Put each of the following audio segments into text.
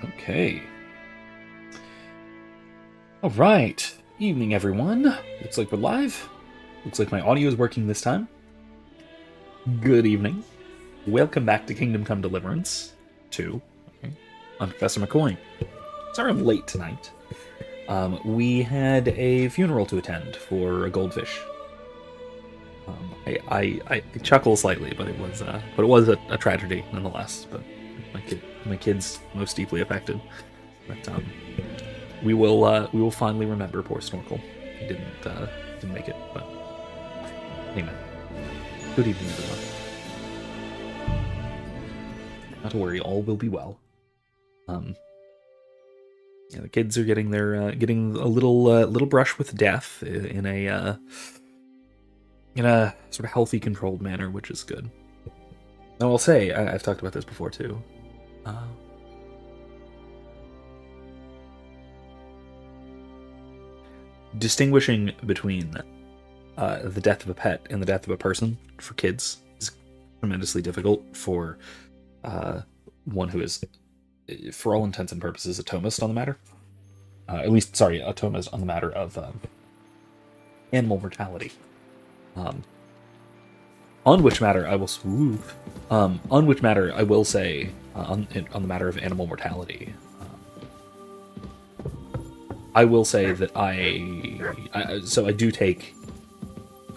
Okay. All right. Evening, everyone. Looks like we're live. Looks like my audio is working this time. Good evening. Welcome back to Kingdom Come Deliverance II. Okay. I'm Professor McCoy. Sorry I'm late tonight. We had a funeral to attend for a goldfish. I chuckle slightly, but it was a tragedy nonetheless. But my kid's most deeply affected. But we will fondly remember poor Snorkel. He didn't make it, but amen. Good evening, everyone. Not to worry, all will be well. Yeah, the kids are getting getting a little brush with death in a sort of healthy, controlled manner, which is good. Now, I'll say I've talked about this before too. Distinguishing between the death of a pet and the death of a person for kids is tremendously difficult for one who is, for all intents and purposes, a Thomist on the matter. A Thomist on the matter of animal mortality. On which matter I will say on the matter of animal mortality. I will say that I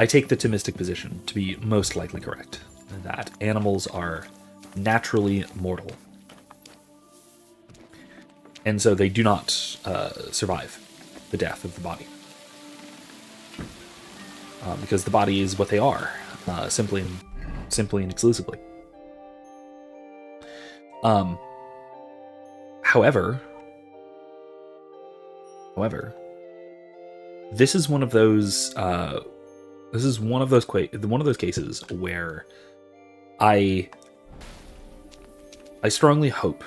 take the Thomistic position to be most likely correct, that animals are naturally mortal. And so they do not survive the death of the body. Because the body is what they are, simply and exclusively. However, this is one of those cases where I strongly hope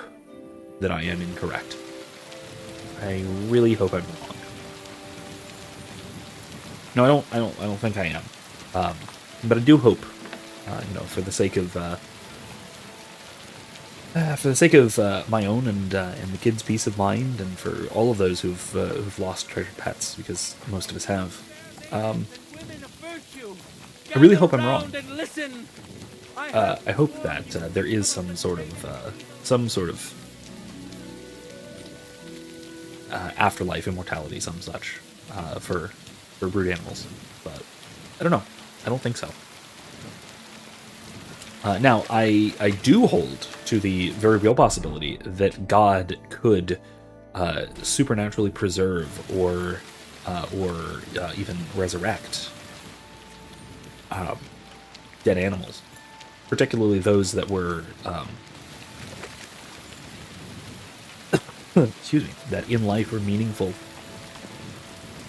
that I am incorrect. I really hope I'm wrong. No, I don't think I am. But I do hope, for the sake of my own and the kids' peace of mind, and for all of those who've lost treasured pets, because most of us have. I really hope I'm wrong. I hope that there is some sort of afterlife, immortality, some such, for brute animals, but I don't know. I don't think so. Now, I do hold to the very real possibility that God could supernaturally preserve or even resurrect dead animals, particularly those that were excuse me, that in life were meaningful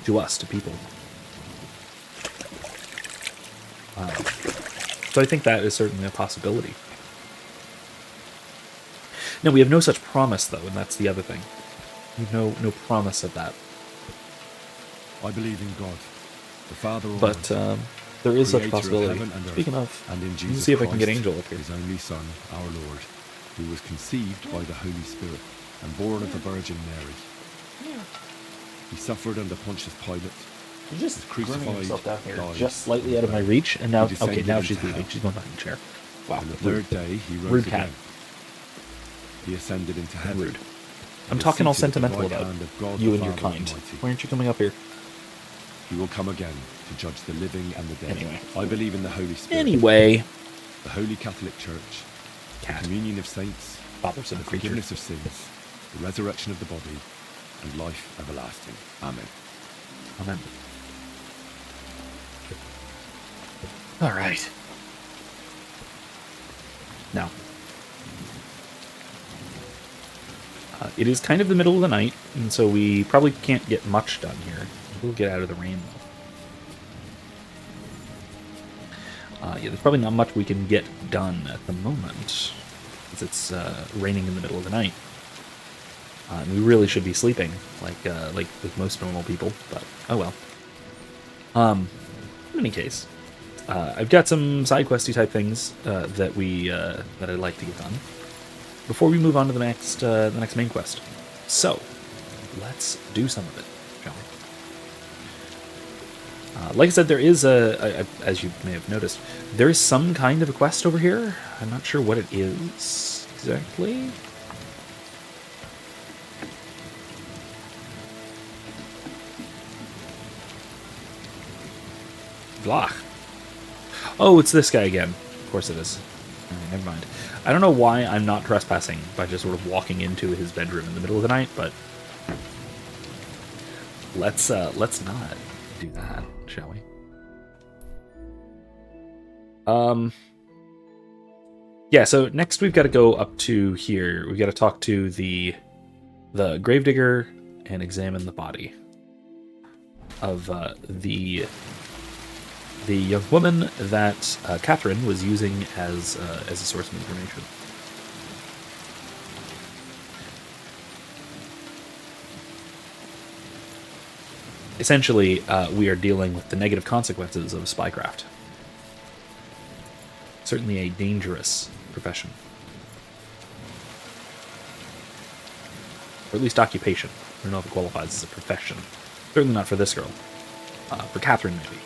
to us, to people. So I think that is certainly a possibility. Now, we have no such promise, though, and that's the other thing. We have no promise of that. I believe in God, the Father But there is such a possibility. Speaking of, and in let me Jesus see if I can get Christ, Angel up here. His only Son, our Lord, who was conceived by the Holy Spirit and born of the Virgin Mary. He suffered under Pontius Pilate. You're just crucified, grooming yourself down here, died, just slightly out of my reach, and now, okay, now she's into leaving. hell. She's going back in the chair. Wow, On the rude. third day, he rose Rude cat. again. He ascended into heaven. Rude. I'm and is talking all seated at the sentimental right about hand of God you the and your Father kind. Almighty. Why aren't you coming up here? He will come again to judge the living and the dead. Anyway. I believe in the Holy Spirit, Anyway, the Holy Catholic Church, cat. the communion of saints, Bothersome the creature. forgiveness of sins, the resurrection of the body, and life everlasting. Amen. Amen. All right. Now, it is kind of the middle of the night, and so we probably can't get much done here. We'll get out of the rain, though. Yeah, there's probably not much we can get done at the moment, because it's raining in the middle of the night. And we really should be sleeping, like with most normal people, but oh well. In any case, I've got some side questy type things that I'd like to get done. before we move on to the next main quest. So, let's do some of it, shall we? Like I said, there is as you may have noticed, there is some kind of a quest over here. I'm not sure what it is exactly. Vlach. Oh, it's this guy again. Of course it is. Right, never mind. I don't know why I'm not trespassing by just sort of walking into his bedroom in the middle of the night, but let's not do that, shall we? Yeah, so next we've got to go up to here. We've got to talk to the gravedigger and examine the body of the young woman that Catherine was using as a source of information. Essentially, we are dealing with the negative consequences of spycraft. Certainly a dangerous profession. Or at least occupation. I don't know if it qualifies as a profession. Certainly not for this girl. For Catherine, maybe.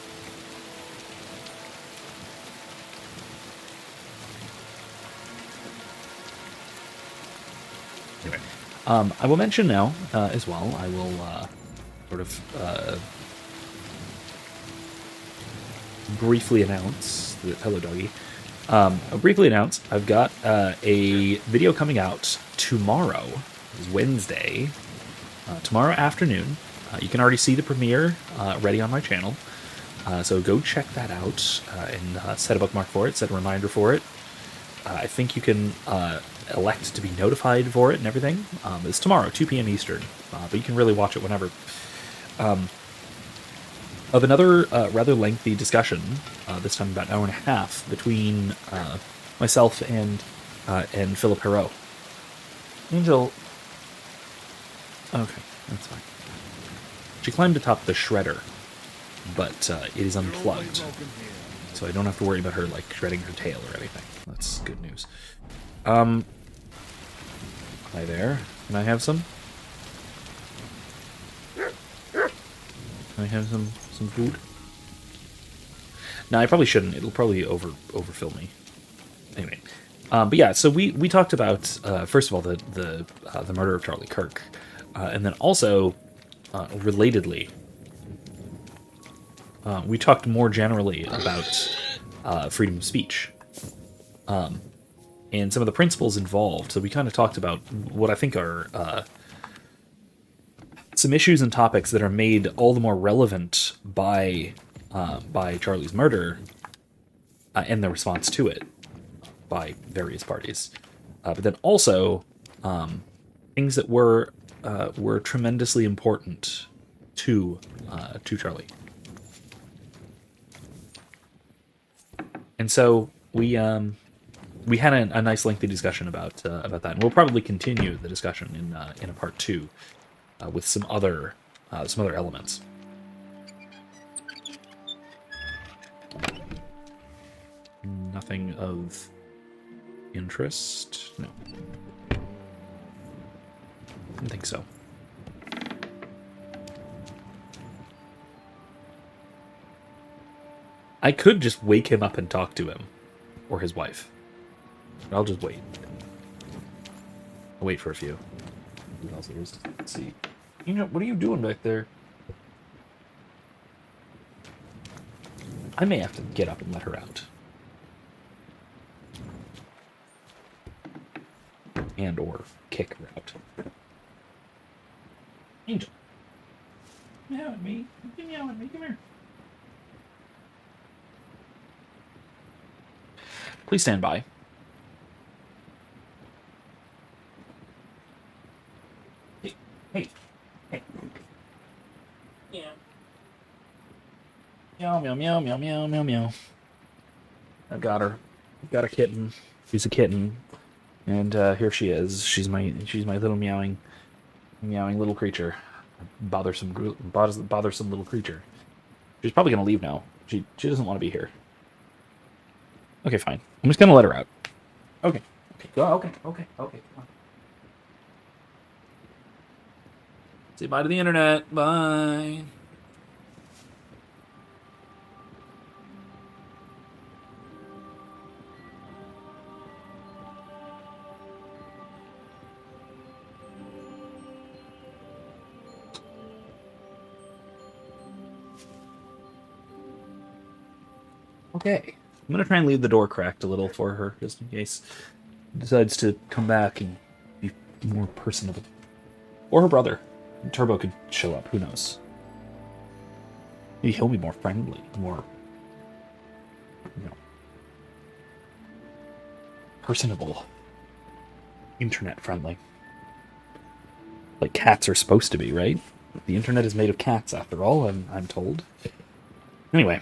Anyway, I will mention now, as well, I will sort of briefly announce, hello doggy, I'll briefly announce I've got a video coming out tomorrow, it's Wednesday, tomorrow afternoon. You can already see the premiere ready on my channel, so go check that out and set a bookmark for it, set a reminder for it. I think you can elect to be notified for it and everything. It's tomorrow, 2 p.m. Eastern, but you can really watch it whenever. Of another rather lengthy discussion, this time about an hour and a half, between myself and Philip Perot. Angel. Okay, that's fine. She climbed atop the shredder, but it is unplugged, so I don't have to worry about her like shredding her tail or anything. That's good news. Hi there. Can I have some? Can I have some food? No, I probably shouldn't. It'll probably overfill me. Anyway, but yeah. So we talked about first of all the murder of Charlie Kirk, and then also relatedly, we talked more generally about freedom of speech. And some of the principles involved. So we kind of talked about what I think are some issues and topics that are made all the more relevant by Charlie's murder and the response to it by various parties. But then also things that were tremendously important to Charlie. And so we had a nice lengthy discussion about that, and we'll probably continue the discussion in a part 2 with some other elements. Nothing of interest? No. I don't think so. I could just wake him up and talk to him, or his wife. But I'll just wait. I'll wait for a few. What else there is? Let's see. You know, what are you doing back there? I may have to get up and let her out. And or kick her out. Angel. Meow at me. Meow at me. Come here. Please stand by. Hey. Yeah. Meow, meow, meow, meow, meow, meow, meow. I've got her. I've got a kitten. She's a kitten. And here she is. She's my little meowing little creature. Bothersome little creature. She's probably gonna leave now. She doesn't want to be here. Okay, fine. I'm just gonna let her out. Okay. Okay, okay. Come on. Say bye to the internet. Bye. Okay. I'm gonna try and leave the door cracked a little for her, just in case she decides to come back and be more personable. Or her brother. Turbo could show up, who knows? Maybe he'll be more friendly, more, you know, personable. Internet friendly. Like cats are supposed to be, right? The internet is made of cats, after all, I'm told. Anyway,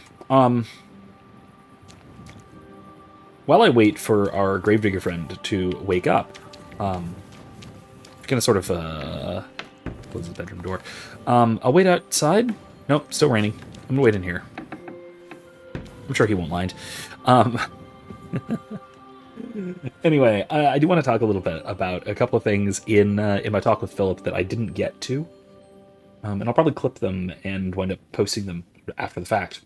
while I wait for our gravedigger friend to wake up, gonna sort of close the bedroom door. I'll wait outside. Nope, still raining. I'm gonna wait in here. I'm sure he won't mind. Anyway, I do want to talk a little bit about a couple of things in my talk with Philip that I didn't get to, and I'll probably clip them and wind up posting them after the fact.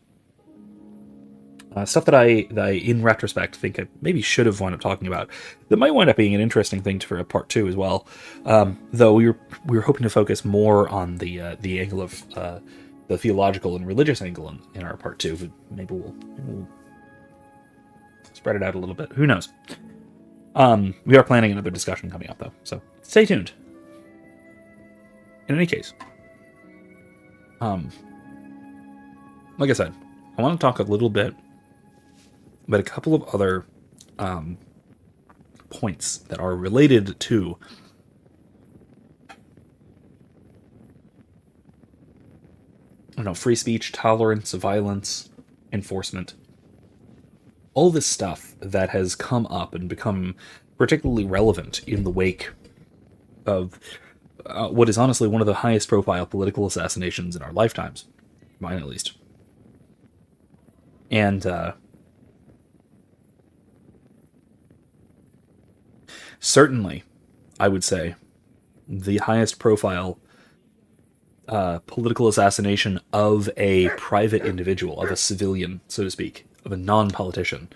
Stuff that I, in retrospect, think I maybe should have wound up talking about. That might wind up being an interesting thing for a part 2 as well. Though we were hoping to focus more on the angle of the theological and religious angle in our part 2. But maybe we'll spread it out a little bit. Who knows? We are planning another discussion coming up, though, so stay tuned. In any case, like I said, I want to talk a little bit about a couple of other points that are related to free speech, tolerance, violence, enforcement. All this stuff that has come up and become particularly relevant in the wake of what is honestly one of the highest profile political assassinations in our lifetimes. Mine, at least. And certainly, I would say, the highest profile political assassination of a private individual, of a civilian, so to speak, of a non-politician,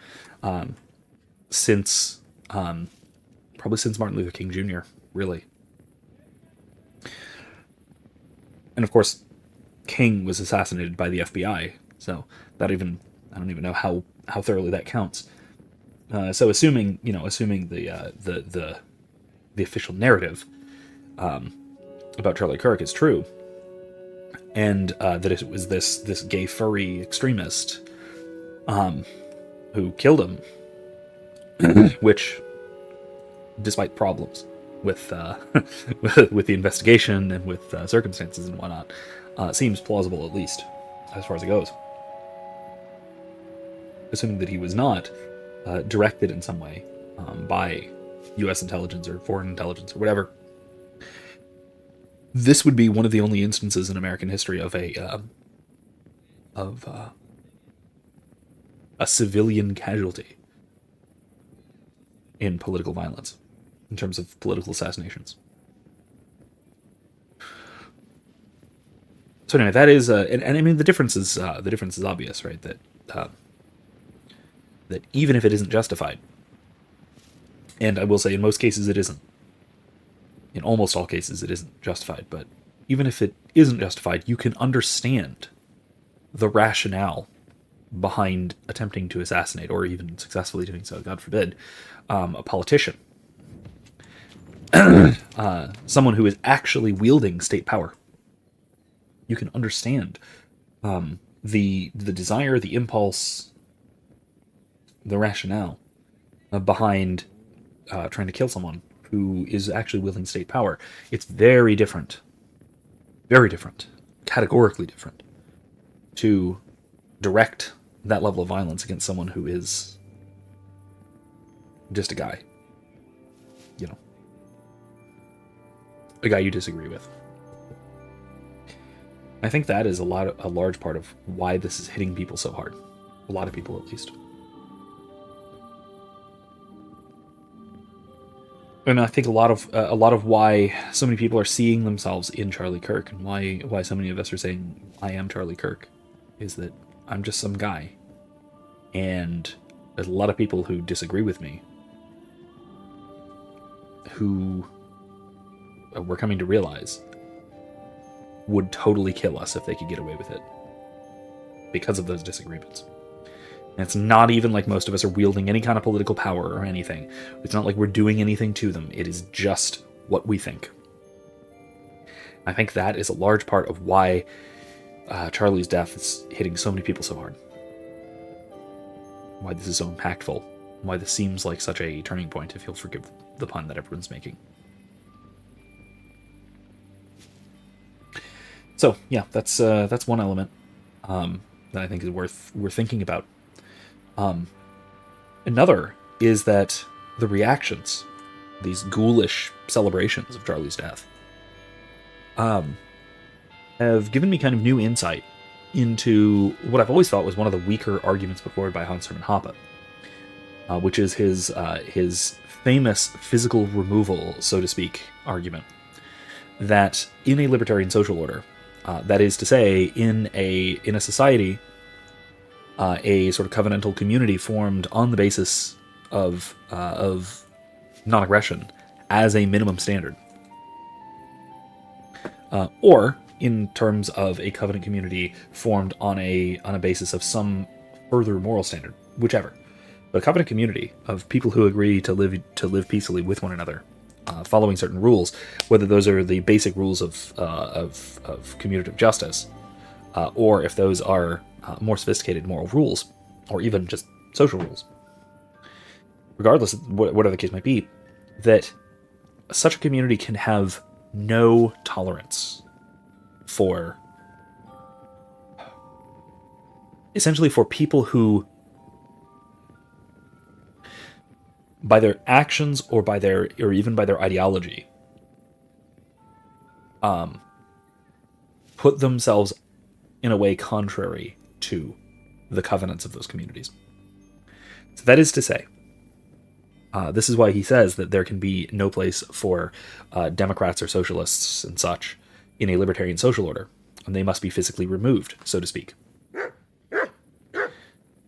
since probably since Martin Luther King Jr., really. And of course, King was assassinated by the FBI, so I don't even know how thoroughly that counts. So assuming the official narrative about Charlie Kirk is true, and that it was this gay furry extremist who killed him, which, despite problems with with the investigation and with circumstances and whatnot, seems plausible, at least as far as it goes. Assuming that he was not directed in some way by U.S. intelligence or foreign intelligence or whatever, this would be one of the only instances in American history of a civilian casualty in political violence, in terms of political assassinations. So anyway, that is, and I mean the difference is obvious, right? That even if it isn't justified, and I will say in most cases it isn't, in almost all cases it isn't justified, but even if it isn't justified, you can understand the rationale behind attempting to assassinate, or even successfully doing so, God forbid, a politician. Someone who is actually wielding state power. You can understand the desire, the impulse, the rationale behind trying to kill someone who is actually wielding state power. It's very different, categorically different, to direct that level of violence against someone who is just a guy, a guy you disagree with. I think that is a large part of why this is hitting people so hard. A lot of people, at least. And I think a lot of why so many people are seeing themselves in Charlie Kirk, and why so many of us are saying I am Charlie Kirk, is that I'm just some guy, and there's a lot of people who disagree with me, who we're coming to realize would totally kill us if they could get away with it because of those disagreements. And it's not even like most of us are wielding any kind of political power or anything. It's not like we're doing anything to them. It is just what we think. I think that is a large part of why Charlie's death is hitting so many people so hard. Why this is so impactful. Why this seems like such a turning point, if you'll forgive the pun that everyone's making. So yeah, that's one element that I think is worth thinking about. Another is that the reactions, these ghoulish celebrations of Charlie's death, have given me kind of new insight into what I've always thought was one of the weaker arguments put forward by Hans Hermann Hoppe, which is his famous physical removal, so to speak, argument, that in a libertarian social order, that is to say, in a society, a sort of covenantal community formed on the basis of non-aggression as a minimum standard, or in terms of a covenant community formed on a basis of some further moral standard, whichever. But a covenant community of people who agree to live peacefully with one another, following certain rules, whether those are the basic rules of commutative justice, or if those are more sophisticated moral rules, or even just social rules. Regardless of whatever the case might be, that such a community can have no tolerance for, essentially, for people who, by their actions or even by their ideology, put themselves in a way contrary to the covenants of those communities. So that is to say, this is why he says that there can be no place for Democrats or socialists and such in a libertarian social order, and they must be physically removed, so to speak.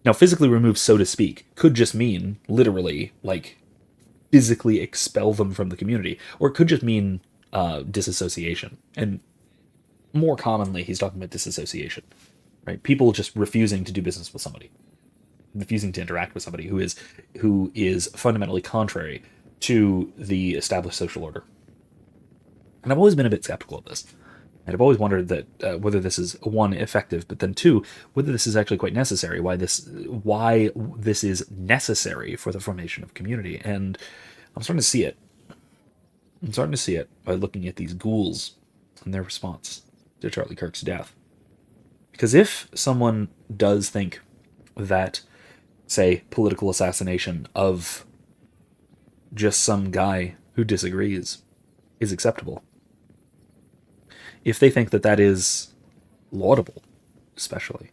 Now, physically removed, so to speak, could just mean, literally, like, physically expel them from the community, or it could just mean disassociation. And more commonly, he's talking about disassociation, right? People just refusing to do business with somebody, refusing to interact with somebody who is fundamentally contrary to the established social order. And I've always been a bit skeptical of this. And I've always wondered that whether this is, one, effective, but then two, whether this is actually quite necessary, why this is necessary for the formation of community. And I'm starting to see it. I'm starting to see it by looking at these ghouls and their response to Charlie Kirk's death. Because if someone does think that, say, political assassination of just some guy who disagrees is acceptable, if they think that is laudable, especially,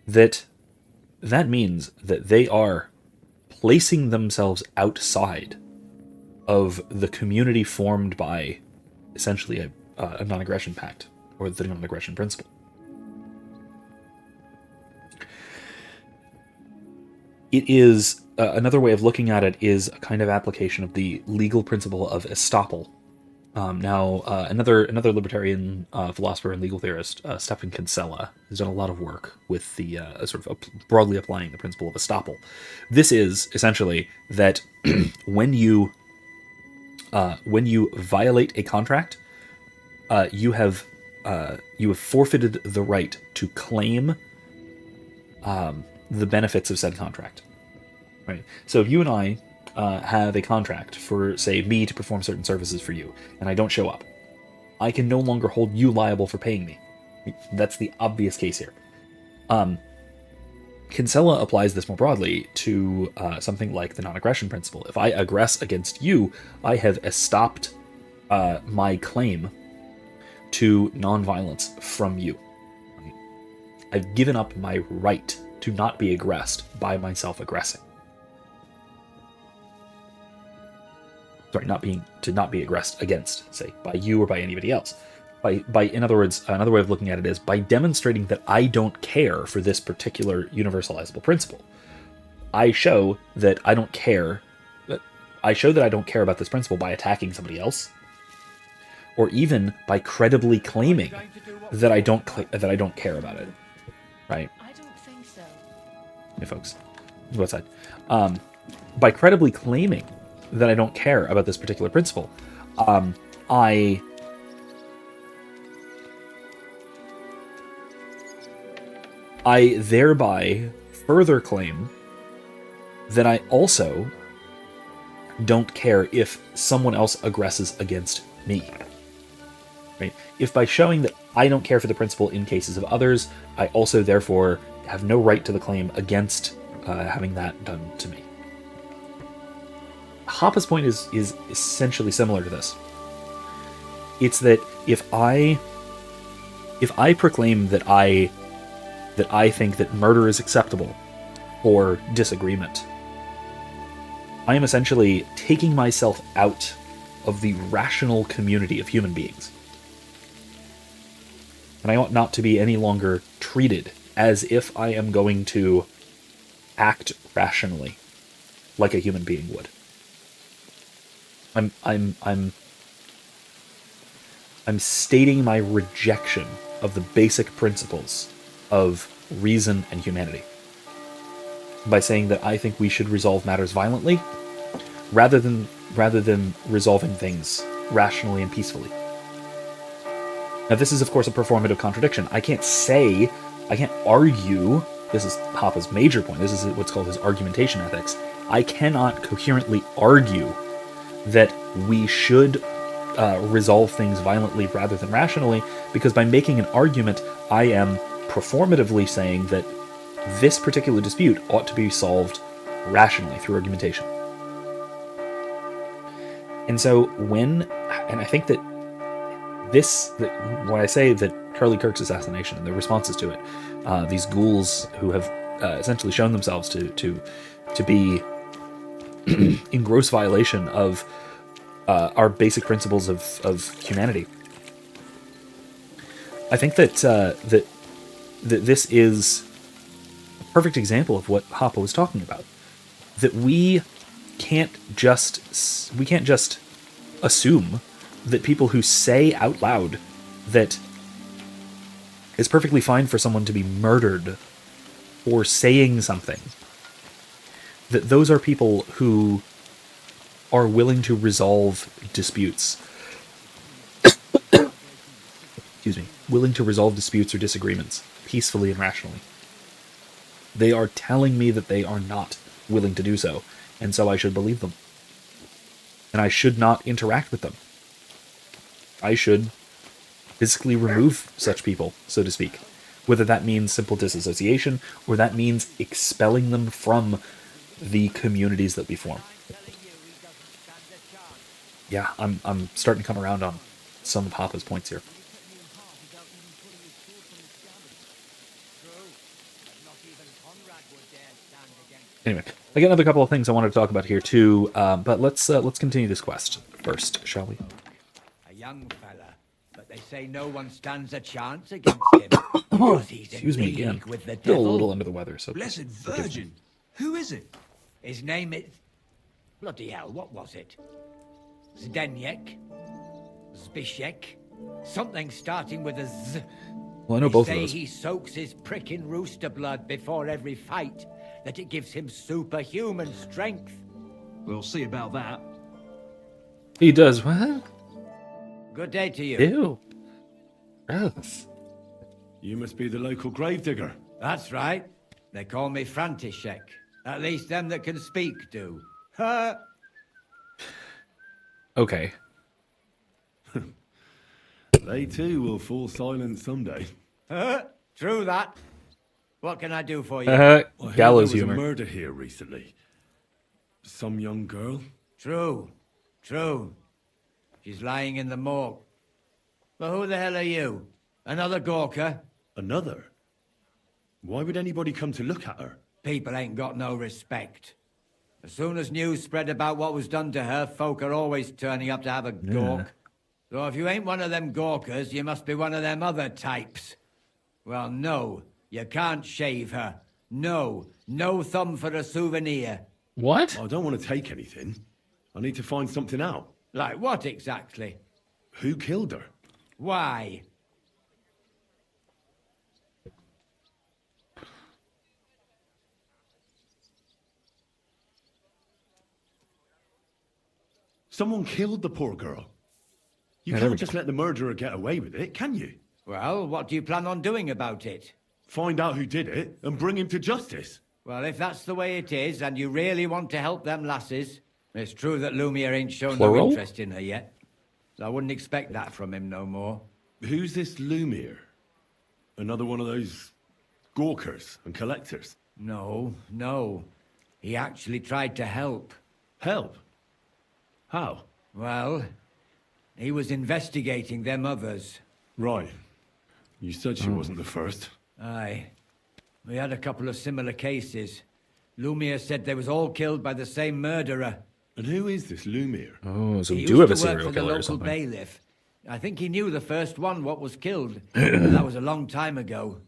that means that they are placing themselves outside of the community formed by essentially a non-aggression pact, or the non-aggression principle. It is another way of looking at it is a kind of application of the legal principle of estoppel. Another libertarian philosopher and legal theorist, Stephen Kinsella, has done a lot of work with the sort of broadly applying the principle of estoppel. This is essentially that when you violate a contract, you have forfeited the right to claim the benefits of said contract. Right. So if you and I have a contract for, say, me to perform certain services for you, and I don't show up, I can no longer hold you liable for paying me. That's the obvious case here. Kinsella applies this more broadly to something like the non-aggression principle. If I aggress against you, I have estopped my claim to non-violence from you. I've given up my right to not be aggressed by myself aggressing. sorry, not be aggressed against, say, by you or by anybody else. In other words, another way of looking at it is by demonstrating that I don't care for this particular universalizable principle. I show that I don't care. I show that I don't care about this principle by attacking somebody else, or even by credibly claiming that I don't care about it. Right? I don't think so. Hey, folks, go outside. By credibly claiming that I don't care about this particular principle, I thereby further claim that I also don't care if someone else aggresses against me. Right? If by showing that I don't care for the principle in cases of others, I also therefore have no right to the claim against having that done to me. Hoppe's point is essentially similar to this. It's that if I proclaim that I think that murder is acceptable for disagreement, I am essentially taking myself out of the rational community of human beings. And I ought not to be any longer treated as if I am going to act rationally like a human being would. I'm stating my rejection of the basic principles of reason and humanity by saying that I think we should resolve matters violently rather than resolving things rationally and peacefully. Now, this is, of course, a performative contradiction. I can't argue. This is Hoppe's major point. This is what's called his argumentation ethics. I cannot coherently argue that we should resolve things violently rather than rationally, because by making an argument, I am performatively saying that this particular dispute ought to be solved rationally through argumentation. And so and I think that when I say that Charlie Kirk's assassination and the responses to it, these ghouls who have essentially shown themselves to be in gross violation of our basic principles of humanity, I think that this is a perfect example of what Hoppe was talking about. That we can't just assume that people who say out loud that it's perfectly fine for someone to be murdered for saying something, that those are people who are willing to resolve disputes. Excuse me. Willing to resolve disputes or disagreements peacefully and rationally. They are telling me that they are not willing to do so, and so I should believe them. And I should not interact with them. I should physically remove such people, so to speak. Whether that means simple disassociation, or that means expelling them from the communities that we form. Yeah, I'm starting to come around on some of Hoppe's points here. Anyway, I got another couple of things I wanted to talk about here too, but let's continue this quest first, shall we? A young fella, but they say no one stands a chance against him because he's Excuse in me league again. with the Still devil. a little under the weather, so Blessed forgive me. Virgin. Who is it? His name is... Bloody hell, what was it? Zdeněk? Zbyszek? Something starting with a Z. Well, I know both of They say those. he soaks his pricking rooster blood before every fight, that it gives him superhuman strength. We'll see about that. He does what? Good day to you. Ew. Gross. You must be the local gravedigger. That's right. They call me František. At least them that can speak do. Ha! Okay. They too will fall silent someday. True that. What can I do for you? I heard Gallows there was humor. a murder here recently. Some young girl. True. She's lying in the morgue. But who the hell are you? Another Gawker? Another? Why would anybody come to look at her? People ain't got no respect. As soon as news spread about what was done to her, folk are always turning up to have a gawk. So if you ain't one of them gawkers, you must be one of them other types. Well, no, you can't shave her. No, no thumb for a souvenir. What? I don't want to take anything. I need to find something out. Like what exactly? Who killed her? Why? Someone killed the poor girl. You Yeah, there we can't just let the murderer get away with it, can you? Well, what do you plan on doing about it? Find out who did it and bring him to justice. Well, if that's the way it is, and you really want to help them lasses, it's true that Lumiere ain't shown no Plural? interest in her yet. I wouldn't expect that from him no more. Who's this Lumiere? Another one of those gawkers and collectors? No, no. He actually tried to help. Help? How? Well, he was investigating them others. Right. You said she wasn't the first. Aye. We had a couple of similar cases. Lumiere said they was all killed by the same murderer. And who is this Lumiere? Oh, so we He do have a used to work serial for the killer or local something. bailiff. I think he knew the first one what was killed. That was a long time ago.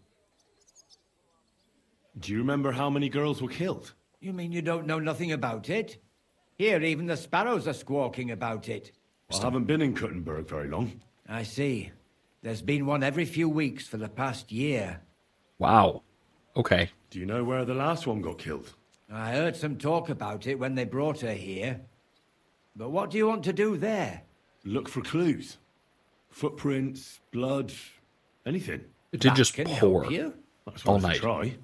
Do you remember how many girls were killed? You mean you don't know nothing about it? Here, even the sparrows are squawking about it. I haven't been in Kuttenberg very long. I see. There's been one every few weeks for the past year. Wow. Okay. Do you know where the last one got killed? I heard some talk about it when they brought her here. But what do you want to do there? Look for clues. Footprints, blood, anything. It did That just can pour help you. That's all worth a night. try.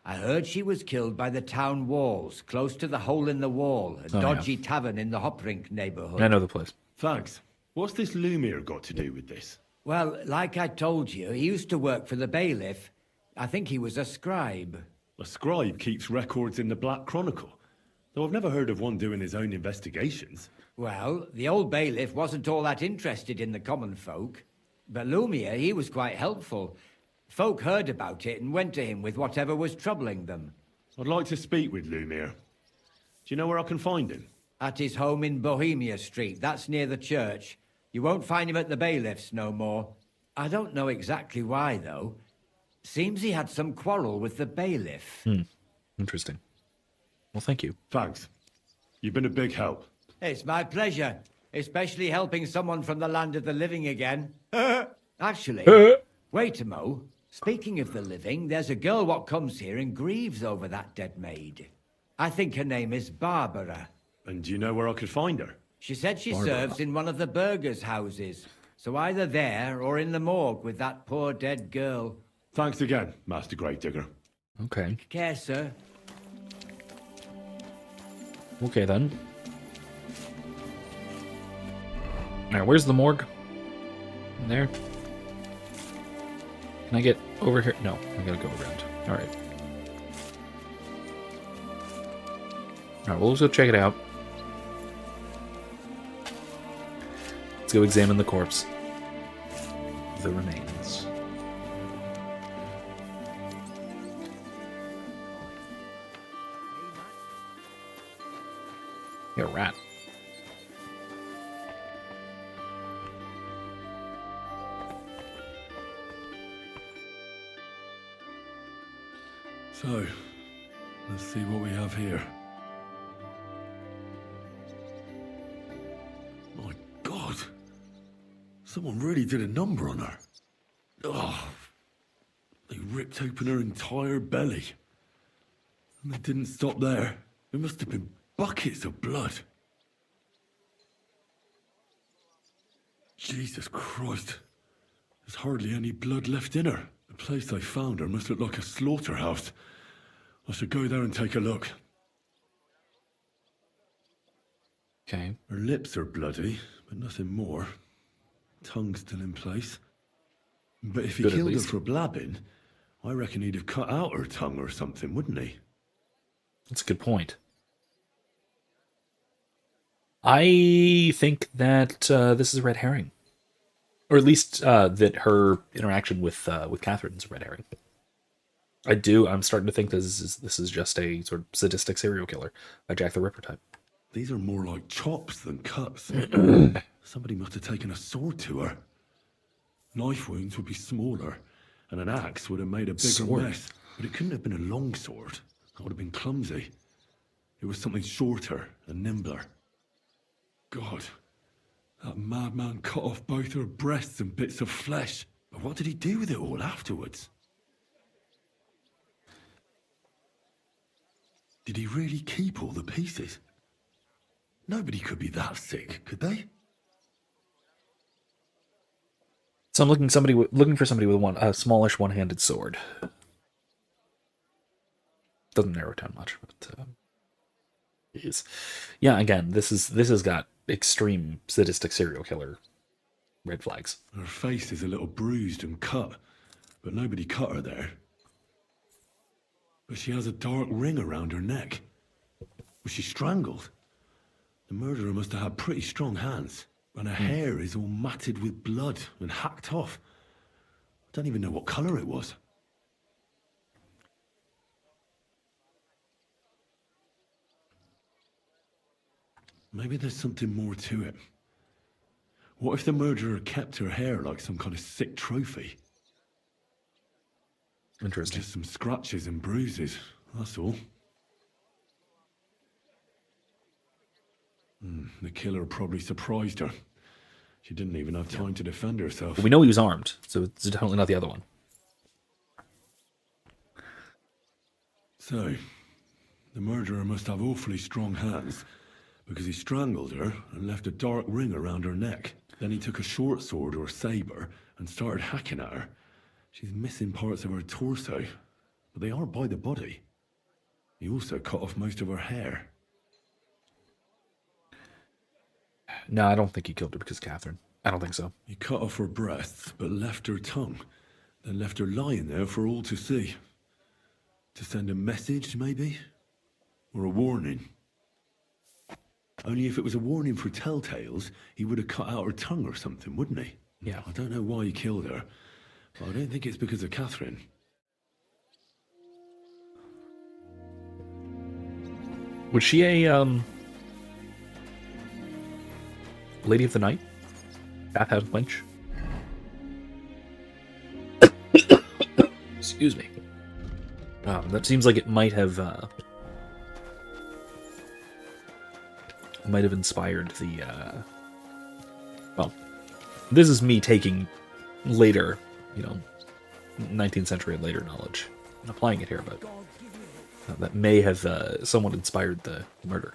I heard she was killed by the town walls, close to the hole in the wall, a Oh, yeah. dodgy tavern in the Hoprink neighborhood. I know the place. Thanks. What's this Lumiere got to do with this? Well, like I told you, he used to work for the bailiff. I think he was a scribe. A scribe keeps records in the Black Chronicle, though I've never heard of one doing his own investigations. Well, the old bailiff wasn't all that interested in the common folk. But Lumiere, he was quite helpful. Folk heard about it and went to him with whatever was troubling them. I'd like to speak with Lumiere. Do you know where I can find him? At his home in Bohemia Street, that's near the church. You won't find him at the bailiff's no more. I don't know exactly why, though. Seems he had some quarrel with the bailiff. Interesting. Well, thank you. Thanks. You've been a big help. It's my pleasure, especially helping someone from the land of the living again. Actually, wait a mo. Speaking of the living, there's a girl what comes here and grieves over that dead maid. I think her name is Barbara. And do you know where I could find her? She said she Barbara. serves in one of the burgers' houses. So either there or in the morgue with that poor dead girl. Thanks again, Master Gravedigger. Okay. Care, sir. Okay, then. Alright, where's the morgue? In there? Can I get over here? No, I gotta go around. Alright. Alright, well, let's go check it out. Let's go examine the corpse. The remains. Yeah, rat. So, let's see what we have here. My God! Someone really did a number on her. Oh, they ripped open her entire belly. And they didn't stop there. There must have been buckets of blood. Jesus Christ. There's hardly any blood left in her. The place I found her must look like a slaughterhouse. I should go there and take a look. Okay. Her lips are bloody, but nothing more. Tongue still in place. But if he Good, at killed her least. for blabbing, I reckon he'd have cut out her tongue or something, wouldn't he? That's a good point. I think that this is a red herring. Or at least that her interaction with Catherine is a red herring. I do. I'm starting to think this is just a sort of sadistic serial killer, a Jack the Ripper type. These are more like chops than cuts. Somebody must have taken a sword to her. Knife wounds would be smaller, and an axe would have made a bigger Sword? mess. But it couldn't have been a long sword. That would have been clumsy. It was something shorter and nimbler. God, that madman cut off both her breasts and bits of flesh. But what did he do with it all afterwards? Did he really keep all the pieces? Nobody could be that sick, could they? So I'm looking for somebody with a smallish one-handed sword. Doesn't narrow it down much, but yeah. Again, this has got extreme sadistic serial killer red flags. Her face is a little bruised and cut, but nobody cut her there. But she has a dark ring around her neck. Was she strangled? The murderer must have had pretty strong hands, and her hair is all matted with blood and hacked off. I don't even know what colour it was. Maybe there's something more to it. What if the murderer kept her hair like some kind of sick trophy? Interesting. Just some scratches and bruises, that's all. The killer probably surprised her. She didn't even have time to defend herself. But we know he was armed, so it's definitely not the other one. So, the murderer must have awfully strong hands, because he strangled her and left a dark ring around her neck. Then he took a short sword or saber and started hacking at her. She's missing parts of her torso, but they aren't by the body. He also cut off most of her hair. No, I don't think he killed her because Catherine. I don't think so. He cut off her breasts, but left her tongue. Then left her lying there for all to see. To send a message, maybe? Or a warning? Only if it was a warning for telltales, he would have cut out her tongue or something, wouldn't he? Yeah. I don't know why he killed her, but I don't think it's because of Catherine. Was she a Lady of the Night? Bathhouse Wench? Excuse me. That seems like it might have inspired the well, this is me taking later, 19th century and later knowledge and applying it here, but that may have somewhat inspired the murder.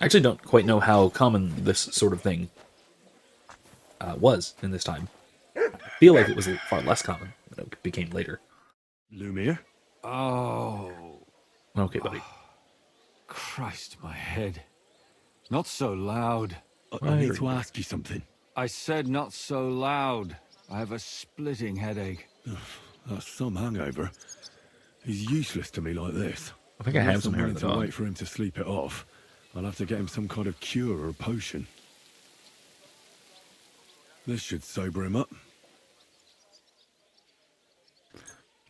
I actually don't quite know how common this sort of thing was in this time. I feel like it was far less common than it became later. Lumiere? Oh, Okay, buddy. Christ, my head. Not so loud. I need to ask you something. I said not so loud. I have a splitting headache. That's some hangover. He's useless to me like this. I think I have some hair in willing the to dog. wait for him to sleep it off. I'll have to get him some kind of cure or potion. This should sober him up.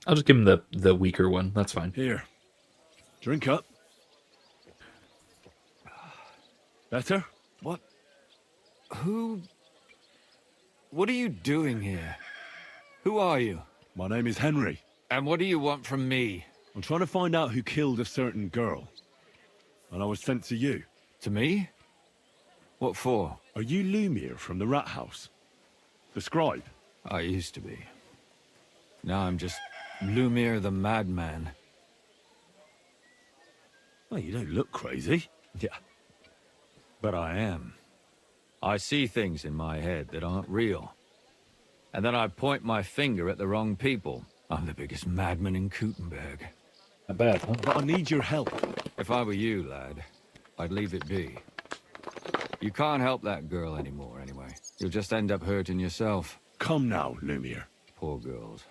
I'll just give him the weaker one. That's fine. Here. Drink up. Better? What? Who? What are you doing here? Who are you? My name is Henry. And what do you want from me? I'm trying to find out who killed a certain girl. And I was sent to you. To me? What for? Are you Lumiere from the rat house? The scribe? I used to be. Now I'm just Lumiere the madman. Well, you don't look crazy. Yeah. But I am. I see things in my head that aren't real. And then I point my finger at the wrong people. I'm the biggest madman in Kuttenberg. Not bad, huh? But I need your help. If I were you, lad, I'd leave it be. You can't help that girl anymore, anyway. You'll just end up hurting yourself. Come now, Lumiere. Poor girls.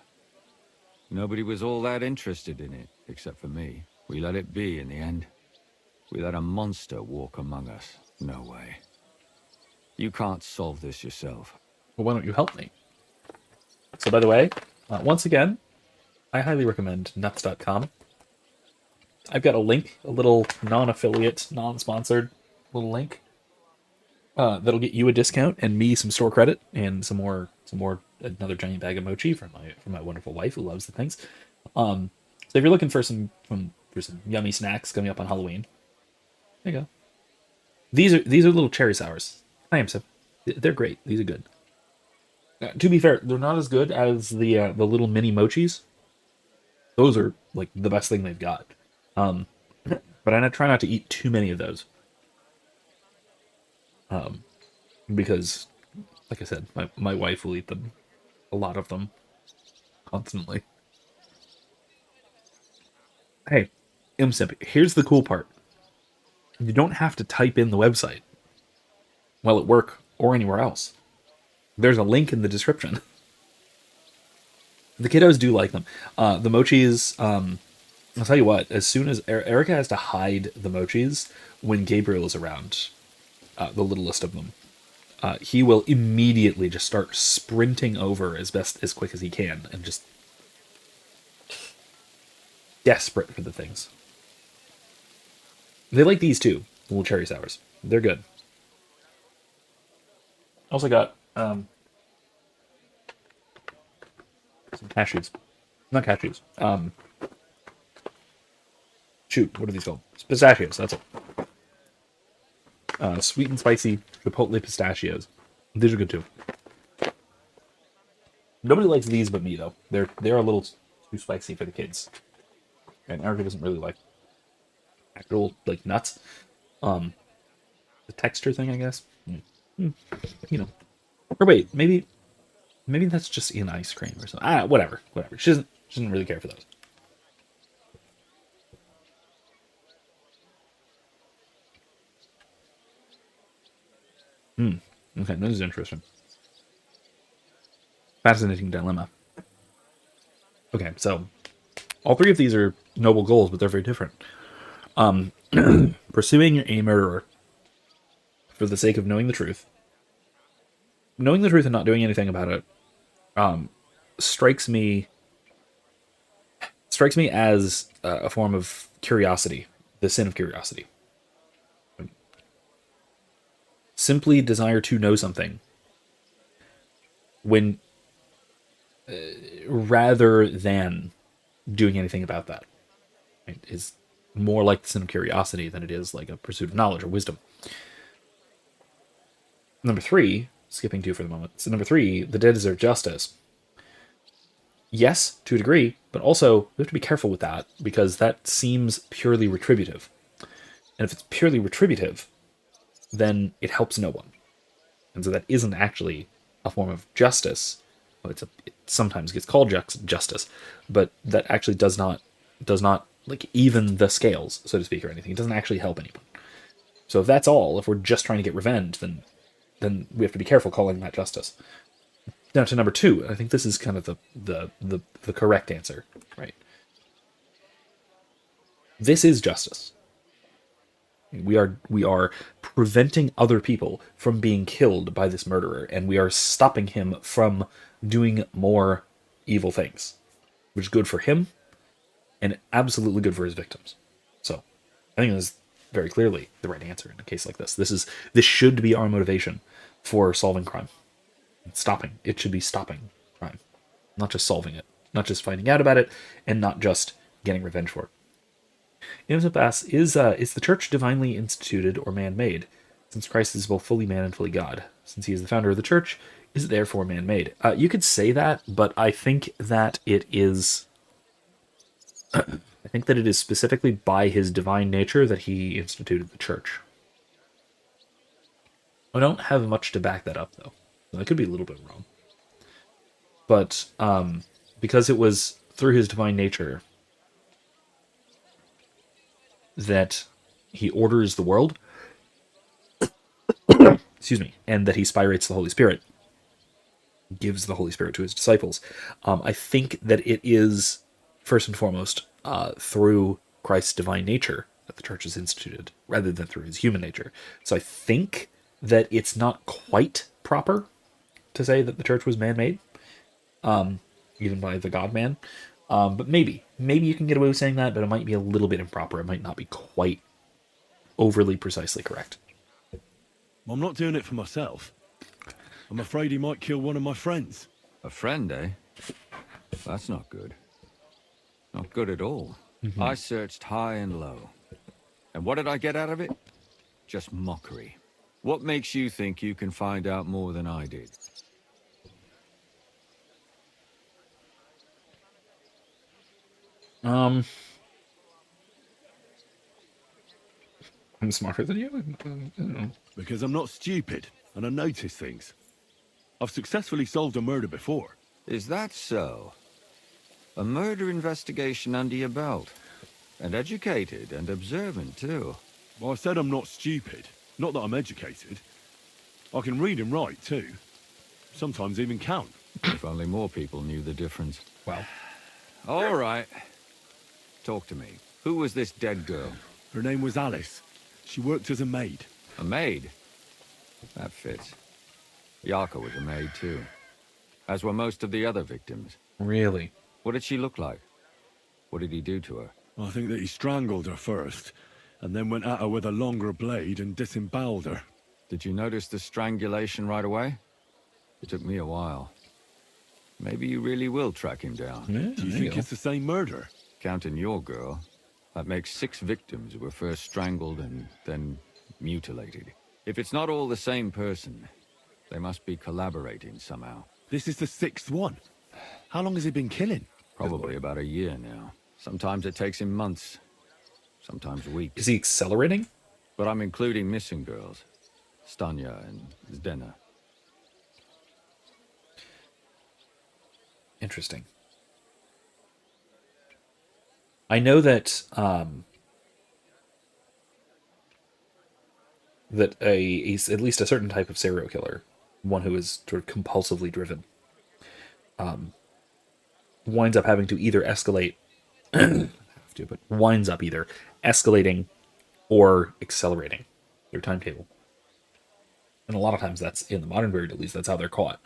Nobody was all that interested in it, except for me. We let it be in the end. We let a monster walk among us. No way. You can't solve this yourself. Well, why don't you help me? So by the way, once again, I highly recommend nuts.com. I've got a link, a little non-affiliate, non-sponsored little link that'll get you a discount and me some store credit and some more, another giant bag of mochi from my wonderful wife who loves the things. So if you're looking for some yummy snacks coming up on Halloween, there you go. These are little cherry sours. I am so they're great. These are good. To be fair, they're not as good as the little mini mochis. Those are like the best thing they've got. Um, but I try not to eat too many of those. Because, like I said, my wife will eat them, a lot of them, constantly. Hey, Imsip, here's the cool part. You don't have to type in the website while at work or anywhere else. There's a link in the description. The kiddos do like them. The mochis, I'll tell you what, as soon as Erica has to hide the mochis when Gabriel is around, the littlest of them, he will immediately just start sprinting over as quick as he can and just desperate for the things. They like these too, little cherry sours. They're good. Also got some cashews. Not cashews. Shoot, what are these called? Pistachios, that's it. Sweet and spicy chipotle pistachios. These are good too. Nobody likes these but me though. They're a little too spicy for the kids. And Erica doesn't really like actual like nuts. The texture thing, I guess. You know. Or wait, maybe that's just in ice cream or something. Whatever. She doesn't really care for those. Okay, this is interesting. Fascinating dilemma. Okay, so all three of these are noble goals, but they're very different. Pursuing a murderer for the sake of knowing the truth. Knowing the truth and not doing anything about it strikes me as a form of curiosity, the sin of curiosity. Simply desire to know something when rather than doing anything about that, it is more like the sin of curiosity than it is like a pursuit of knowledge or wisdom. Number 3, skipping 2 for the moment. So number 3, the dead deserve justice. Yes, to a degree, but also we have to be careful with that because that seems purely retributive. And if it's purely retributive, then it helps no one. And so that isn't actually a form of justice. Well, it sometimes gets called justice, but that actually does not like even the scales, so to speak, or anything. It doesn't actually help anyone. So if that's all, if we're just trying to get revenge, then we have to be careful calling that justice. Now to number 2, I think this is kind of the correct answer, right? This is justice. We are preventing other people from being killed by this murderer, and we are stopping him from doing more evil things, which is good for him and absolutely good for his victims. So I think that's very clearly the right answer in a case like this. This should be our motivation for solving crime. It should be stopping crime, not just solving it, not just finding out about it, and not just getting revenge for it. Imsip asks, is the church divinely instituted or man-made? Since Christ is both fully man and fully God. Since he is the founder of the church, is it therefore man-made? You could say that, but I think that it is... I think that it is specifically by his divine nature that he instituted the church. I don't have much to back that up, though. I could be a little bit wrong. But because it was through his divine nature that he orders the world, excuse me, and that he spirates the Holy Spirit, gives the Holy Spirit to his disciples. I think that it is, first and foremost, through Christ's divine nature that the church is instituted, rather than through his human nature. So I think that it's not quite proper to say that the church was man-made, even by the God Man. But maybe you can get away with saying that, but it might be a little bit improper. It might not be quite overly precisely correct. I'm not doing it for myself. I'm afraid he might kill one of my friends. A friend, eh? That's not good. Not good at all. I searched high and low. And what did I get out of it? Just mockery. What makes you think you can find out more than I did? I'm smarter than you. Because I'm not stupid, and I notice things. I've successfully solved a murder before. Is that so? A murder investigation under your belt. And educated and observant, too. Well, I said I'm not stupid. Not that I'm educated. I can read and write, too. Sometimes even count. If only more people knew the difference. Well, All right. Talk to me. Who was this dead girl? Her name was Alice. She worked as a maid. A maid? That fits. Yarka was a maid, too. As were most of the other victims. really? What did she look like? What did he do to her? I think that he strangled her first, and then went at her with a longer blade and disemboweled her. Did you notice the strangulation right away? It took me a while. Maybe you really will track him down. Yeah, Do you think it's the same murder? Counting your girl, that makes 6 victims who were first strangled and then mutilated. If it's not all the same person, they must be collaborating somehow. This is the 6th one. How long has he been killing? Probably about a year now. Sometimes it takes him months, sometimes weeks. Is he accelerating? But I'm including missing girls. Stanya and Zdena. Interesting. I know that at least a certain type of serial killer, one who is sort of compulsively driven, winds up having to either escalate, winds up either escalating or accelerating their timetable. And a lot of times that's, in the modern period at least, that's how they're caught.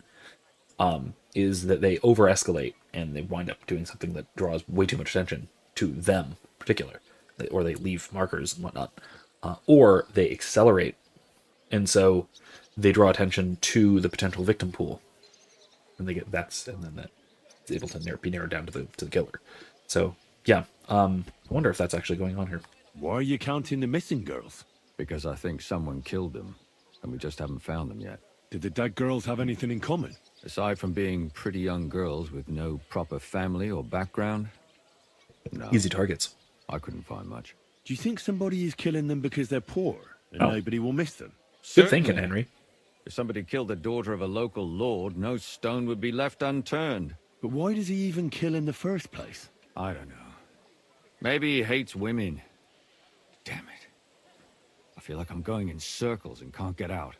Is that they over-escalate and they wind up doing something that draws way too much attention to them in particular, or they leave markers and whatnot, or they accelerate, and so they draw attention to the potential victim pool, and they get and then that's able to be narrowed down to the killer. So yeah, I wonder if that's actually going on here. Why are you counting the missing girls? Because I think someone killed them, and we just haven't found them yet. Did the dead girls have anything in common? Aside from being pretty young girls with no proper family or background, no, Easy targets. I couldn't find much. Do you think somebody is killing them because they're poor and Oh. nobody will miss them? Good thinking, Henry. If somebody killed the daughter of a local lord, no stone would be left unturned. But why does he even kill in the first place? I don't know. Maybe he hates women. Damn it. I feel like I'm going in circles and can't get out.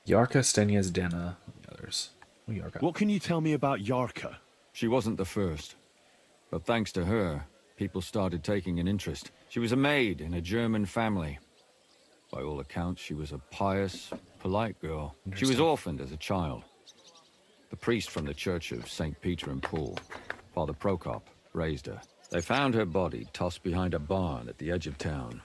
Yarka, Stenya, Zdena, the others. Oh, Yarka. What can you tell me about Yarka? She wasn't the first. But thanks to her, people started taking an interest. She was a maid in a German family. By all accounts, she was a pious, polite girl. She was orphaned as a child. The priest from the Church of St. Peter and Paul, Father Prokop, raised her. They found her body tossed behind a barn at the edge of town.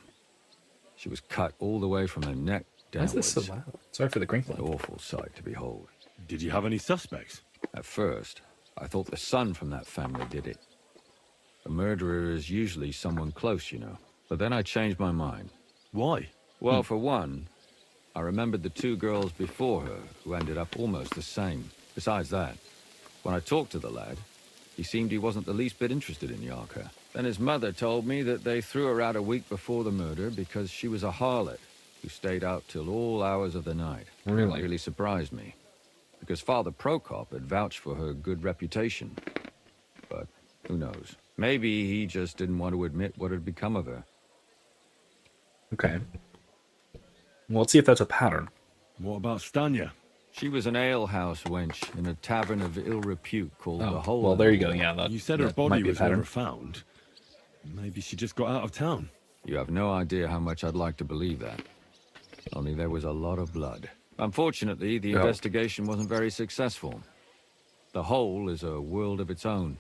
She was cut all the way from her neck Why is downwards. this so loud? Sorry for the An crinkling. awful sight to behold. Did you have any suspects? At first, I thought the son from that family did it. A murderer is usually someone close, you know. But then I changed my mind. Why? Well, for one, I remembered the 2 girls before her who ended up almost the same. Besides that, when I talked to the lad, he seemed he wasn't the least bit interested in Yarka. Then his mother told me that they threw her out a week before the murder because she was a harlot who stayed out till all hours of the night. Really? It really surprised me, because Father Prokop had vouched for her good reputation. But who knows? Maybe he just didn't want to admit what had become of her. Okay. Well, let's see if that's a pattern. What about Stanya? She was an alehouse wench in a tavern of ill repute called the Hole. Well, there you go. Yeah, that, You said her that might body be a was pattern. never found. Maybe she just got out of town. You have no idea how much I'd like to believe that. Only there was a lot of blood. Unfortunately, the Oh. investigation wasn't very successful. The hole is a world of its own,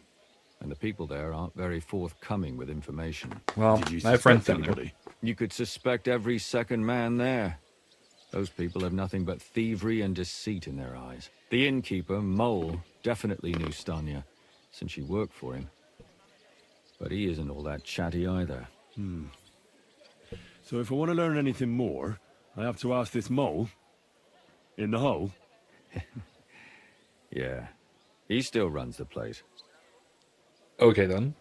and the people there aren't very forthcoming with information. Well, Did you my friend suspect found her. anybody? You could suspect every second man there. Those people have nothing but thievery and deceit in their eyes. The innkeeper, Mole, definitely knew Stanya, since she worked for him. But he isn't all that chatty either. So if I want to learn anything more, I have to ask this mole in the hole. Yeah, he still runs the place. Okay, then.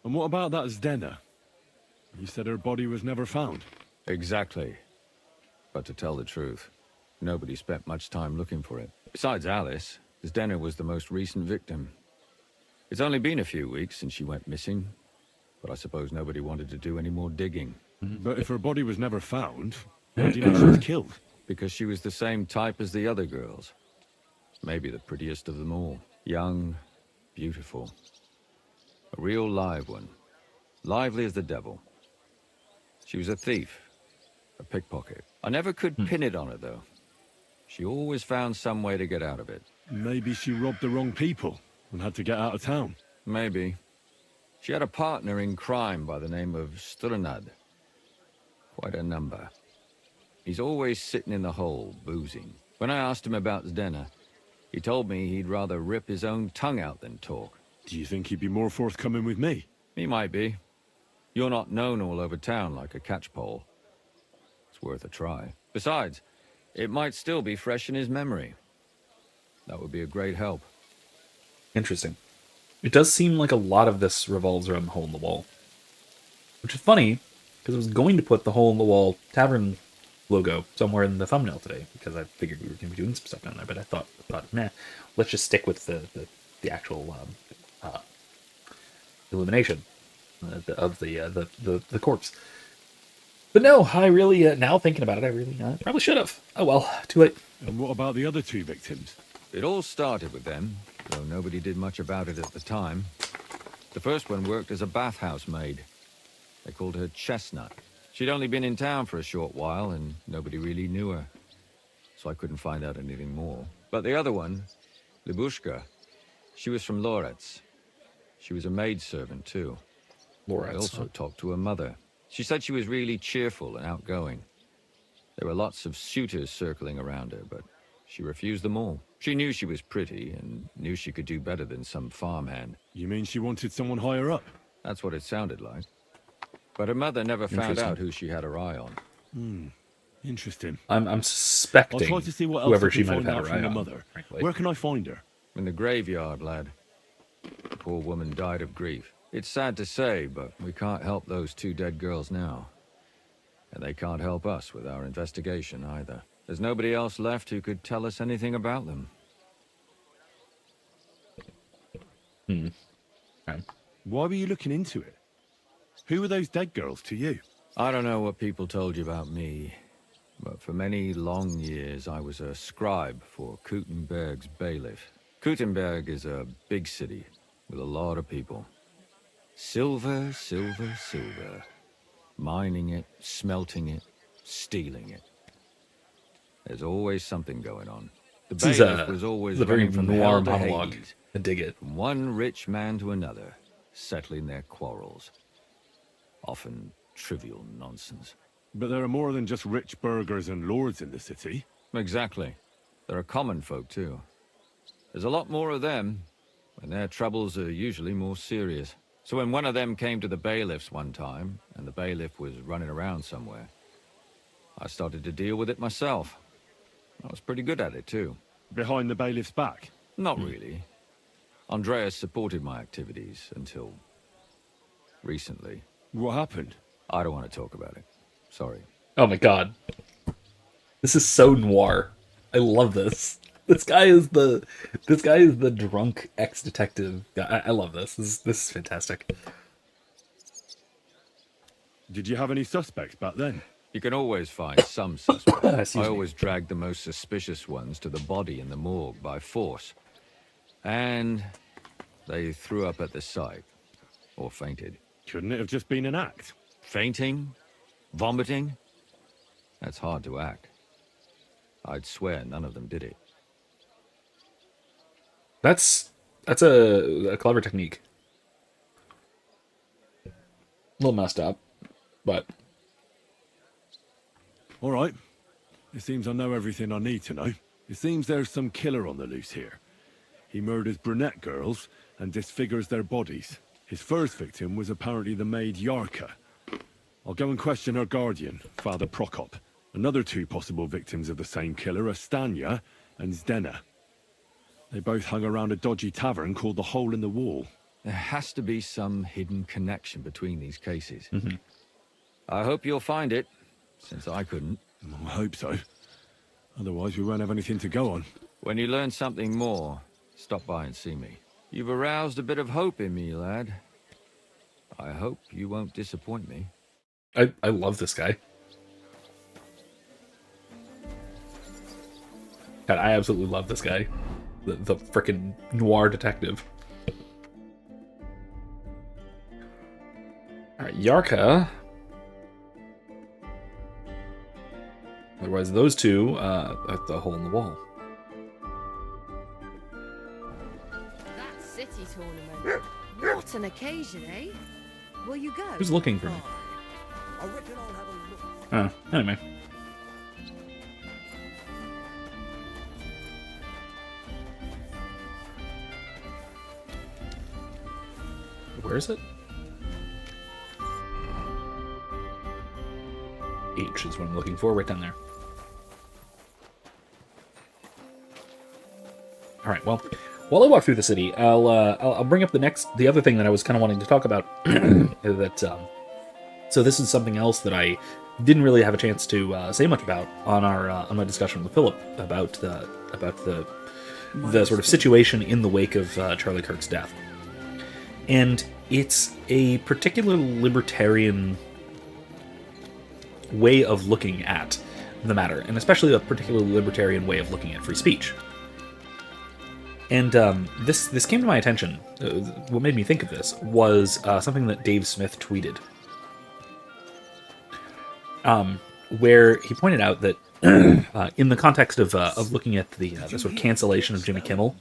And what about that Zdena? You said her body was never found. Exactly. But to tell the truth, nobody spent much time looking for it. Besides Alice, Zdena was the most recent victim. It's only been a few weeks since she went missing, but I suppose nobody wanted to do any more digging. But if her body was never found, how do you know she was killed? Because she was the same type as the other girls. Maybe the prettiest of them all. Young, beautiful. A real live one. Lively as the devil. She was a thief. A pickpocket. I never could pin it on her, though. She always found some way to get out of it. Maybe she robbed the wrong people and had to get out of town. Maybe. She had a partner in crime by the name of Strunad. Quite a number. He's always sitting in the hole, boozing. When I asked him about Zdena, he told me he'd rather rip his own tongue out than talk. Do you think he'd be more forthcoming with me? He might be. You're not known all over town like a catchpole. It's worth a try. Besides, it might still be fresh in his memory. That would be a great help. Interesting. It does seem like a lot of this revolves around the hole in the wall. Which is funny, because I was going to put the hole in the wall tavern logo somewhere in the thumbnail today, because I figured we were going to be doing some stuff down there, but I thought, nah, let's just stick with the actual illumination of the corpse. But no, I really, now thinking about it, I really probably should have. Oh well, too late. And what about the other two victims? It all started with them, though nobody did much about it at the time. The first one worked as a bathhouse maid. They called her Chestnut. She'd only been in town for a short while, and nobody really knew her. So I couldn't find out anything more. But the other one, Libushka, she was from Loretz. She was a maidservant, too. I also talked to her mother. She said she was really cheerful and outgoing. There were lots of suitors circling around her, but she refused them all. She knew she was pretty and knew she could do better than some farmhand. You mean she wanted someone higher up? That's what it sounded like. But her mother never found out who she had her eye on. Interesting. I'm suspecting I'll try to see what else whoever I she can might have find had out her from eye the on. mother. Frankly. Where can I find her? In the graveyard, lad. The poor woman died of grief. It's sad to say, but we can't help those two dead girls now. And they can't help us with our investigation either. There's nobody else left who could tell us anything about them. Okay. Why were you looking into it? Who were those dead girls to you? I don't know what people told you about me, but for many long years I was a scribe for Kuttenberg's bailiff. Kuttenberg is a big city with a lot of people. Silver, silver, silver. Mining it, smelting it, stealing it. There's always something going on. The This bailiff is was always a very running from noir hell to monologue. Hades, I dig it. from one rich man to another, settling their quarrels. Often trivial nonsense. But there are more than just rich burghers and lords in the city. Exactly. There are common folk, too. There's a lot more of them, and their troubles are usually more serious. So when one of them came to the bailiff's one time, and the bailiff was running around somewhere, I started to deal with it myself. I was pretty good at it, too. Behind the bailiff's back. Not really. Andreas supported my activities until recently. What happened? I don't want to talk about it. Sorry. Oh my god. This is so noir. I love this. This guy is the drunk ex-detective guy. I love this. This is fantastic. Did you have any suspects back then? You can always find some suspects. Excuse I me. always dragged the most suspicious ones to the body in the morgue by force. And they threw up at the sight. Or fainted. Couldn't it have just been an act? Fainting? Vomiting? That's hard to act. I'd swear none of them did it. That's a clever technique. A little messed up, but All right. It seems I know everything I need to know. It seems there's some killer on the loose here. He murders brunette girls and disfigures their bodies. His first victim was apparently the maid Yarka. I'll go and question her guardian, Father Prokop. Another two possible victims of the same killer are Stanya and Zdena. They both hung around a dodgy tavern called the Hole in the Wall. There has to be some hidden connection between these cases. I hope you'll find it, since I couldn't. I hope so. Otherwise we won't have anything to go on. When you learn something more, stop by and see me. You've aroused a bit of hope in me, lad. I hope you won't disappoint me. I love this guy. God, I absolutely love this guy. The frickin' noir detective. Alright, Yarka. Otherwise, those two at the hole in the wall. That city tournament. What an occasion, eh? Will you go? Who's looking for me? I reckon I'll have a look. Anyway. Where is it? H is what I'm looking for, right down there. All right. Well, while I walk through the city, I'll bring up the other thing that I was kind of wanting to talk about. So this is something else that I didn't really have a chance to say much about on on my discussion with Philip about the sort of situation in the wake of Charlie Kirk's death, and it's a particular libertarian way of looking at the matter, and especially a particular libertarian way of looking at free speech. And this came to my attention. What made me think of this was something that Dave Smith tweeted, where he pointed out that in the context of looking at the sort of cancellation of Jimmy Kimmel,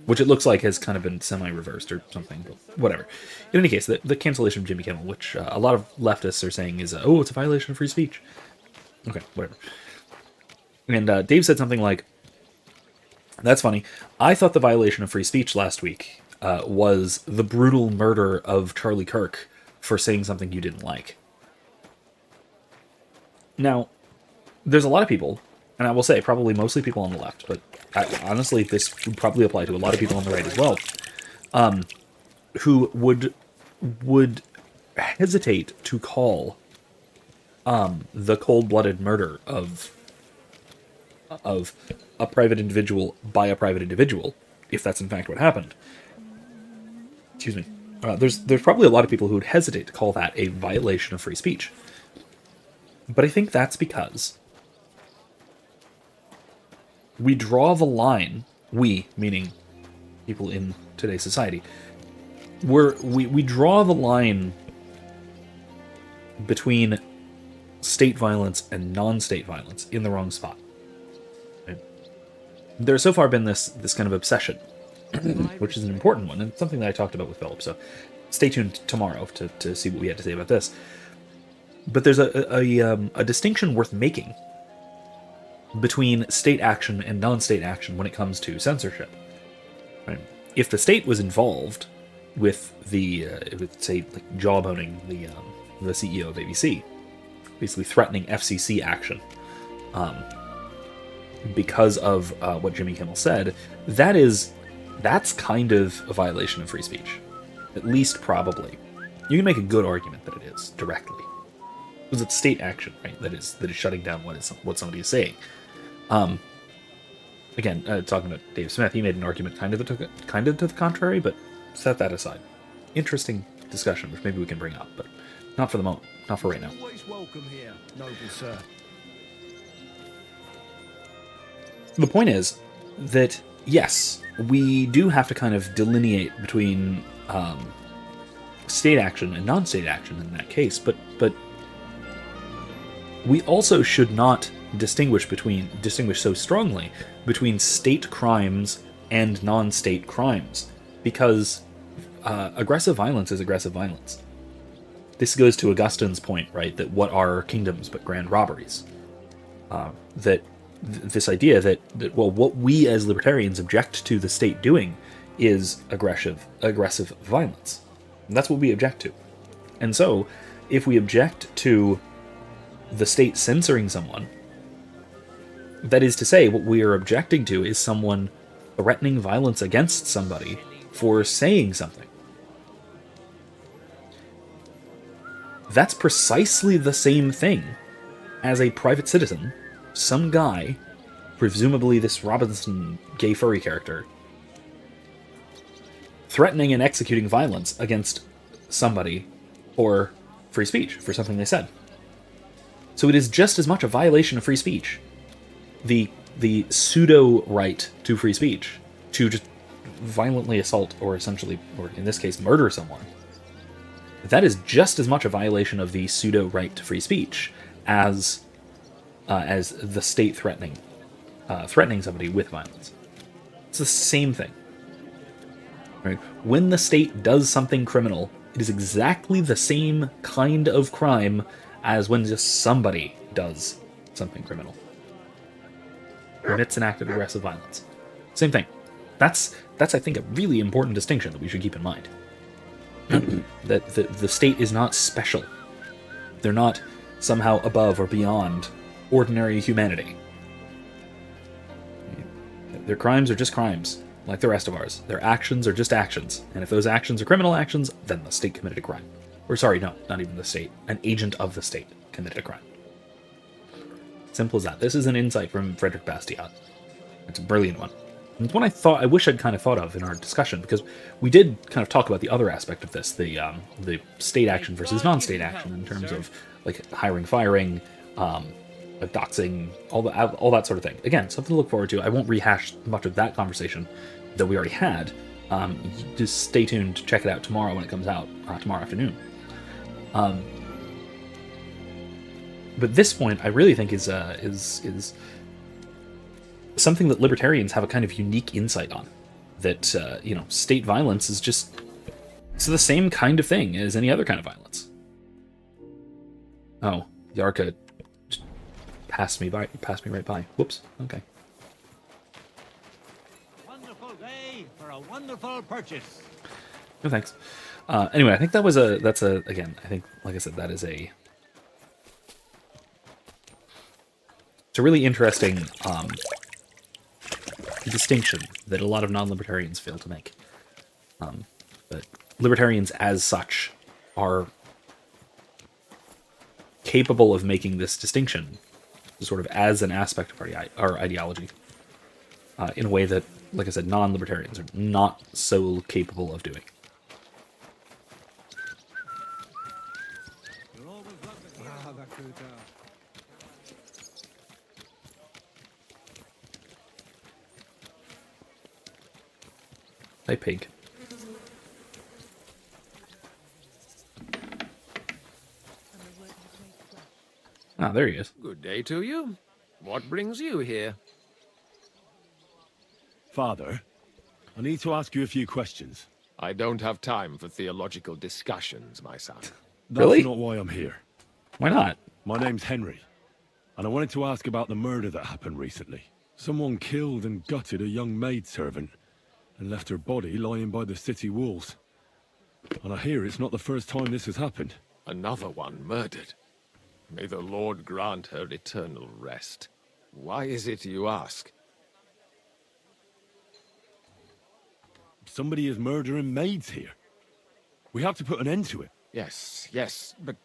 which it looks like has kind of been semi-reversed or something, but whatever. In any case, the cancellation of Jimmy Kimmel, which a lot of leftists are saying is, it's a violation of free speech. Okay, whatever. And Dave said something like, that's funny. I thought the violation of free speech last week was the brutal murder of Charlie Kirk for saying something you didn't like. Now, there's a lot of people, and I will say probably mostly people on the left, but honestly, this would probably apply to a lot of people on the right as well, who would hesitate to call the cold-blooded murder of a private individual by a private individual, if that's in fact what happened. Excuse me. There's probably a lot of people who would hesitate to call that a violation of free speech. But I think that's because we draw the line, we, meaning people in today's society, we draw the line between state violence and non-state violence in the wrong spot. Right? There's so far been this kind of obsession, which is an important one, and something that I talked about with Philip, so stay tuned tomorrow to see what we had to say about this. But there's a distinction worth making between state action and non-state action when it comes to censorship. Right? If the state was involved with say, like jawboning the CEO of ABC, basically threatening FCC action because of what Jimmy Kimmel said, that's kind of a violation of free speech, at least probably. You can make a good argument that it is directly. Because it's state action, right? That is shutting down what somebody is saying. Again, talking about Dave Smith, he made an argument kind of to the contrary, but set that aside. Interesting discussion, which maybe we can bring up, but not for the moment, not for right now. Always welcome here, noble sir. The point is that yes, we do have to kind of delineate between state action and non-state action in that case, but we also should not distinguish so strongly between state crimes and non-state crimes, because aggressive violence is aggressive violence. This goes to Augustine's point, right, that what are kingdoms but grand robberies? This idea that, well, what we as libertarians object to the state doing is aggressive violence. And that's what we object to. And so, if we object to the state censoring someone, that is to say, what we are objecting to is someone threatening violence against somebody for saying something. That's precisely the same thing as a private citizen, some guy, presumably this Robinson gay furry character, threatening and executing violence against somebody for free speech, for something they said. So it is just as much a violation of free speech, the pseudo right to free speech, to just violently assault or essentially, or in this case, murder someone. That is just as much a violation of the pseudo right to free speech as the state threatening somebody with violence. It's the same thing. Right? When the state does something criminal, it is exactly the same kind of crime as when just somebody does something criminal. Commits an act of aggressive violence. Same thing. That's I think a really important distinction that we should keep in mind. That the state is not special. They're not somehow above or beyond ordinary humanity. Their crimes are just crimes, like the rest of ours. Their actions are just actions. And if those actions are criminal actions, then the state committed a crime. Or sorry, no, not even the state. An agent of the state committed a crime. Simple as that. This is an insight from Frederick Bastiat. It's a brilliant one. And it's one I wish I'd kind of thought of in our discussion, because we did kind of talk about the other aspect of this, the state action versus non-state action in terms of like hiring, firing, doxing, all that sort of thing. Again, something to look forward to. I won't rehash much of that conversation that we already had. Just stay tuned to check it out tomorrow when it comes out, tomorrow afternoon. But this point, I really think is something that libertarians have a kind of unique insight on. That state violence is it's the same kind of thing as any other kind of violence. Oh, Yarka just passed me right by. Whoops. Okay. Wonderful day for a wonderful purchase. No thanks. Anyway, I think again, I think, like I said, that is it's a really interesting distinction that a lot of non-libertarians fail to make. But libertarians as such are capable of making this distinction sort of as an aspect of our ideology in a way that, like I said, non-libertarians are not so capable of doing. Hey, pig. Ah, there he is. Good day to you. What brings you here? Father, I need to ask you a few questions. I don't have time for theological discussions, my son. That's Really? not why I'm here. Why not? My name's Henry, and I wanted to ask about the murder that happened recently. Someone killed and gutted a young maidservant and left her body lying by the city walls. And I hear it's not the first time this has happened. Another one murdered. May the Lord grant her eternal rest. Why is it you ask? Somebody is murdering maids here. We have to put an end to it. Yes, but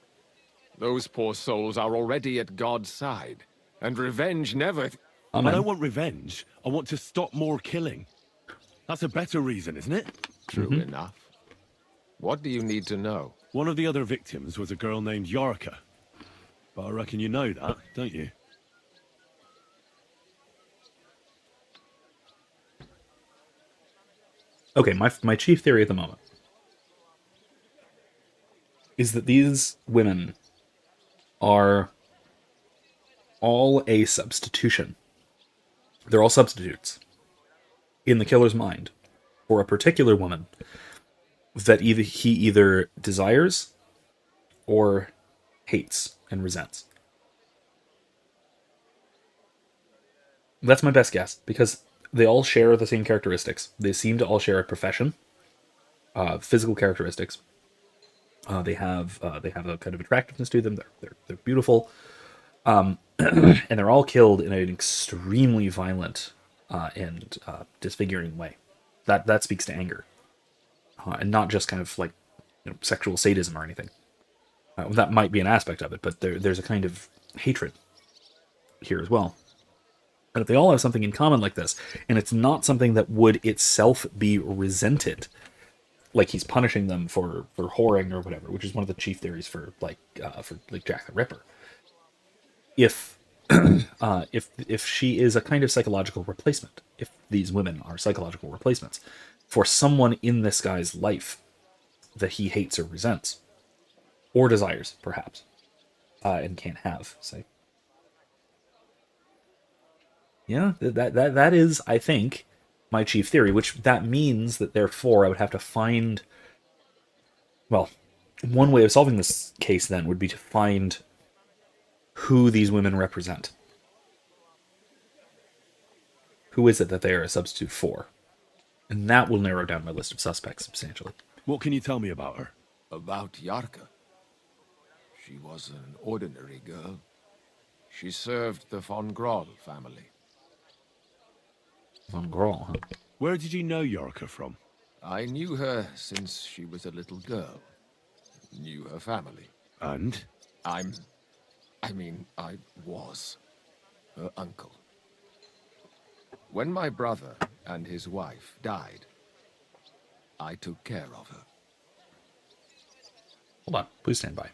those poor souls are already at God's side, and revenge never... I don't want revenge. I want to stop more killing. That's a better reason, isn't it? True enough. What do you need to know? One of the other victims was a girl named Yarka. But I reckon you know that, don't you? Okay, my chief theory at the moment is that these women are all a substitution. They're all substitutes in the killer's mind for a particular woman that he either desires or hates and resents. That's my best guess, because they all share the same characteristics. They seem to all share a profession, physical characteristics. They have a kind of attractiveness to them. They're beautiful, and they're all killed in an extremely violent and disfiguring way. That speaks to anger, and not just kind of like sexual sadism or anything. That might be an aspect of it, but there's a kind of hatred here as well. And if they all have something in common like this, and it's not something that would itself be resented, like he's punishing them for whoring or whatever, which is one of the chief theories for Jack the Ripper. If if she is a kind of psychological replacement, if these women are psychological replacements for someone in this guy's life that he hates or resents, or desires, perhaps, and can't have, say. Yeah, that is, I think, my chief theory, which that means that therefore I would have to find... Well, one way of solving this case then would be to find who these women represent. Who is it that they are a substitute for? And that will narrow down my list of suspects substantially. What can you tell me about her? About Yarka. She was an ordinary girl. She served the von Groll family. Von Groll, huh? Where did you know Yorka from? I knew her since she was a little girl. Knew her family. And? I was her uncle. When my brother and his wife died, I took care of her. Hold on, please stand by.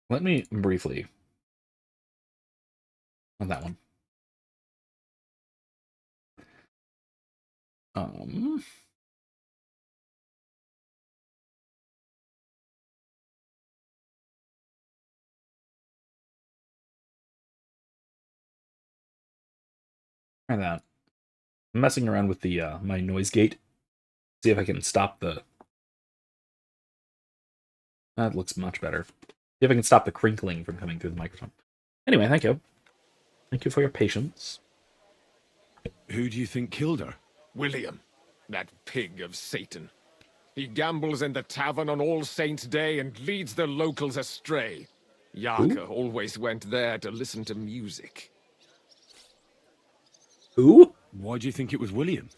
Let me briefly on that one. Try that. I'm messing around with the my noise gate. See if I can stop the... That looks much better. See if I can stop the crinkling from coming through the microphone. Anyway, thank you. Thank you for your patience. Who do you think killed her? William, that pig of Satan. He gambles in the tavern on All Saints' Day and leads the locals astray. Yarka always went there to listen to music. Who? Why do you think it was William?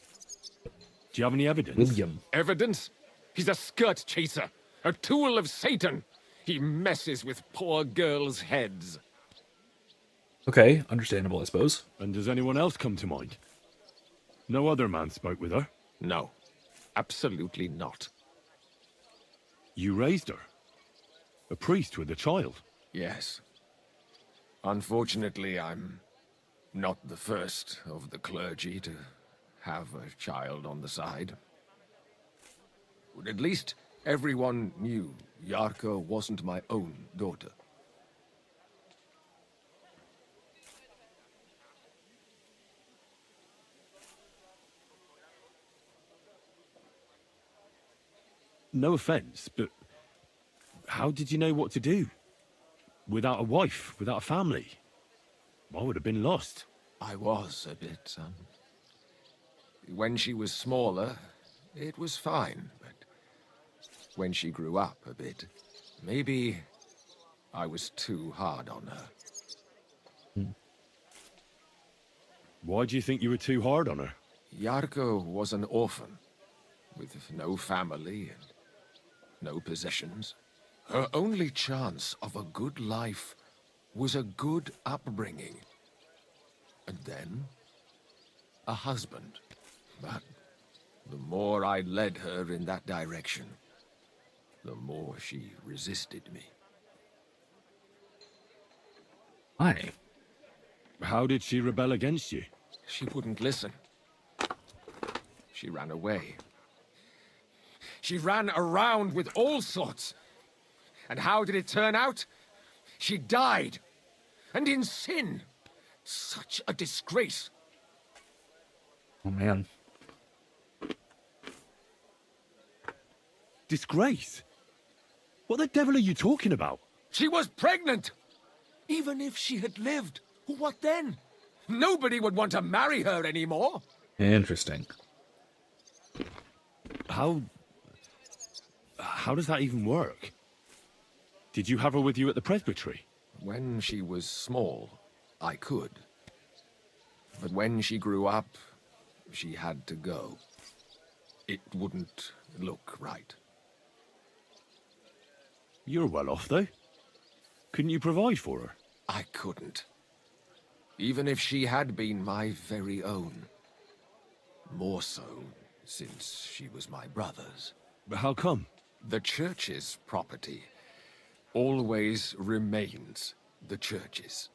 Do you have any evidence? William. Evidence? He's a skirt chaser, a tool of Satan. He messes with poor girls' heads. Okay, understandable, I suppose. And does anyone else come to mind? No other man spoke with her? No, absolutely not. You raised her? A priest with a child? Yes. Unfortunately, I'm not the first of the clergy to have a child on the side. But at least everyone knew Yarka wasn't my own daughter. No offense, but how did you know what to do? Without a wife, without a family? I would have been lost. I was a bit, when she was smaller, it was fine, but when she grew up a bit, maybe I was too hard on her. Why do you think you were too hard on her? Yarko was an orphan, with no family and no possessions. Her only chance of a good life was a good upbringing. And then, a husband. But the more I led her in that direction, the more she resisted me. Why? How did she rebel against you? She wouldn't listen. She ran away. She ran around with all sorts. And how did it turn out? She died. And in sin. Such a disgrace. Oh, man. Disgrace? What the devil are you talking about? She was pregnant. Even if she had lived, what then? Nobody would want to marry her anymore. Interesting. How does that even work? Did you have her with you at the presbytery? When she was small, I could. But when she grew up, she had to go. It wouldn't look right. You're well off, though. Couldn't you provide for her? I couldn't. Even if she had been my very own. More so, since she was my brother's. But how come? The church's property always remains the church's.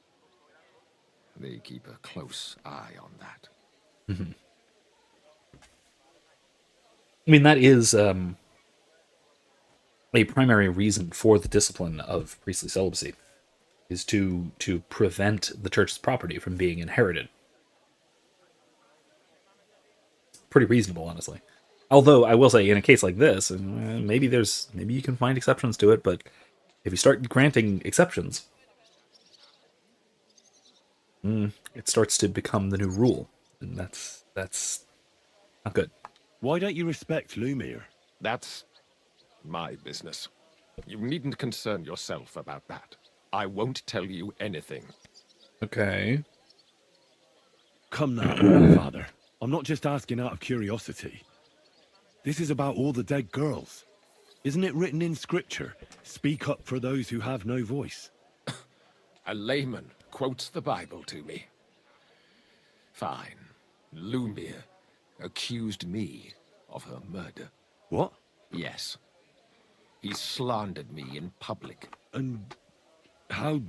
They keep a close eye on that. Mm-hmm. I mean, that is a primary reason for the discipline of priestly celibacy, is to prevent the church's property from being inherited. Pretty reasonable, honestly. Although I will say, in a case like this, maybe you can find exceptions to it, but if you start granting exceptions, it starts to become the new rule, and that's not good. Why don't you respect Lumiere? That's my business. You needn't concern yourself about that. I won't tell you anything. Okay. Come now, Father. I'm not just asking out of curiosity. This is about all the dead girls. Isn't it written in Scripture? Speak up for those who have no voice. A layman quotes the Bible to me. Fine. Lumiere accused me of her murder. What? Yes. He slandered me in public. And how...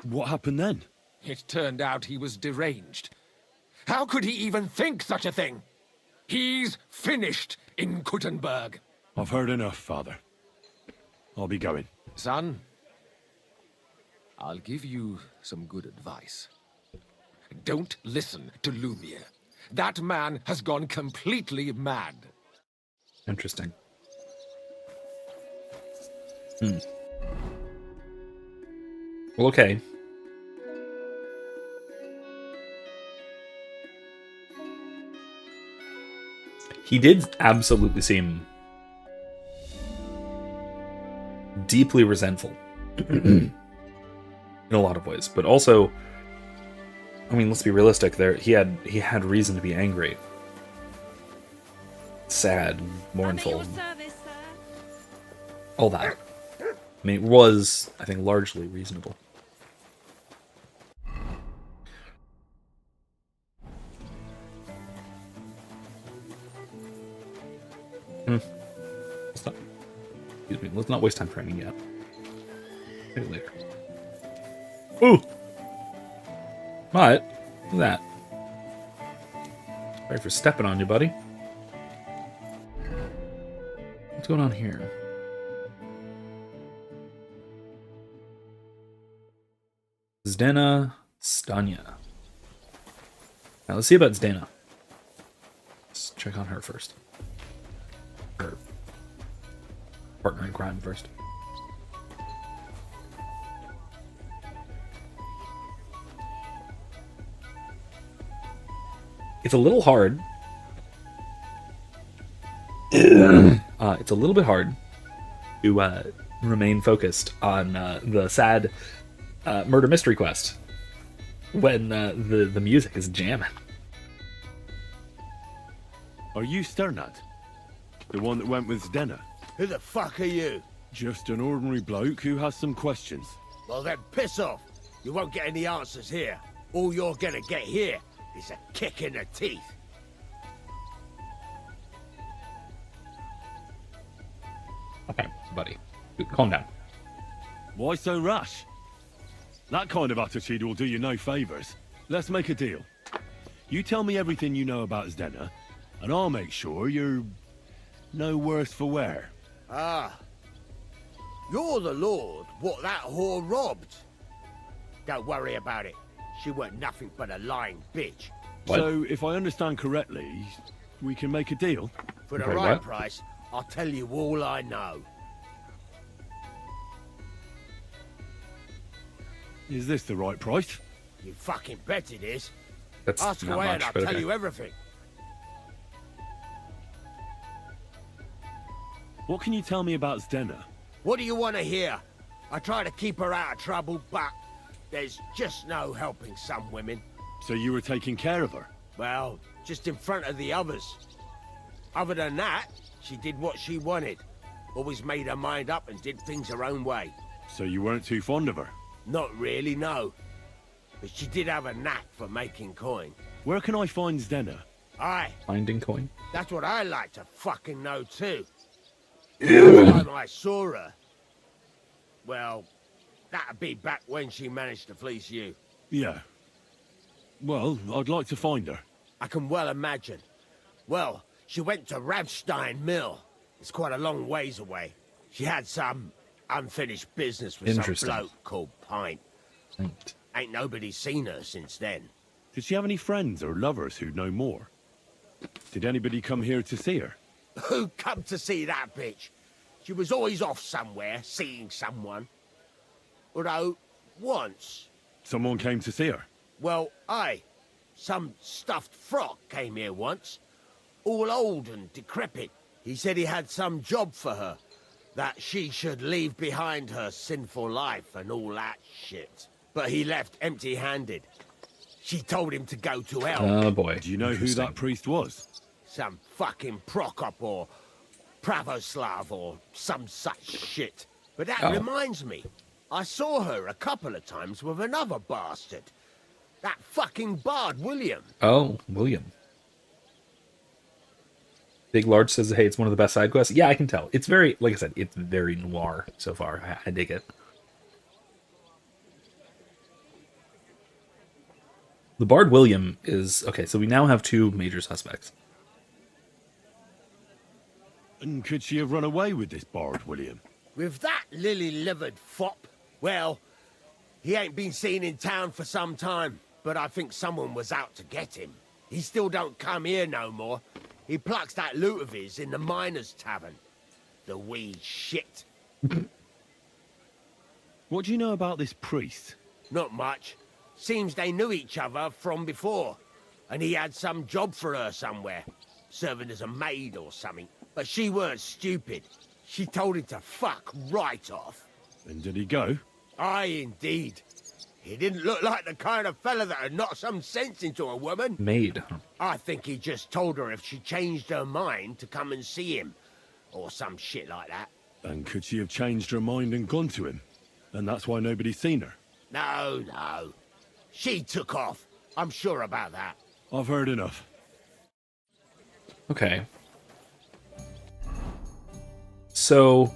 What happened then? It turned out he was deranged. How could he even think such a thing? He's finished in Kuttenberg. I've heard enough, Father. I'll be going. Son, I'll give you some good advice. Don't listen to Lumiere. That man has gone completely mad. Interesting. Well, okay. He did absolutely seem deeply resentful in a lot of ways, but also, I mean, let's be realistic. He had reason to be angry, sad, mournful, all that. I mean, it was, I think, largely reasonable. Let's not waste time training yet. Maybe later. Ooh! What? Look at that. Sorry for stepping on you, buddy. What's going on here? Zdena Stanya. Now let's see about Zdena. Let's check on her first. Her partner in crime first. It's a little hard. It's a little bit hard to remain focused on the sad murder mystery quest when the music is jamming. Are you Sternad? The one that went with Zdena? Who the fuck are you? Just an ordinary bloke who has some questions. Well then, piss off. You won't get any answers here. All you're gonna get here is a kick in the teeth. Okay, buddy. Calm down. Why so rash? That kind of attitude will do you no favors. Let's make a deal. You tell me everything you know about Zdena, and I'll make sure you're no worse for wear. Ah. You're the lord what that whore robbed. Don't worry about it. She weren't nothing but a lying bitch. What? So, if I understand correctly, we can make a deal? For the Okay, right what? price, I'll tell you all I know. Is this the right price? You fucking bet it is. That's Ask not away much, and I'll but tell okay. you everything. What can you tell me about Zdenna? What do you want to hear? I try to keep her out of trouble, but there's just no helping some women. So you were taking care of her? Well, just in front of the others. Other than that, she did what she wanted. Always made her mind up and did things her own way. So you weren't too fond of her? Not really, no. But she did have a knack for making coin. Where can I find Zdenna? Aye, Finding coin. that's what I like to fucking know too. Last time I saw her, well, that'd be back when she managed to fleece you. Yeah. Well, I'd like to find her. I can well imagine. Well, she went to Ravstein Mill. It's quite a long ways away. She had some unfinished business with some Interesting. bloke called Pint. Right. Ain't nobody seen her since then. Did she have any friends or lovers who'd know more? Did anybody come here to see her? Who come to see that bitch? She was always off somewhere, seeing someone. Although, once, Someone came to see her? well, aye, some stuffed frock came here once. All old and decrepit. He said he had some job for her. That she should leave behind her sinful life and all that shit. But he left empty-handed. She told him to go to hell. Oh boy. Do you know who Interesting. that priest was? Some fucking Prokop or Pravoslav or some such shit. But that Oh. reminds me, I saw her a couple of times with another bastard. That fucking bard, William. Oh, William. Big Large says, hey, it's one of the best side quests. Yeah, I can tell. It's very, like I said, it's very noir so far. I dig it. The Bard William is... Okay, so we now have two major suspects. And could she have run away with this bard, William? With that lily-livered fop, well, he ain't been seen in town for some time, but I think someone was out to get him. He still don't come here no more. He plucks that loot of his in the miners' tavern. The wee shit. What do you know about this priest? Not much. Seems they knew each other from before. And he had some job for her somewhere. Serving as a maid or something. But she weren't stupid. She told him to fuck right off. And did he go? Aye, indeed. He didn't look like the kind of fella that had knocked some sense into a woman. Maid. Huh? I think he just told her if she changed her mind to come and see him. Or some shit like that. And could she have changed her mind and gone to him? And that's why nobody's seen her? No, no. She took off. I'm sure about that. I've heard enough. Okay. So...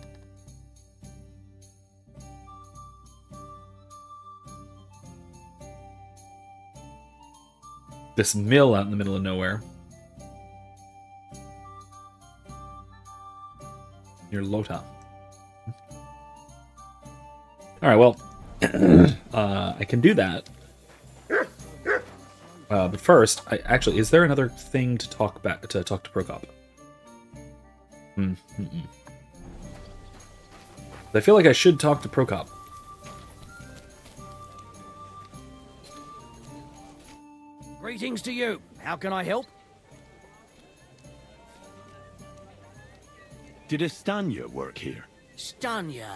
this mill out in the middle of nowhere. Near Lota. Alright, well, I can do that. But first, actually, is there another thing to talk to Prokop? I feel like I should talk to Prokop. Greetings to you. How can I help? Did Estanya work here? Stanya.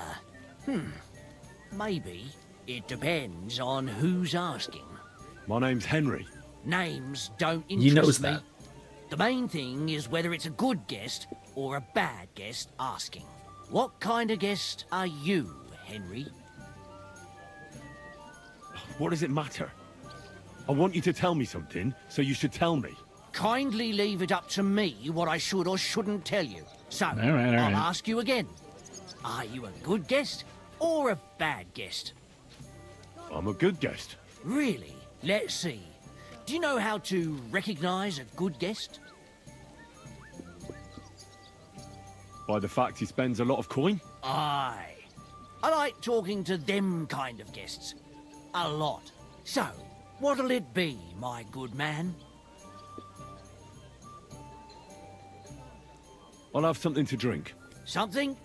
Maybe. It depends on who's asking. My name's Henry. Names don't He interest knows me. that. The main thing is whether it's a good guest or a bad guest asking. What kind of guest are you, Henry? What does it matter? I want you to tell me something, so you should tell me. Kindly leave it up to me what I should or shouldn't tell you. So, All right. I'll ask you again. Are you a good guest or a bad guest? I'm a good guest. Really? Let's see. Do you know how to recognize a good guest? By the fact he spends a lot of coin? Aye. I like talking to them kind of guests. A lot. So, what'll it be, my good man? I'll have something to drink. Something?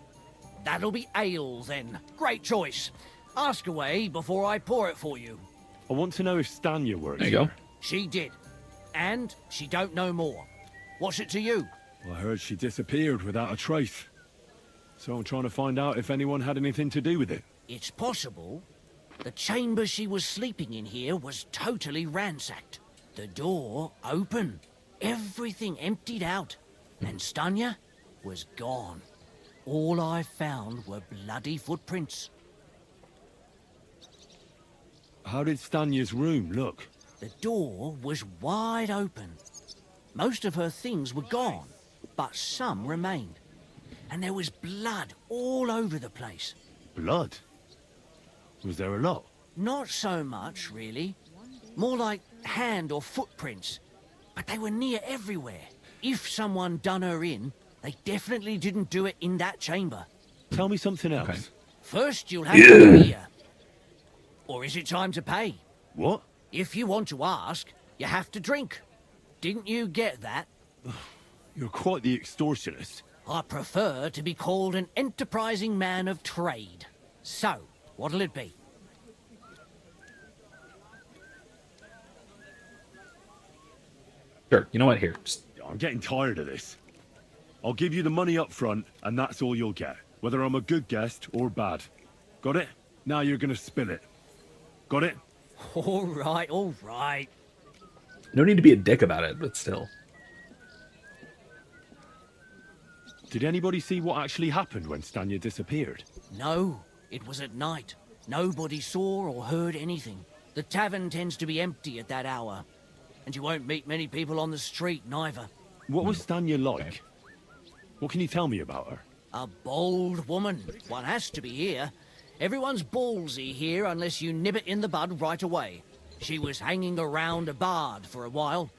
That'll be ale, then. Great choice. Ask away before I pour it for you. I want to know if Stanya works There you go. here. She did. And she don't know more. What's it to you? I heard she disappeared without a trace. So I'm trying to find out if anyone had anything to do with it. It's possible. The chamber she was sleeping in here was totally ransacked. The door open. Everything emptied out. And Stanya was gone. All I found were bloody footprints. How did Stanya's room look? The door was wide open. Most of her things were gone, but some remained. And there was blood all over the place. Blood? Was there a lot? Not so much, really. More like hand or footprints. But they were near everywhere. If someone done her in, they definitely didn't do it in that chamber. Tell me something else. Okay. First, you'll have to hear. Or is it time to pay? What? If you want to ask, you have to drink. Didn't you get that? You're quite the extortionist. I prefer to be called an enterprising man of trade. So, what'll it be? Sure. You know what? Here. Just, I'm getting tired of this. I'll give you the money up front, and that's all you'll get. Whether I'm a good guest or bad. Got it? Now you're gonna spill it. Got it? All right, all right. no need to be a dick about it, but still. Did anybody see what actually happened when Stanya disappeared? No, it was at night. Nobody saw or heard anything. The tavern tends to be empty at that hour. And you won't meet many people on the street, neither. What was Stanya like? What can you tell me about her? A bold woman. One has to be here. Everyone's ballsy here unless you nib it in the bud right away. She was hanging around a bard for a while.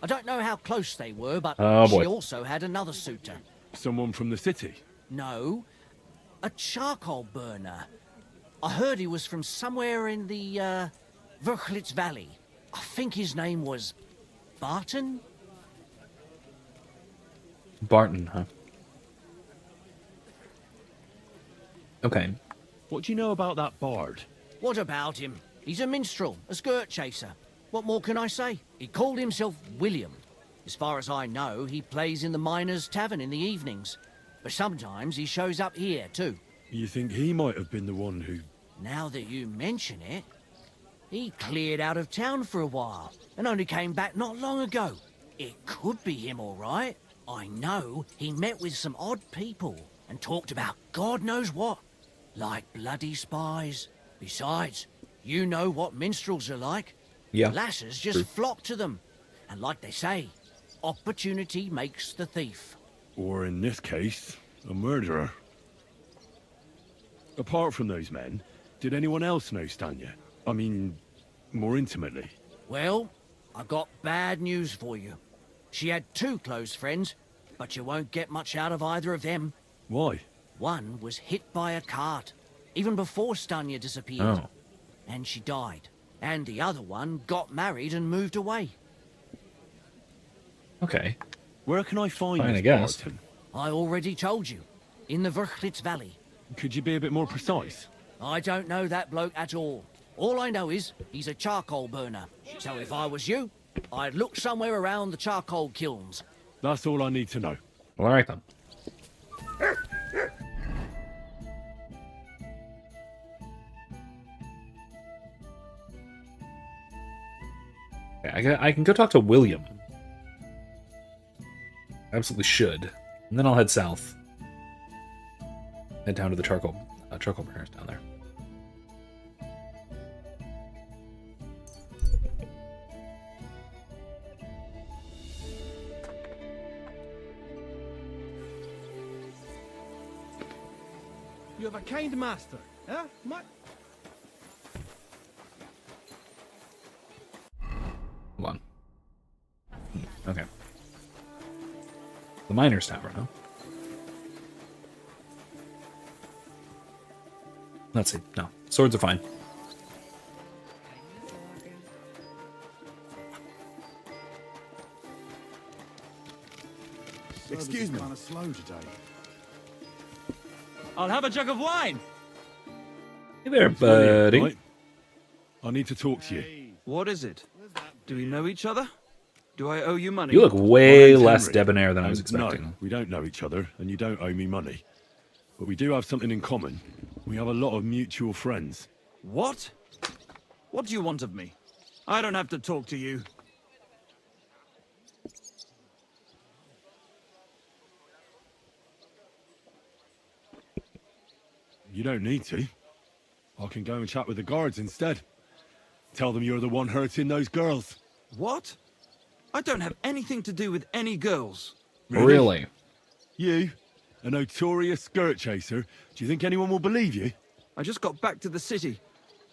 I don't know how close they were, but Oh, boy. she also had another suitor. Someone from the city? No, a charcoal burner. I heard he was from somewhere in the, Verchlitz Valley. I think his name was Barton? Barton, huh? Okay. What do you know about that bard? What about him? He's a minstrel, a skirt chaser. What more can I say? He called himself William. As far as I know, he plays in the Miners' Tavern in the evenings. But sometimes he shows up here, too. You think he might have been the one who... Now that you mention it, he cleared out of town for a while and only came back not long ago. It could be him, all right. I know he met with some odd people and talked about God knows what, like bloody spies. Besides, you know what minstrels are like. Yeah. Lasses just flock to them. And like they say, opportunity makes the thief. Or in this case, a murderer. Apart from those men, did anyone else know Stanya? I mean, more intimately. Well, I've got bad news for you. She had two close friends, but you won't get much out of either of them. Why? One was hit by a cart, even before Stanya disappeared. Oh. And she died. And the other one got married and moved away. Okay. Where can I find Fine, this I guess. Barton? I already told you. In the Verchlitz Valley. Could you be a bit more precise? I don't know that bloke at all. All I know is he's a charcoal burner. So if I was you, I'd look somewhere around the charcoal kilns. That's all I need to know. Well, all right then. Okay, I can go talk to William. Absolutely should. And then I'll head south. Head down to the charcoal burners down there. You have a kind master, eh? Hold on. Okay. The Miners' Tavern, huh? Let's see. No. Swords are fine. Excuse me. Kind of slow today. I'll have a jug of wine. Hey there, It's William, buddy. right? I need to talk to you. What is it? Do we know each other? Do I owe you money? You look My way name's less Henry, debonair than I was and expecting. No, we don't know each other, and you don't owe me money. But we do have something in common. We have a lot of mutual friends. What? What do you want of me? I don't have to talk to you. You don't need to. I can go and chat with the guards instead. Tell them you're the one hurting those girls. What? I don't have anything to do with any girls. Really? You, a notorious skirt chaser, do you think anyone will believe you? I just got back to the city.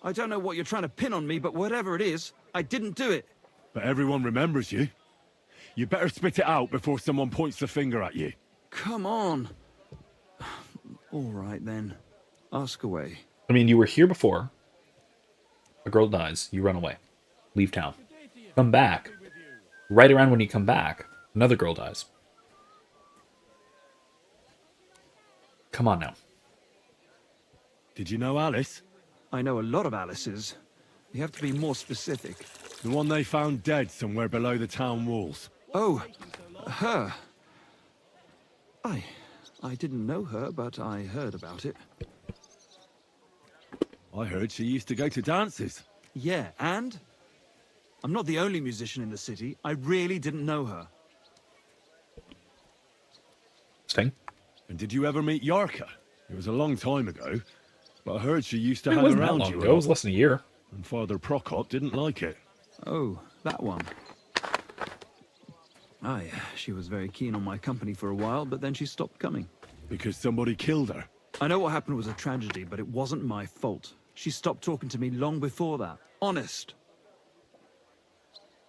I don't know what you're trying to pin on me, but whatever it is, I didn't do it. But everyone remembers you. You better spit it out before someone points the finger at you. Come on. All right, then. Ask away. I mean, you were here before. A girl dies. You run away. Leave town. Come back. Right around when you come back, another girl dies. Come on now. Did you know Alice? I know a lot of Alice's. You have to be more specific. The one they found dead somewhere below the town walls. Oh, her. I didn't know her, but I heard about it. I heard she used to go to dances. Yeah, and? I'm not the only musician in the city. I really didn't know her. Sting? And did you ever meet Yarka? It was a long time ago, but I heard she used to It hang wasn't that around long you. ago. It was less than a year. And Father Prokop didn't like it. Oh, that one. Aye, she was very keen on my company for a while, but then she stopped coming. Because somebody killed her. I know what happened was a tragedy, but it wasn't my fault. She stopped talking to me long before that. Honest.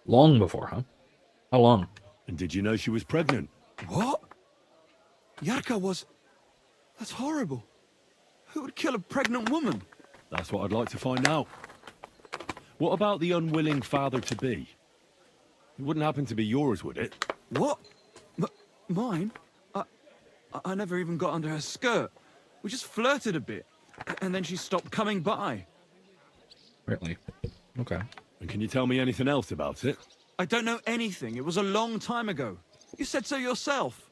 Long before, huh? How long? And did you know she was pregnant? What? Yarka was... That's horrible. Who would kill a pregnant woman? That's what I'd like to find out. What about the unwilling father-to-be? It wouldn't happen to be yours, would it? What? Mine? I never even got under her skirt. We just flirted a bit, and then she stopped coming by. Really? Okay. And can you tell me anything else about it? I don't know anything. It was a long time ago. You said so yourself.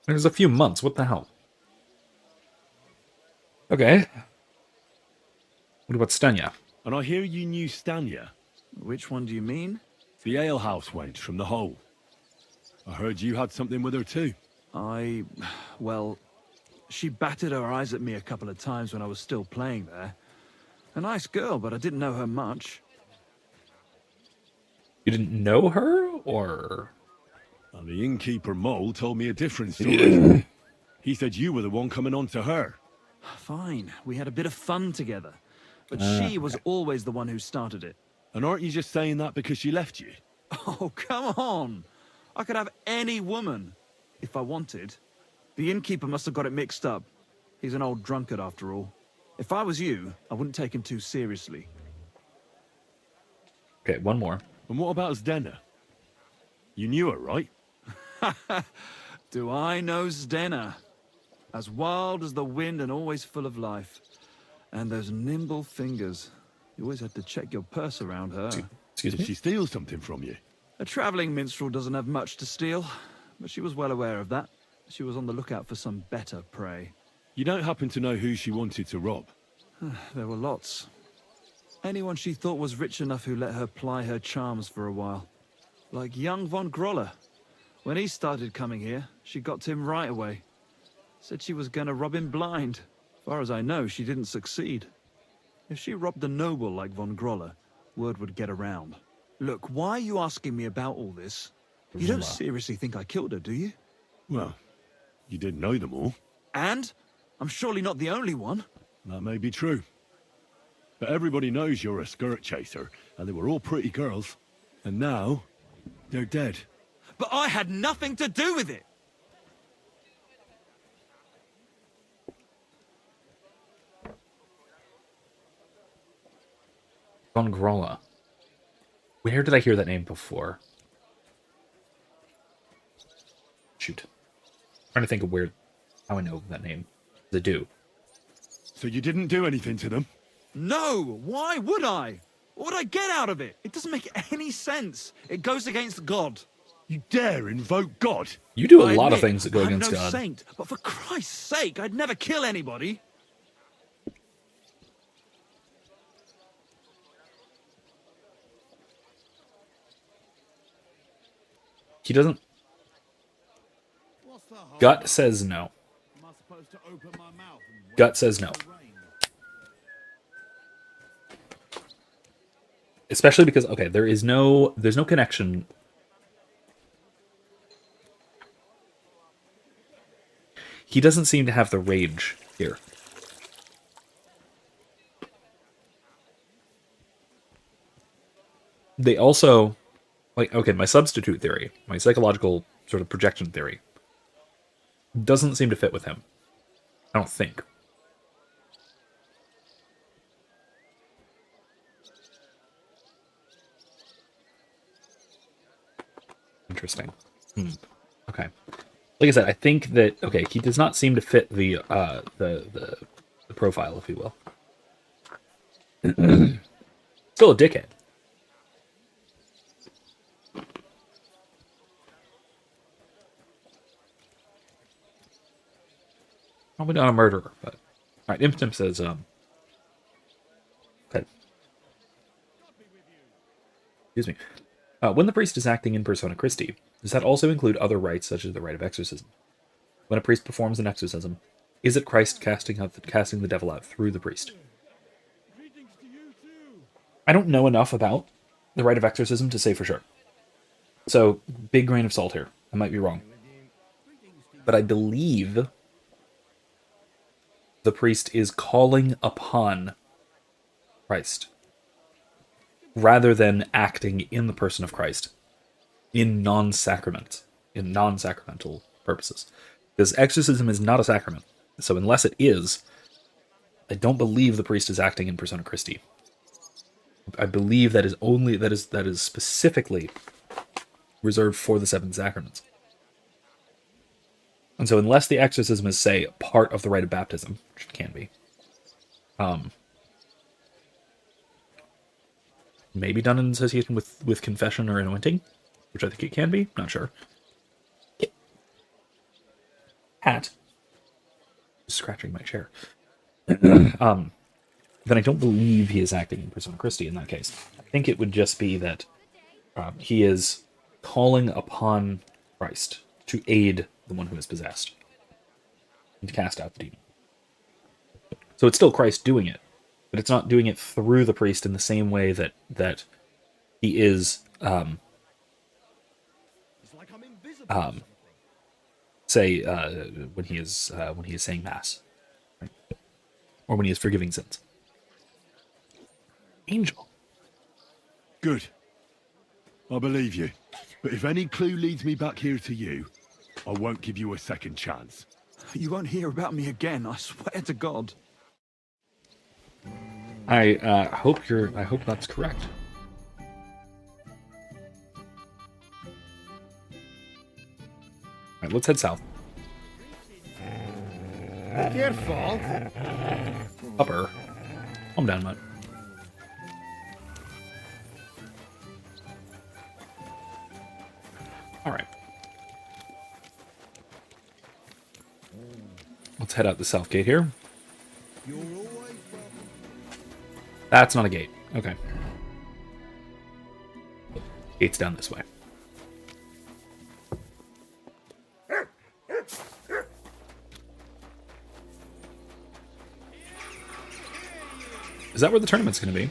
It was a few months. What the hell? Okay. What about Stenya? And I hear you knew Stanya, Which one do you mean? the alehouse wench from the hole. I heard you had something with her too. Well, she batted her eyes at me a couple of times when I was still playing there. A nice girl, but I didn't know her much. You didn't know her, or...? And the innkeeper Mole told me a different story. He said you were the one coming on to her. Fine, we had a bit of fun together. But she was always the one who started it. And aren't you just saying that because she left you? Oh, come on! I could have any woman, if I wanted. The innkeeper must have got it mixed up. He's an old drunkard after all. If I was you, I wouldn't take him too seriously. Okay, one more. And what about Zdena? You knew her, right? Do I know Zdena? As wild as the wind and always full of life. And those nimble fingers. You always had to check your purse around her. Excuse Did me? she steal something from you? A traveling minstrel doesn't have much to steal, but she was well aware of that. She was on the lookout for some better prey. You don't happen to know who she wanted to rob? There were lots. Anyone she thought was rich enough who let her ply her charms for a while. Like young von Groller. When he started coming here, she got to him right away. Said she was gonna rob him blind. Far as I know, she didn't succeed. If she robbed a noble like von Groller, word would get around. Look, why are you asking me about all this? You don't seriously think I killed her, do you? Well, you did know them all. And? I'm surely not the only one. That may be true. But everybody knows you're a skirt chaser, and they were all pretty girls. And now, they're dead. But I had nothing to do with it! Von Grolla. Where did I hear that name before? Shoot. I'm trying to think of how I know that name. The do. So you didn't do anything to them? No! Why would I? What would I get out of it? It doesn't make any sense. It goes against God. You dare invoke God? You do a I lot of admit, things that go I'm against no God. saint, but for Christ's sake, I'd never kill anybody. He doesn't. Gut says no. Gut says no. Especially because, okay, there's no connection. He doesn't seem to have the rage here. They also, like, okay, my substitute theory, my psychological sort of projection theory, doesn't seem to fit with him. I don't think. Interesting. Okay. Like I said, I think that he does not seem to fit the profile, if you will. Still a dickhead. Probably not a murderer, but all right. Impotent says, okay. Excuse me. When the priest is acting in persona Christi, does that also include other rites such as the rite of exorcism? When a priest performs an exorcism, is it Christ casting the devil out through the priest? I don't know enough about the rite of exorcism to say for sure. So, big grain of salt here. I might be wrong. But I believe the priest is calling upon Christ rather than acting in the person of Christ in non-sacramental purposes. Because exorcism is not a sacrament. So unless it is, I don't believe the priest is acting in persona Christi. I believe that is specifically reserved for the seven sacraments. And so unless the exorcism is, say, part of the rite of baptism, which it can be, maybe done in association with confession or anointing, which I think it can be, not sure. Hat. Scratching my chair. Then I don't believe he is acting in persona Christi in that case. I think it would just be that he is calling upon Christ to aid the one who is possessed and to cast out the demon. So it's still Christ doing it, but it's not doing it through the priest in the same way that he is say when he is saying mass, right? Or when he is forgiving sins. Angel. Good. I believe you. But if any clue leads me back here to you, I won't give you a second chance. You won't hear about me again, I swear to God. I hope that's correct. Alright, let's head south. Careful. Upper. Calm down, mate. Alright. Let's head out the south gate here. That's not a gate. Okay. Gate's down this way. Is that where the tournament's going to be?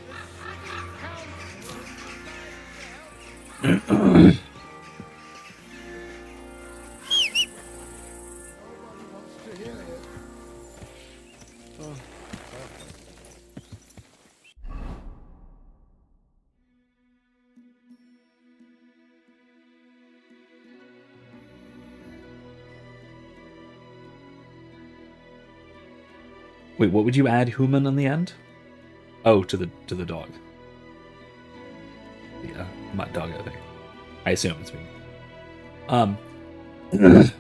Wait, what would you add human on the end? Oh, to the dog. Mutt dog, I think. I assume it's me.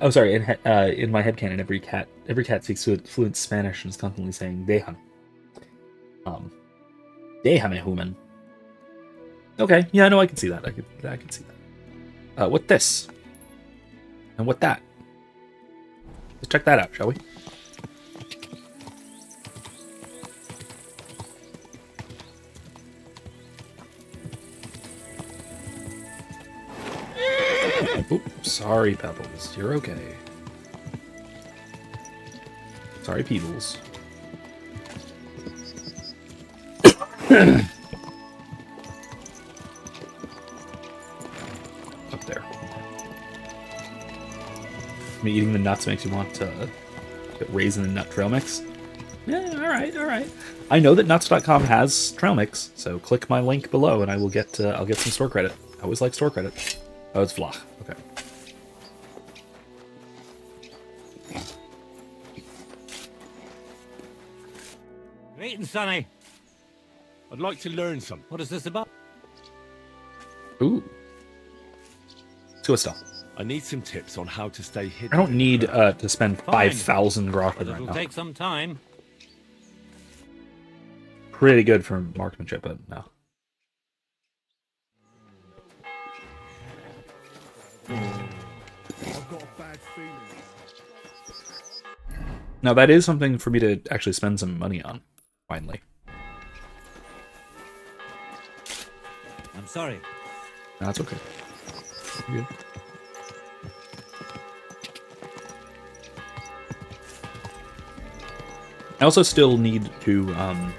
Oh, sorry. In my headcanon, every cat speaks fluent Spanish and is constantly saying "déjame." Déjame, human. Okay, yeah, no, I can see that. I can see that. What this? And what that? Let's check that out, shall we? Oops, sorry, Pebbles. You're okay. Sorry, Peebles. Up there. Me eating the nuts makes you want to get raisin and nut trail mix. Yeah, alright. I know that nuts.com has trail mix, so click my link below and I will get I'll get some store credit. I always like store credit. Oh, it's Vlach. Okay. Greetings, Sonny. I'd like to learn some. What is this about? Ooh. Let's go with stealth. I need some tips on how to stay hidden. I don't need to spend Fine. 5,000 groschen But right it'll now. take some time. Pretty good for marksmanship, but no. I've got a bad feeling. Now that is something for me to actually spend some money on, finally. I'm sorry. No, that's okay. You're good. I also still need to, I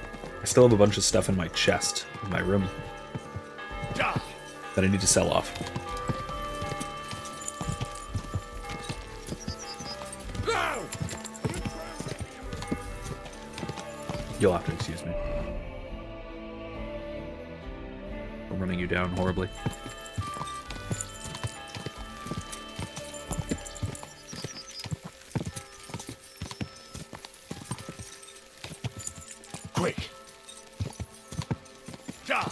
still have a bunch of stuff in my chest, in my room, that I need to sell off. You'll have to excuse me. I'm running you down horribly. Quick! Ja!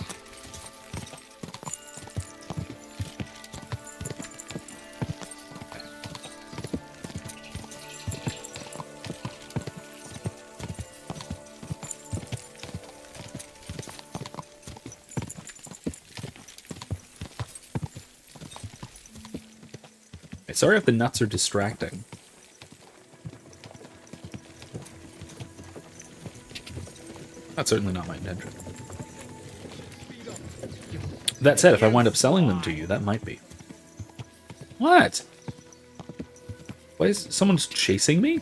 Sorry if the nuts are distracting. That's certainly not my intention. That said, if I wind up selling them to you, that might be. What? Why is someone's chasing me?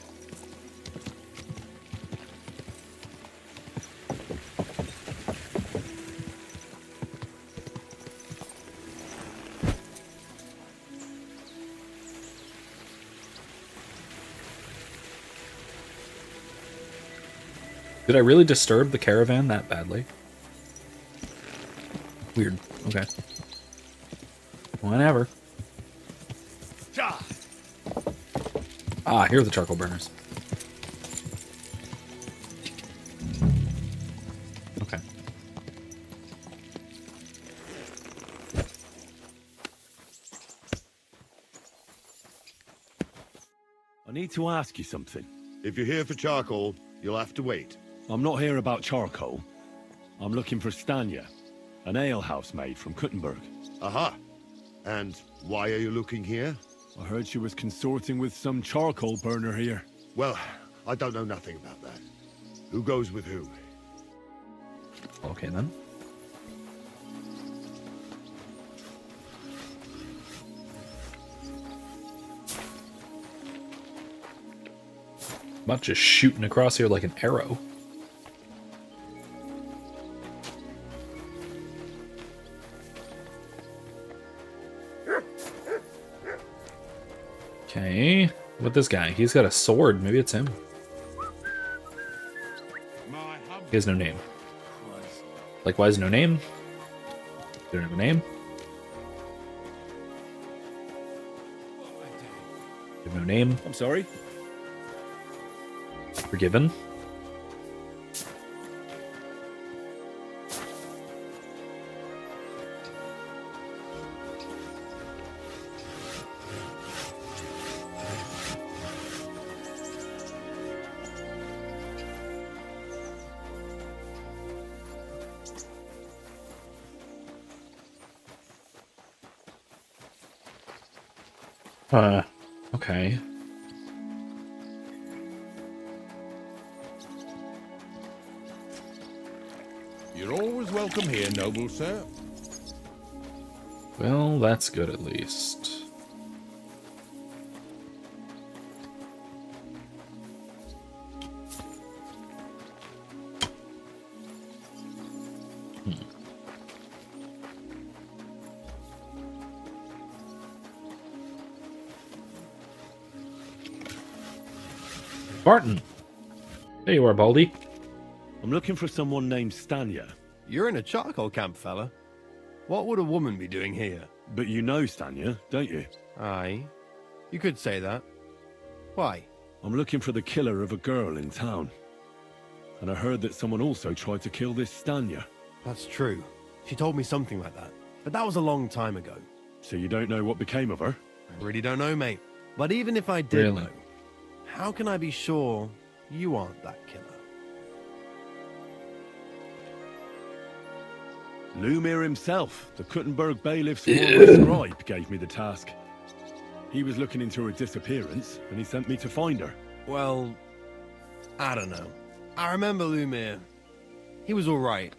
Did I really disturb the caravan that badly? Weird. Okay. Whatever. Ah, here are the charcoal burners. Okay. I need to ask you something. If you're here for charcoal, you'll have to wait. I'm not here about charcoal. I'm looking for Stanya, an alehouse maid from Kuttenberg. Aha! And why are you looking here? I heard she was consorting with some charcoal burner here. Well, I don't know nothing about that. Who goes with who? Okay, then. Not just shooting across here like an arrow. Okay, with this guy, he's got a sword. Maybe it's him. He has no name. Likewise, no name. They don't have a name. They have no name. I'm sorry? Forgiven. Okay. You're always welcome here, noble sir. Well, that's good at least. Barton! There you are, Baldy. I'm looking for someone named Stanya. You're in a charcoal camp, fella. What would a woman be doing here? But you know Stanya, don't you? Aye. You could say that. Why? I'm looking for the killer of a girl in town. And I heard that someone also tried to kill this Stanya. That's true. She told me something like that. But that was a long time ago. So you don't know what became of her? I really don't know, mate. But even if I did Really? know, how can I be sure you aren't that killer? Lumir himself, the Kuttenberg bailiff's former scribe, gave me the task. He was looking into her disappearance, and he sent me to find her. Well, I don't know. I remember Lumir. He was alright.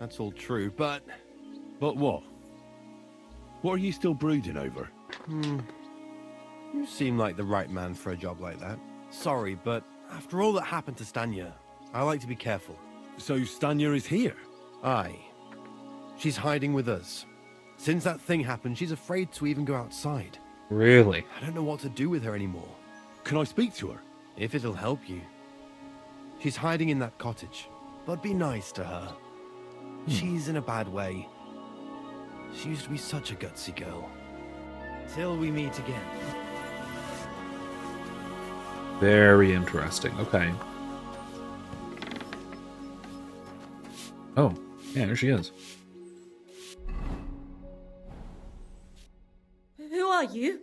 That's all true, but... But what? What are you still brooding over? You seem like the right man for a job like that. Sorry, but after all that happened to Stanya, I like to be careful. So Stanya is here? Aye. She's hiding with us. Since that thing happened, she's afraid to even go outside. Really? I don't know what to do with her anymore. Can I speak to her? If it'll help you. She's hiding in that cottage, but be nice to her. She's in a bad way. She used to be such a gutsy girl. Till we meet again. Very interesting. Okay. Oh, yeah, there she is. Who are you?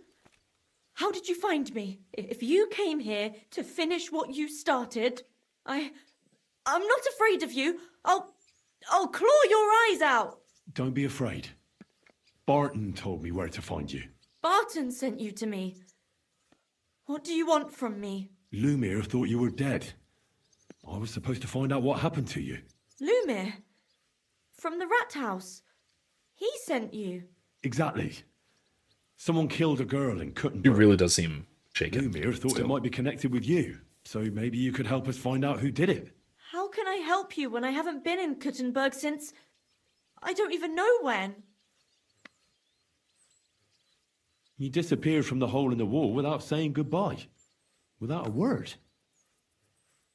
How did you find me? If you came here to finish what you started, I'm not afraid of you. I'll claw your eyes out. Don't be afraid. Barton told me where to find you. Barton sent you to me. What do you want from me? Lumir thought you were dead. I was supposed to find out what happened to you. Lumir? From the rat house. He sent you. Exactly. Someone killed a girl in Kuttenberg. He really does seem shaken. Lumir thought still. it might be connected with you. So maybe you could help us find out who did it. How can I help you when I haven't been in Kuttenberg since... I don't even know when. You disappeared from the hole in the wall without saying goodbye. Without a word.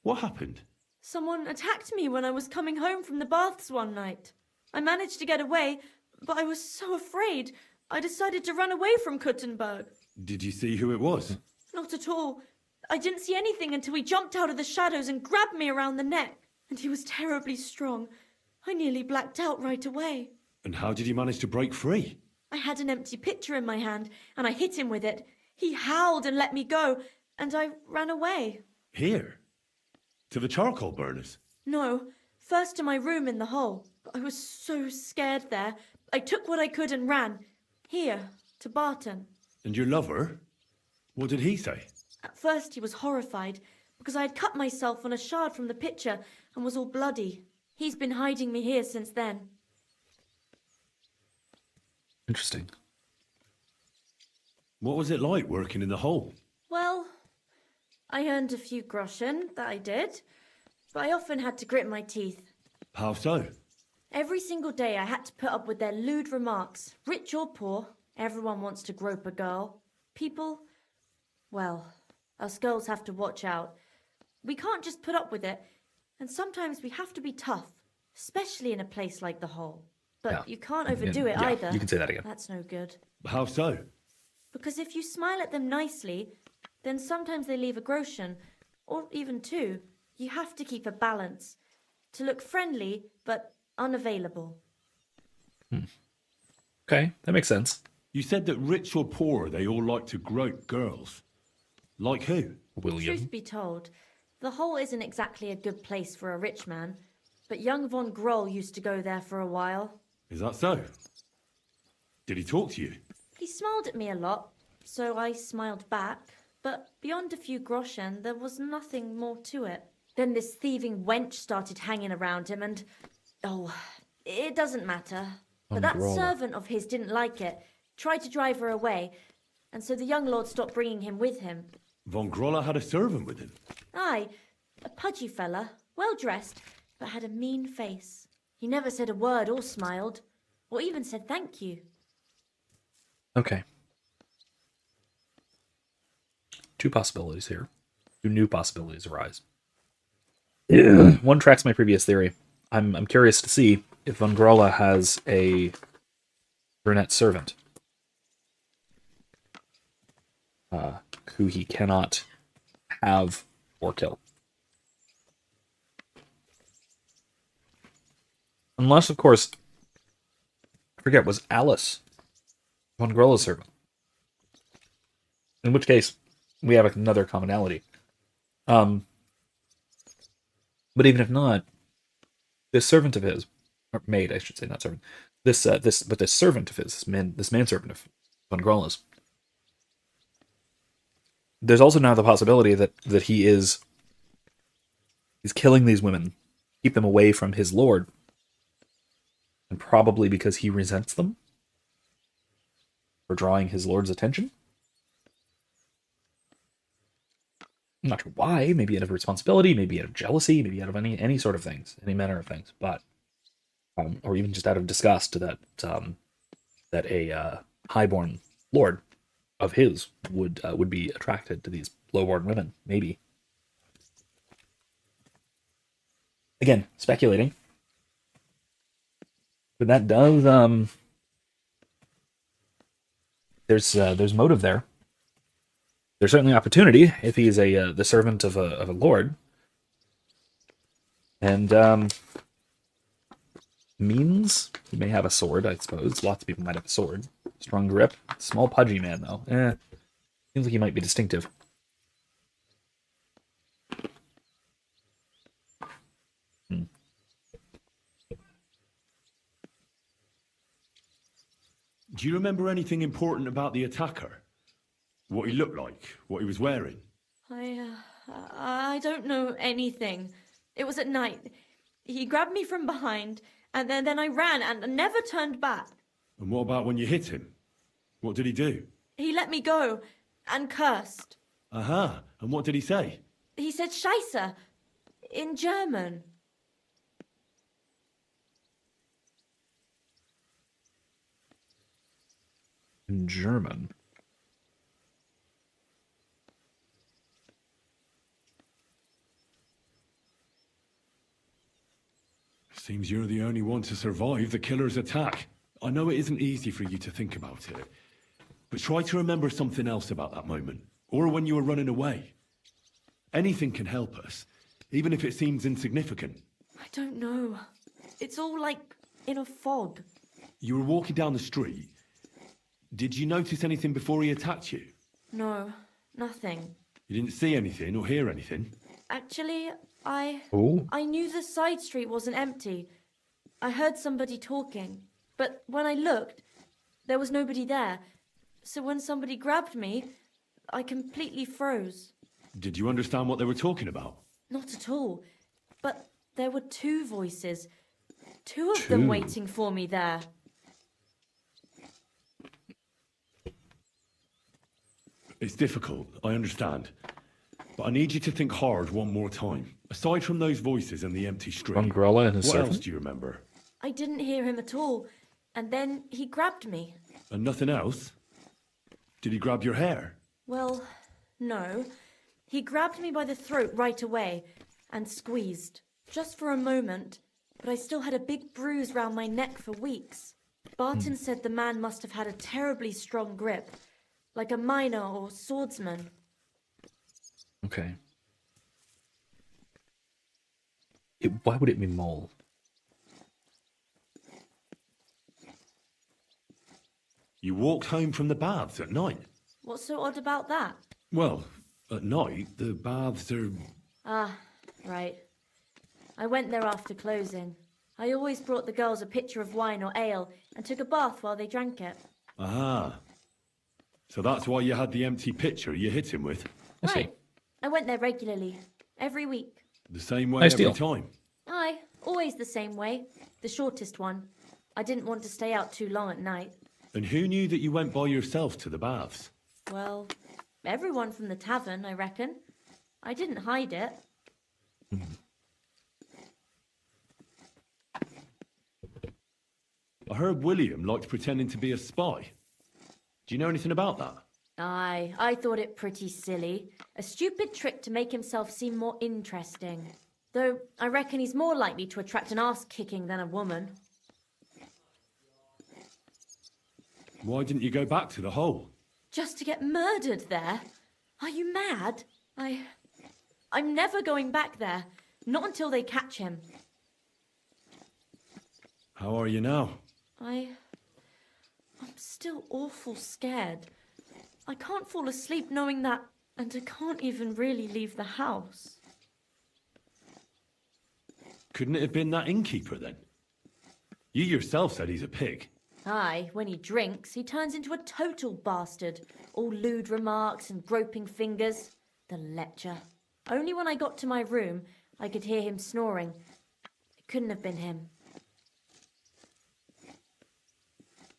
What happened? Someone attacked me when I was coming home from the baths one night. I managed to get away, but I was so afraid. I decided to run away from Kuttenberg. Did you see who it was? Not at all. I didn't see anything until he jumped out of the shadows and grabbed me around the neck. And he was terribly strong. I nearly blacked out right away. And how did you manage to break free? I had an empty pitcher in my hand, and I hit him with it. He howled and let me go, and I ran away. Here? To the charcoal burners? No, first to my room in the hole. But I was so scared there. I took what I could and ran. Here, to Barton. And your lover? What did he say? At first he was horrified, because I had cut myself on a shard from the pitcher and was all bloody. He's been hiding me here since then. Interesting. What was it like working in the hole? Well, I earned a few groschen, that I did. But I often had to grit my teeth. How so? Every single day I had to put up with their lewd remarks. Rich or poor, everyone wants to grope a girl. People, well, us girls have to watch out. We can't just put up with it. And sometimes we have to be tough, especially in a place like the hole. But Yeah. you can't overdo it Yeah, either. you can say that again. That's no good. How so? Because if you smile at them nicely, then sometimes they leave a groschen, or even two. You have to keep a balance. To look friendly, but unavailable. Okay, that makes sense. You said that rich or poor, they all like to grope girls. Like who? William. Truth be told, the hole isn't exactly a good place for a rich man, but young von Groll used to go there for a while. Is that so? Did he talk to you? He smiled at me a lot, so I smiled back. But beyond a few groschen, there was nothing more to it. Then this thieving wench started hanging around him and... Oh, it doesn't matter. But that servant of his didn't like it, tried to drive her away, and so the young lord stopped bringing him with him. Von Groller had a servant with him? Aye, a pudgy fella, well-dressed, but had a mean face. He never said a word or smiled, or even said thank you. Okay. Two possibilities here. Two new possibilities arise. One tracks my previous theory. I'm curious to see if Von Grolla has a brunette servant who he cannot have or kill. Unless, of course, I forget, was Alice Von Grolla's servant? In which case, we have another commonality. But even if not, this servant of his, or maid, I should say, not servant. This servant of his, this manservant of Von Grolla's. There's also now the possibility that he's killing these women, keep them away from his lord, and probably because he resents them for drawing his lord's attention. I'm not sure why. Maybe out of responsibility, maybe out of jealousy, maybe out of any sort of things, any manner of things. But or even just out of disgust that a highborn lord of his would be attracted to these lowborn women. Maybe. Again, speculating. But that does there's motive there. There's certainly opportunity if he's the servant of a lord, and means he may have a sword. I suppose lots of people might have a sword. Strong grip, small pudgy man though. Seems like he might be distinctive. Do you remember anything important about the attacker? What he looked like? What he was wearing? I don't know anything. It was at night. He grabbed me from behind, and then I ran and never turned back. And what about when you hit him? What did he do? He let me go and cursed. Aha. And what did he say? He said Scheisse in German. In German? Seems you're the only one to survive the killer's attack. I know it isn't easy for you to think about it, but try to remember something else about that moment, or when you were running away. Anything can help us, even if it seems insignificant. I don't know. It's all like in a fog. You were walking down the street. Did you notice anything before he attacked you? No, nothing. You didn't see anything or hear anything? Actually, I Ooh. knew the side street wasn't empty. I heard somebody talking, but when I looked, there was nobody there. So when somebody grabbed me, I completely froze. Did you understand what they were talking about? Not at all. But there were two voices. Two of them waiting for me there. It's difficult, I understand. But I need you to think hard one more time. Aside from those voices and the empty street, Von Grolla and his what servant? else do you remember? I didn't hear him at all. And then he grabbed me. And nothing else? Did he grab your hair? Well, no. He grabbed me by the throat right away and squeezed. Just for a moment. But I still had a big bruise round my neck for weeks. Barton said the man must have had a terribly strong grip. Like a miner or swordsman. Okay. Why would it be mole? You walked home from the baths at night? What's so odd about that? Well, at night, the baths are... Ah, right. I went there after closing. I always brought the girls a pitcher of wine or ale and took a bath while they drank it. Ah. So that's why you had the empty pitcher you hit him with? Right. I went there regularly. Every week. The same way Nice every deal. time? Aye, always the same way. The shortest one. I didn't want to stay out too long at night. And who knew that you went by yourself to the baths? Well, everyone from the tavern, I reckon. I didn't hide it. I heard William liked pretending to be a spy. Do you know anything about that? Aye, I thought it pretty silly. A stupid trick to make himself seem more interesting. Though, I reckon he's more likely to attract an ass-kicking than a woman. Why didn't you go back to the hole? Just to get murdered there? Are you mad? I'm never going back there. Not until they catch him. How are you now? I'm still awful scared. I can't fall asleep knowing that, and I can't even really leave the house. Couldn't it have been that innkeeper then? You yourself said he's a pig. Aye, when he drinks, he turns into a total bastard. All lewd remarks and groping fingers. The lecher. Only when I got to my room, I could hear him snoring. It couldn't have been him.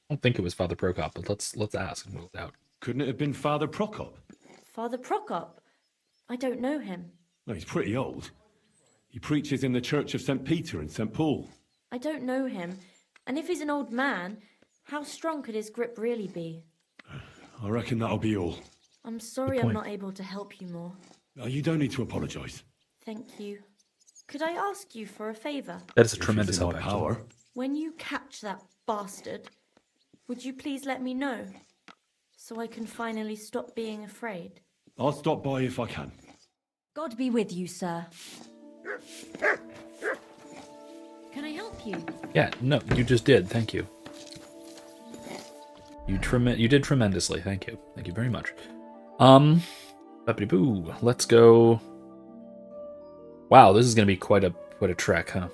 I don't think it was Father Prokop, but let's ask and rule it out. Couldn't it have been Father Prokop? Father Prokop? I don't know him. No, he's pretty old. He preaches in the Church of St. Peter and St. Paul. I don't know him. And if he's an old man, how strong could his grip really be? I reckon that'll be all. I'm sorry I'm not able to help you more. No, you don't need to apologise. Thank you. Could I ask you for a favour? That is a tremendous help, power. When you catch that bastard, would you please let me know? So I can finally stop being afraid. I'll stop by if I can. God be with you, sir. Can I help you? Yeah, no, you just did. Thank you. You did tremendously. Thank you. Thank you very much. Boo. Let's go. Wow, this is going to be quite a trek, huh?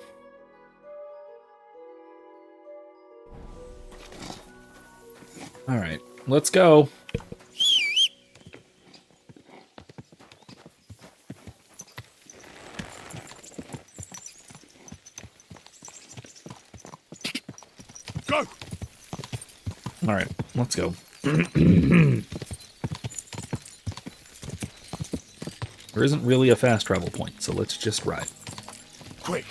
All right, let's go. Go. All right, let's go. There isn't really a fast travel point, so let's just ride. Quick.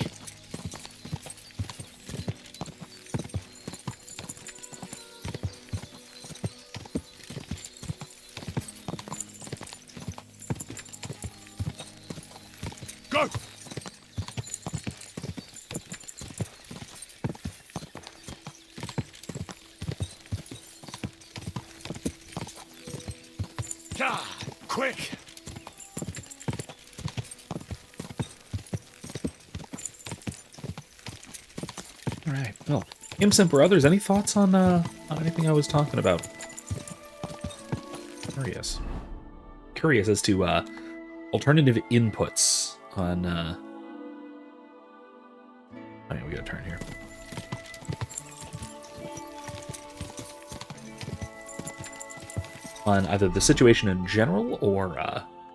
Go. Quick. All right. Well, Imp or others, any thoughts on anything I was talking about? Curious as to alternative inputs on. I mean, we gotta turn here. On either the situation in general or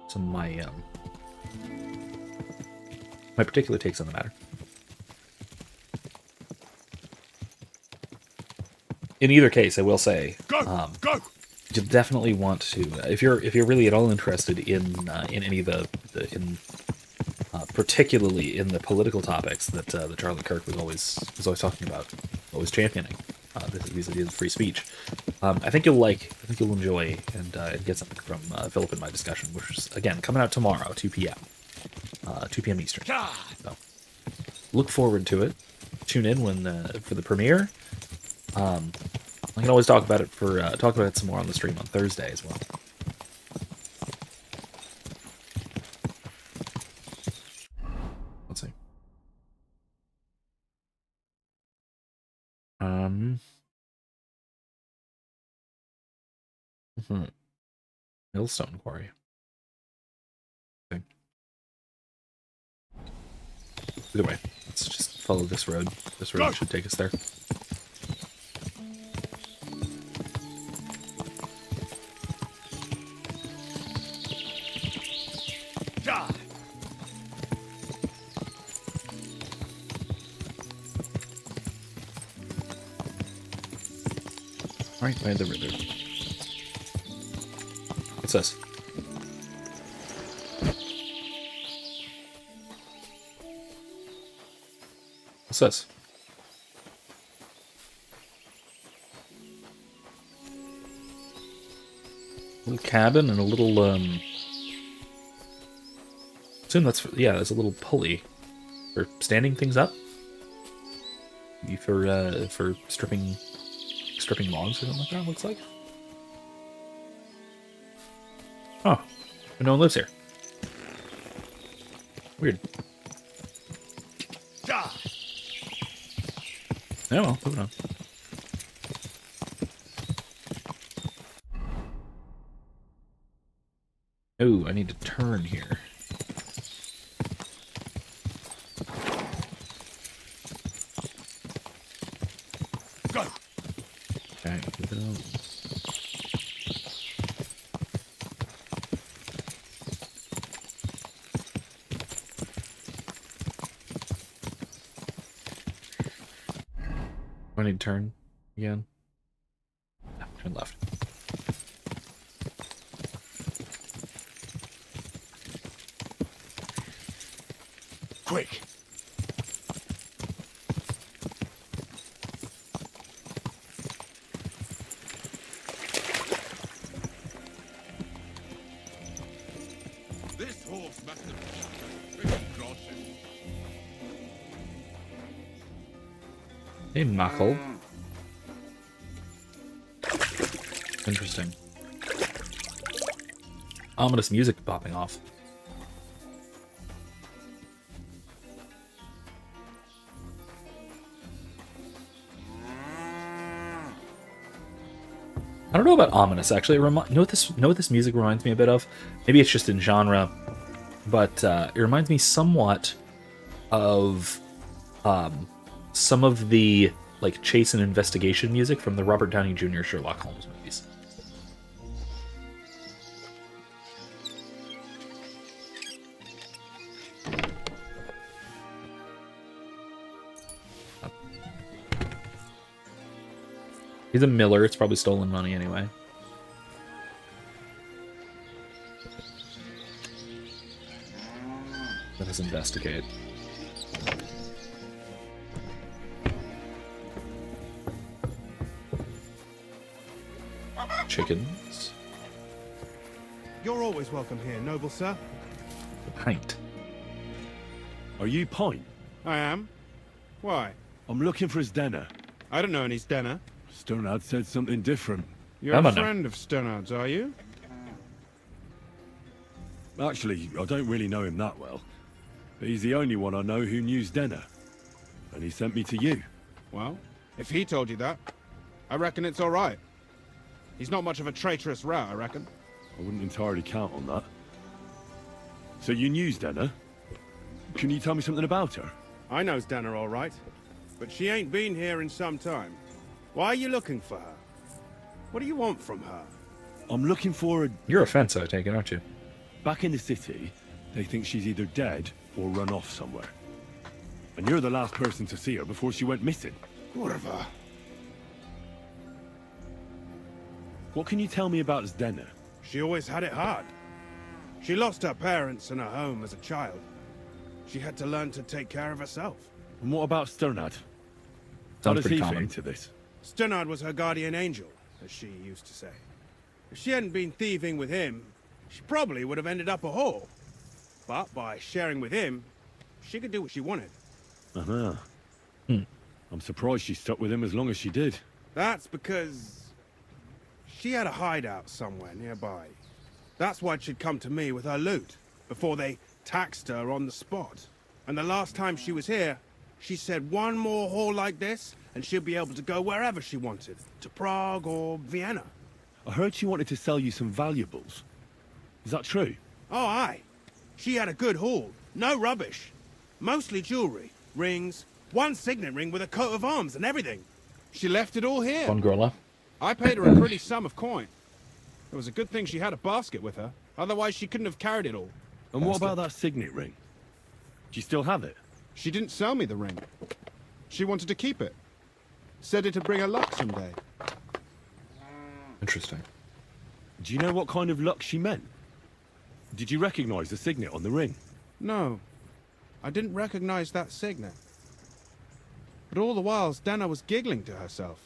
some of my particular takes on the matter. In either case, I will say, go. you definitely want to, if you're really at all interested in any of the particularly in the political topics that Charlie Kirk was always talking about, always championing, these ideas of free speech. I think you'll enjoy and get something from Philip in my discussion, which is again coming out tomorrow, 2 p.m. 2 p.m. Eastern. So look forward to it. Tune in for the premiere. I can always talk about it some more on the stream on Thursday as well. Let's see. Millstone Quarry. Okay. Either way, let's just follow this road. This road should take us there. Right by the river. What's this? What's this? Little cabin and a little, assume that's, yeah, there's a little pulley for standing things up. Maybe for stripping logs or something like that, looks like. Oh, no one lives here. Weird. Oh well, moving on. Oh, I need to turn here. Go. Okay, keep it on. I need to turn again. No, turn left. Quick. This horse must have been crossing. Hey, Machel. Interesting. Ominous music popping off. I don't know about ominous, actually. You know what this music reminds me a bit of? Maybe it's just in genre, but it reminds me somewhat of some of the like chase and investigation music from the Robert Downey Jr. Sherlock Holmes movies. He's a miller. It's probably stolen money anyway. Let us investigate. Chickens. You're always welcome here, noble sir. Pint. Are you Pint? I am. Why? I'm looking for his dinner. I don't know any Stenner. Sternad said something different. You're a friend of Sternard's, are you? Actually, I don't really know him that well. But he's the only one I know who knew Stenner. And he sent me to you. Well, if he told you that, I reckon it's all right. He's not much of a traitorous rat, I reckon. I wouldn't entirely count on that. So you knew Stenner? Can you tell me something about her? I know Stenner all right, but she ain't been here in some time. Why are you looking for her? What do you want from her? I'm looking for a... You're a fence, I take it, aren't you? Back in the city, they think she's either dead or run off somewhere. And you're the last person to see her before she went missing. Kurva. What can you tell me about Zdenna? She always had it hard. She lost her parents and her home as a child. She had to learn to take care of herself. And what about Sternad? How does he fit into this? Sternard was her guardian angel, as she used to say. If she hadn't been thieving with him, she probably would have ended up a whore. But by sharing with him, she could do what she wanted. Uh-huh. I'm surprised she stuck with him as long as she did. That's because she had a hideout somewhere nearby. That's why she'd come to me with her loot, before they taxed her on the spot. And the last time she was here, she said one more haul like this, and she'll be able to go wherever she wanted, to Prague or Vienna. I heard she wanted to sell you some valuables. Is that true? Oh, aye. She had a good haul. No rubbish. Mostly jewelry, rings, one signet ring with a coat of arms and everything. She left it all here. Von Grola. I paid her a pretty sum of coin. It was a good thing she had a basket with her. Otherwise, she couldn't have carried it all. And what about that signet ring? Do you still have it? She didn't sell me the ring. She wanted to keep it. Said it'd bring her luck someday. Interesting. Do you know what kind of luck she meant? Did you recognize the signet on the ring? No, I didn't recognize that signet. But all the while, Denna was giggling to herself.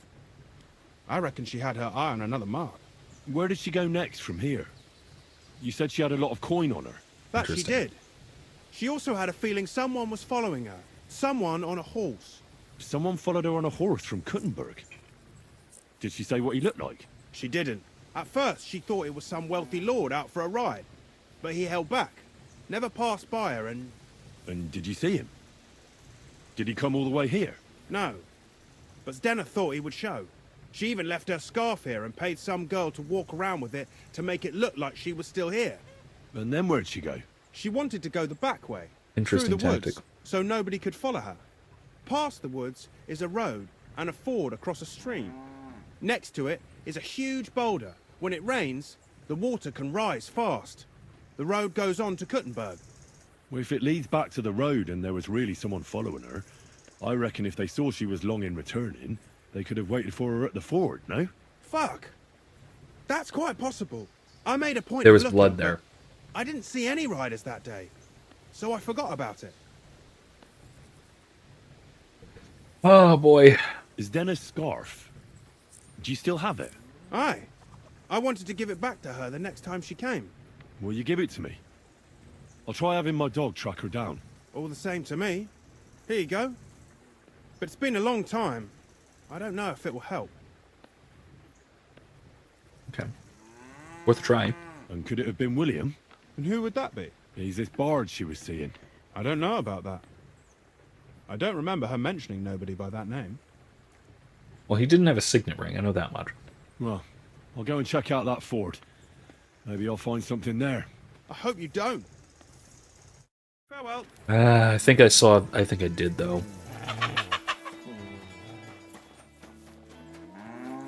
I reckon she had her eye on another mark. Where did she go next from here? You said she had a lot of coin on her. That she did. She also had a feeling someone was following her. Someone on a horse. Someone followed her on a horse from Kuttenberg. Did she say what he looked like? She didn't. At first, she thought it was some wealthy lord out for a ride. But he held back. Never passed by her and... And did you see him? Did he come all the way here? No. But Denna thought he would show. She even left her scarf here and paid some girl to walk around with it to make it look like she was still here. And then where'd she go? She wanted to go the back way. Interesting through the tactic. woods, so nobody could follow her. Past the woods is a road and a ford across a stream. Next to it is a huge boulder. When it rains, the water can rise fast. The road goes on to Kuttenberg. Well, if it leads back to the road and there was really someone following her, I reckon if they saw she was long in returning, they could have waited for her at the ford, no? Fuck! That's quite possible. I made a point There of was looking, blood but there. I didn't see any riders that day, so I forgot about it. Oh boy. Is Denna's scarf? Do you still have it? Aye. I wanted to give it back to her the next time she came. Will you give it to me? I'll try having my dog track her down. All the same to me. Here you go. But it's been a long time. I don't know if it will help. Okay. Worth a try. And could it have been William? And who would that be? He's this bard she was seeing. I don't know about that. I don't remember her mentioning nobody by that name. Well, he didn't have a signet ring, I know that much. Well, I'll go and check out that fort. Maybe I'll find something there. I hope you don't. Farewell. I think I did, though.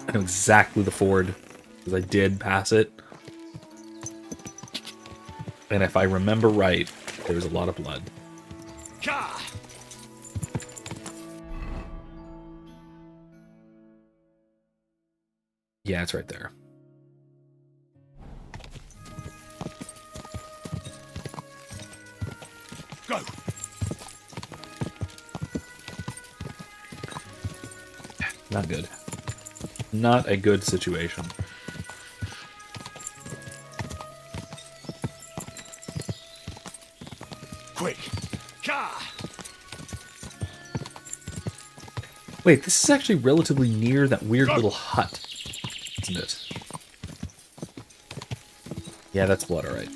I know exactly the ford, because I did pass it. And if I remember right, there was a lot of blood. Yeah, it's right there. Go! Not good. Not a good situation. Quick! Wait, this is actually relatively near that weird little hut, isn't it? Yeah, that's blood, alright.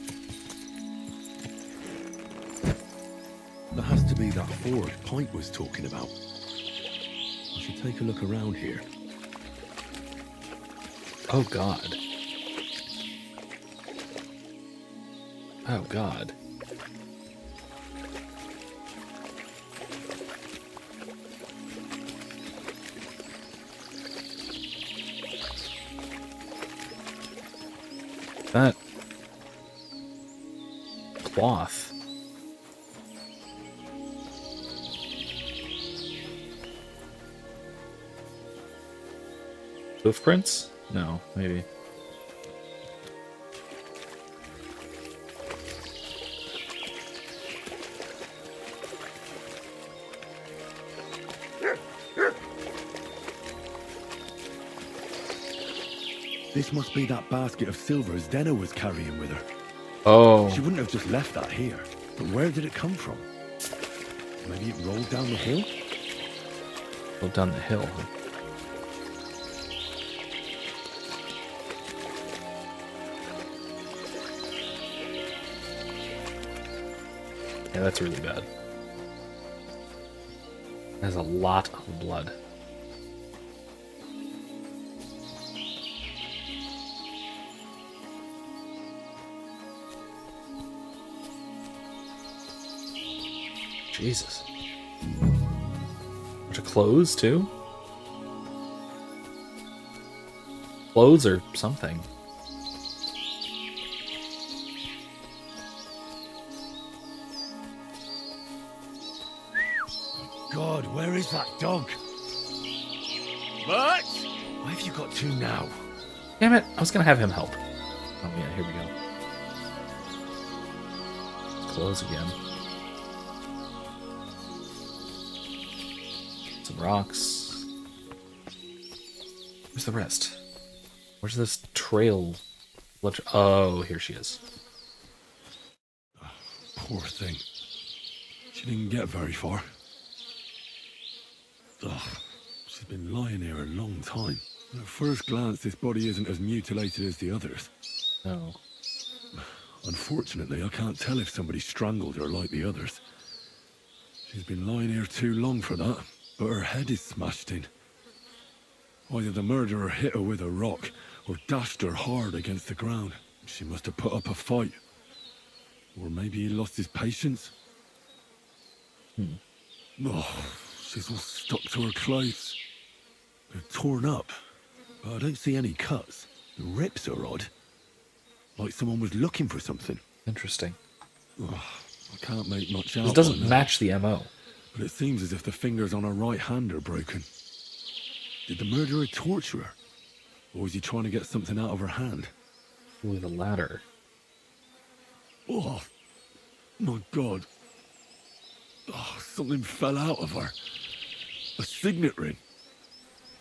That has to be that ford Pint was talking about. I should take a look around here. Oh god. Oh god. That cloth. Hoofprints? No, maybe. This must be that basket of silver Denna was carrying with her. Oh. She wouldn't have just left that here. But where did it come from? Maybe it rolled down the hill? Rolled down the hill, huh? Yeah, that's really bad. There's a lot of blood. Jesus. Bunch of clothes, too? Clothes or something. God, where is that dog? But Why have you got two now? Damn it, I was gonna have him help. Oh yeah, here we go. Close again. Some rocks. Where's the rest? Where's this trail? Oh, here she is. Poor thing. She didn't get very far. Ugh, she's been lying here a long time. At first glance, this body isn't as mutilated as the others. No. Unfortunately, I can't tell if somebody strangled her like the others. She's been lying here too long for that, but her head is smashed in. Either the murderer hit her with a rock, or dashed her hard against the ground. She must have put up a fight. Or maybe he lost his patience. Oh, she's all stuck to her clothes. They're torn up, but I don't see any cuts. The rips are odd. Like someone was looking for something. Interesting. Oh, I can't make much out. This doesn't match the MO. But it seems as if the fingers on her right hand are broken. Did the murderer torture her? Or was he trying to get something out of her hand? Ooh, the latter. Oh, my God. Oh, something fell out of her. A signet ring.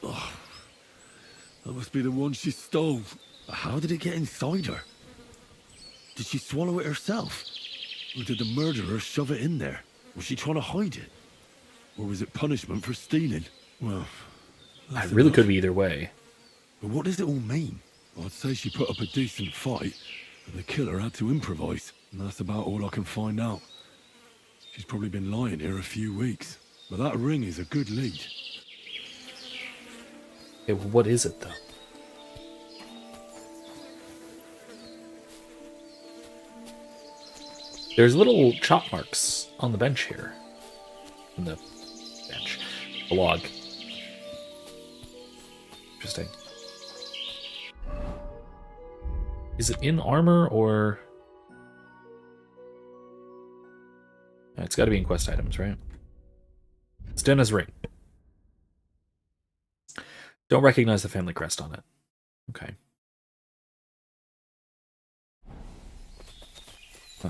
Oh, that must be the one she stole. But how did it get inside her? Did she swallow it herself? Or did the murderer shove it in there? Was she trying to hide it? Or was it punishment for stealing? Well, it really could be either way. But what does it all mean? I'd say she put up a decent fight, and the killer had to improvise. And that's about all I can find out. She's probably been lying here a few weeks. But that ring is a good lead. Okay, well, what is it, though? There's little chop marks on the bench here. On the bench. The log. Interesting. Is it in armor, or... It's got to be in quest items, right? It's Denna's ring. Don't recognize the family crest on it. Okay. Huh.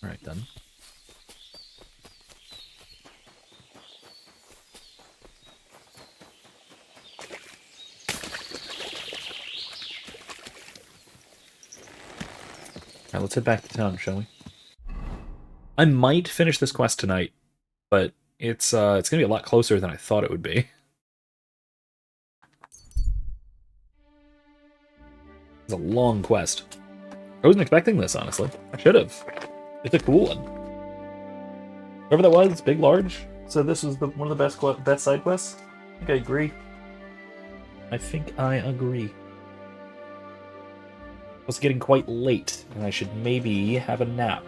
Alright then. Alright, let's head back to town, shall we? I might finish this quest tonight, but it's gonna be a lot closer than I thought it would be. It's a long quest. I wasn't expecting this, honestly. I should have. It's a cool one. Whoever that was, Big Large, said this was one of the best side quests. I think I agree. I think I agree. It's getting quite late, and I should maybe have a nap.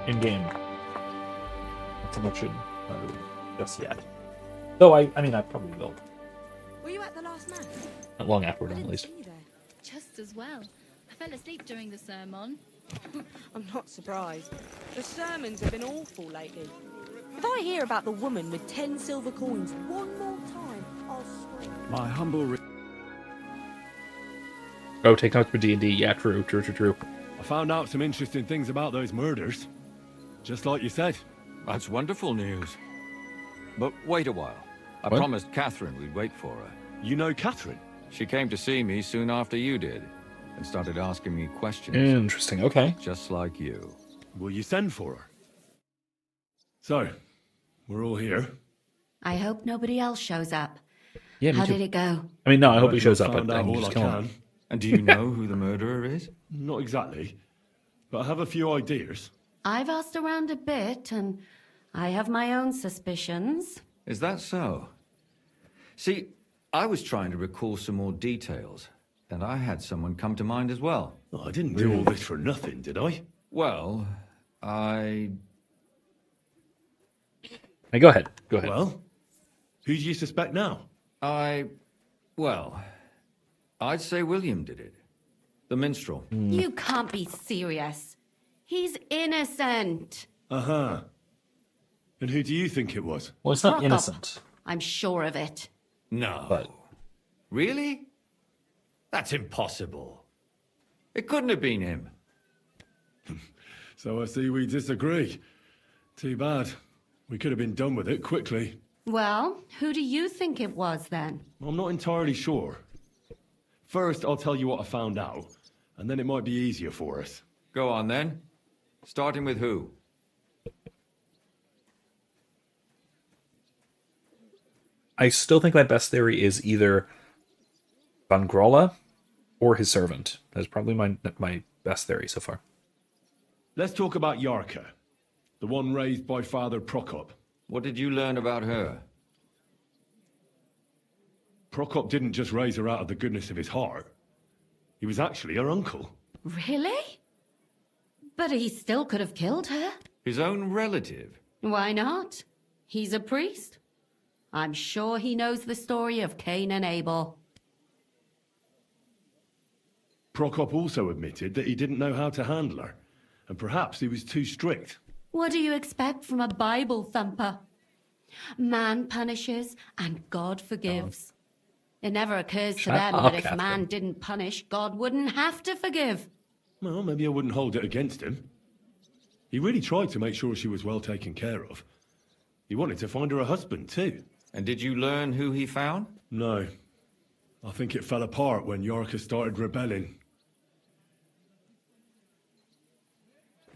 In-game. Not so much just yet. Though, I mean, I probably will. Were you at the last mass? Not long afterward, at least. Just as well. I fell asleep during the sermon. I'm not surprised. The sermons have been awful lately. If I hear about the woman with 10 silver coins one more time, I'll swear. My humble... Oh, take notes for D&D. Yeah, true. I found out some interesting things about those murders. Just like you said. That's wonderful news. But wait a while. I What? promised Catherine we'd wait for her. You know Catherine? She came to see me soon after you did, and started asking me questions. Interesting, okay. Just like you. Will you send for her? So, we're all here. I hope nobody else shows up. Yeah, me How too. did it go? I mean, no, I hope he shows I've up, but found I out can all just I kill him. can. And do you know who the murderer is? Not exactly. But I have a few ideas. I've asked around a bit, and I have my own suspicions. Is that so? See, I was trying to recall some more details, and I had someone come to mind as well. Oh, I didn't do all this for nothing, did I? Well, Hey, go ahead. Go ahead. Well, who do you suspect now? Well, I'd say William did it. The minstrel. You can't be serious. He's innocent. Uh-huh. And who do you think it was? Well, it's not Rock up. innocent. I'm sure of it. No. But Really? That's impossible. It couldn't have been him. So I see we disagree. Too bad. We could have been done with it quickly. Well, who do you think it was then? I'm not entirely sure. First, I'll tell you what I found out, and then it might be easier for us. Go on then. Starting with who? I still think my best theory is either Von Grolla or his servant. That's probably my best theory so far. Let's talk about Yarka, the one raised by Father Prokop. What did you learn about her? Prokop didn't just raise her out of the goodness of his heart. He was actually her uncle. Really? But he still could have killed her. His own relative? Why not? He's a priest. I'm sure he knows the story of Cain and Abel. Prokop also admitted that he didn't know how to handle her, and perhaps he was too strict. What do you expect from a Bible thumper? Man punishes and God forgives. It never occurs to them that if man didn't punish, God wouldn't have to forgive. Well, maybe I wouldn't hold it against him. He really tried to make sure she was well taken care of. He wanted to find her a husband, too. And did you learn who he found? No. I think it fell apart when Yarka started rebelling.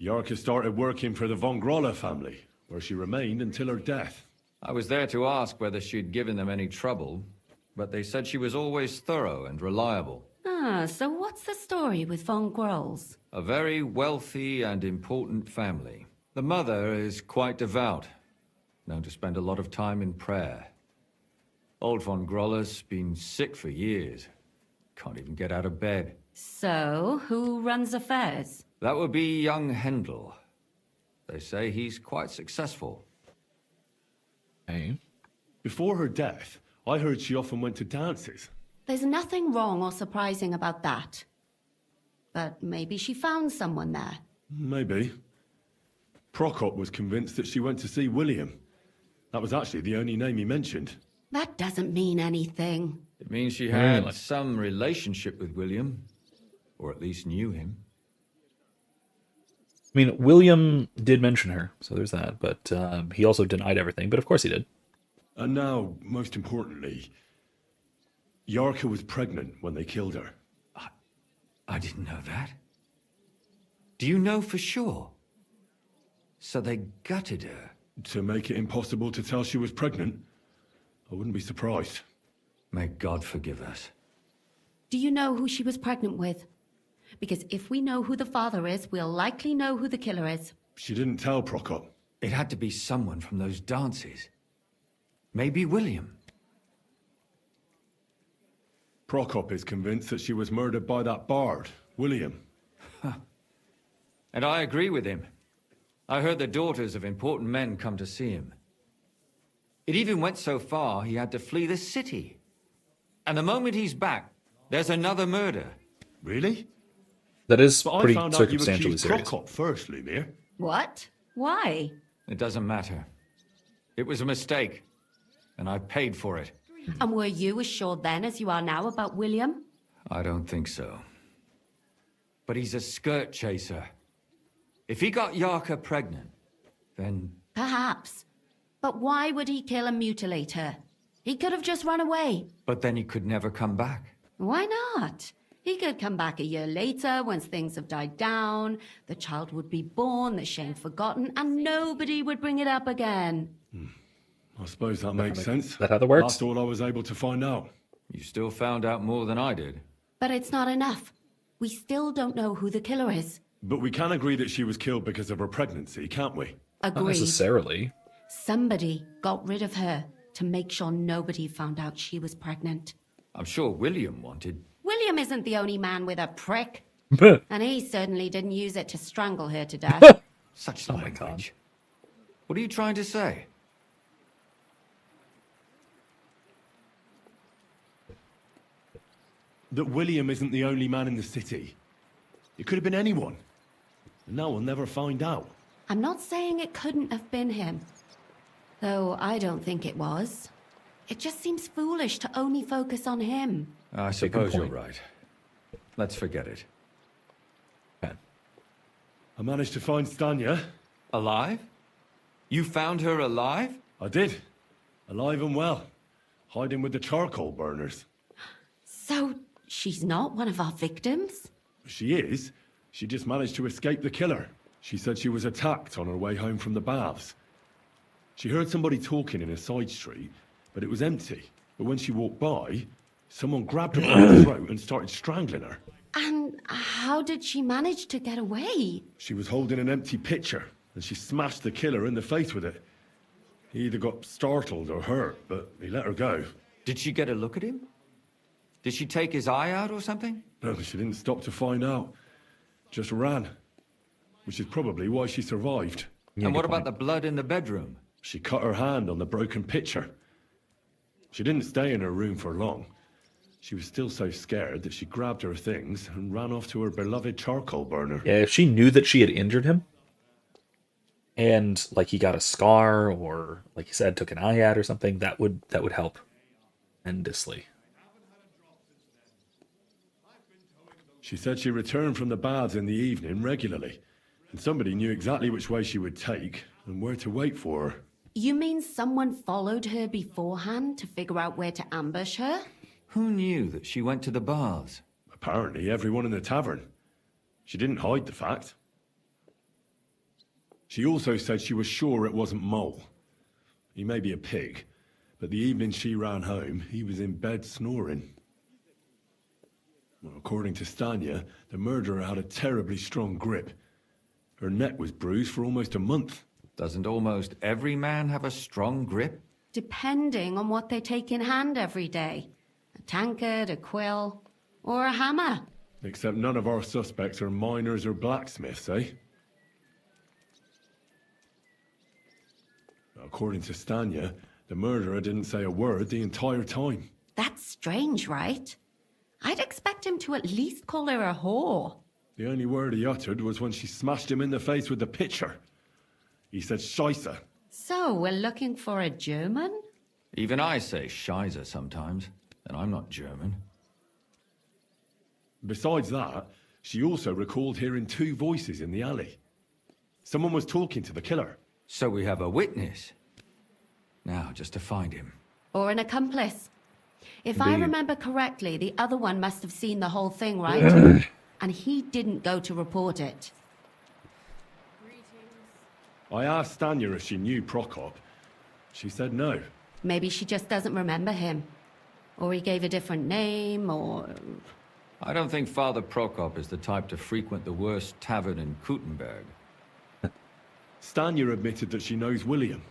Yarka started working for the Von Grolla family, where she remained until her death. I was there to ask whether she'd given them any trouble, but they said she was always thorough and reliable. Ah, so what's the story with Von Grolls? A very wealthy and important family. The mother is quite devout, known to spend a lot of time in prayer. Old Von Grolla's been sick for years. Can't even get out of bed. So, who runs affairs? That would be young Hendel. They say he's quite successful. Hey. Before her death, I heard she often went to dances. There's nothing wrong or surprising about that. But maybe she found someone there. Maybe. Prokop was convinced that she went to see William. That was actually the only name he mentioned. That doesn't mean anything. It means she had some relationship with William, or at least knew him. I mean, William did mention her, so there's that, but he also denied everything, but of course he did. And now, most importantly, Yarka was pregnant when they killed her. I didn't know that. Do you know for sure? So they gutted her? To make it impossible to tell she was pregnant? I wouldn't be surprised. May God forgive us. Do you know who she was pregnant with? Because if we know who the father is, we'll likely know who the killer is. She didn't tell Prokop. It had to be someone from those dances. Maybe William. Prokop is convinced that she was murdered by that bard, William. And I agree with him. I heard the daughters of important men come to see him. It even went so far he had to flee the city. And the moment he's back, there's another murder. Really? That is But pretty I found out you circumstantially accused serious. Prokop first, Lumir. What? Why? It doesn't matter. It was a mistake. And I paid for it. And were you as sure then as you are now about William? I don't think so. But he's a skirt chaser. If he got Yarka pregnant, then... Perhaps. But why would he kill and mutilate her? He could have just run away. But then he could never come back. Why not? He could come back a year later once things have died down, the child would be born, the shame forgotten, and nobody would bring it up again. I suppose that makes sense. Is that how that works? That's all I was able to find out. You still found out more than I did. But it's not enough. We still don't know who the killer is. But we can agree that she was killed because of her pregnancy, can't we? Not Agreed. necessarily. Somebody got rid of her to make sure nobody found out she was pregnant. I'm sure William wanted... William isn't the only man with a prick. And he certainly didn't use it to strangle her to death. Such language. What are you trying to say? That William isn't the only man in the city. It could have been anyone. And now we'll never find out. I'm not saying it couldn't have been him. Though I don't think it was. It just seems foolish to only focus on him. I suppose you're right. Let's forget it. I managed to find Stanya. Alive? You found her alive? I did. Alive and well. Hiding with the charcoal burners. So, she's not one of our victims? She is. She just managed to escape the killer. She said she was attacked on her way home from the baths. She heard somebody talking in a side street, but it was empty. But when she walked by, someone grabbed her by the throat and started strangling her. And how did she manage to get away? She was holding an empty pitcher, and she smashed the killer in the face with it. He either got startled or hurt, but he let her go. Did she get a look at him? Did she take his eye out or something? No, she didn't stop to find out. Just ran. Which is probably why she survived. And what about the blood in the bedroom? She cut her hand on the broken pitcher. She didn't stay in her room for long. She was still so scared that she grabbed her things and ran off to her beloved charcoal burner. Yeah, if she knew that she had injured him, and like he got a scar, or like you said, took an eye out or something, that would help tremendously. She said she returned from the baths in the evening regularly, and somebody knew exactly which way she would take and where to wait for her. You mean someone followed her beforehand to figure out where to ambush her? Who knew that she went to the baths? Apparently everyone in the tavern. She didn't hide the fact. She also said she was sure it wasn't Mole. He may be a pig, but the evening she ran home, he was in bed snoring. Well, according to Stanya, the murderer had a terribly strong grip. Her neck was bruised for almost a month. Doesn't almost every man have a strong grip? Depending on what they take in hand every day. A tankard, a quill, or a hammer. Except none of our suspects are miners or blacksmiths, eh? According to Stanya, the murderer didn't say a word the entire time. That's strange, right? I'd expect him to at least call her a whore. The only word he uttered was when she smashed him in the face with the pitcher. He said Scheisse. So, we're looking for a German? Even I say Scheiße sometimes, and I'm not German. Besides that, she also recalled hearing two voices in the alley. Someone was talking to the killer. So we have a witness. Now, just to find him. Or an accomplice. If I remember correctly, the other one must have seen the whole thing, right? And he didn't go to report it. I asked Stanya if she knew Prokop. She said no. Maybe she just doesn't remember him. Or he gave a different name, or... I don't think Father Prokop is the type to frequent the worst tavern in Kuttenberg. Stanya admitted that she knows William.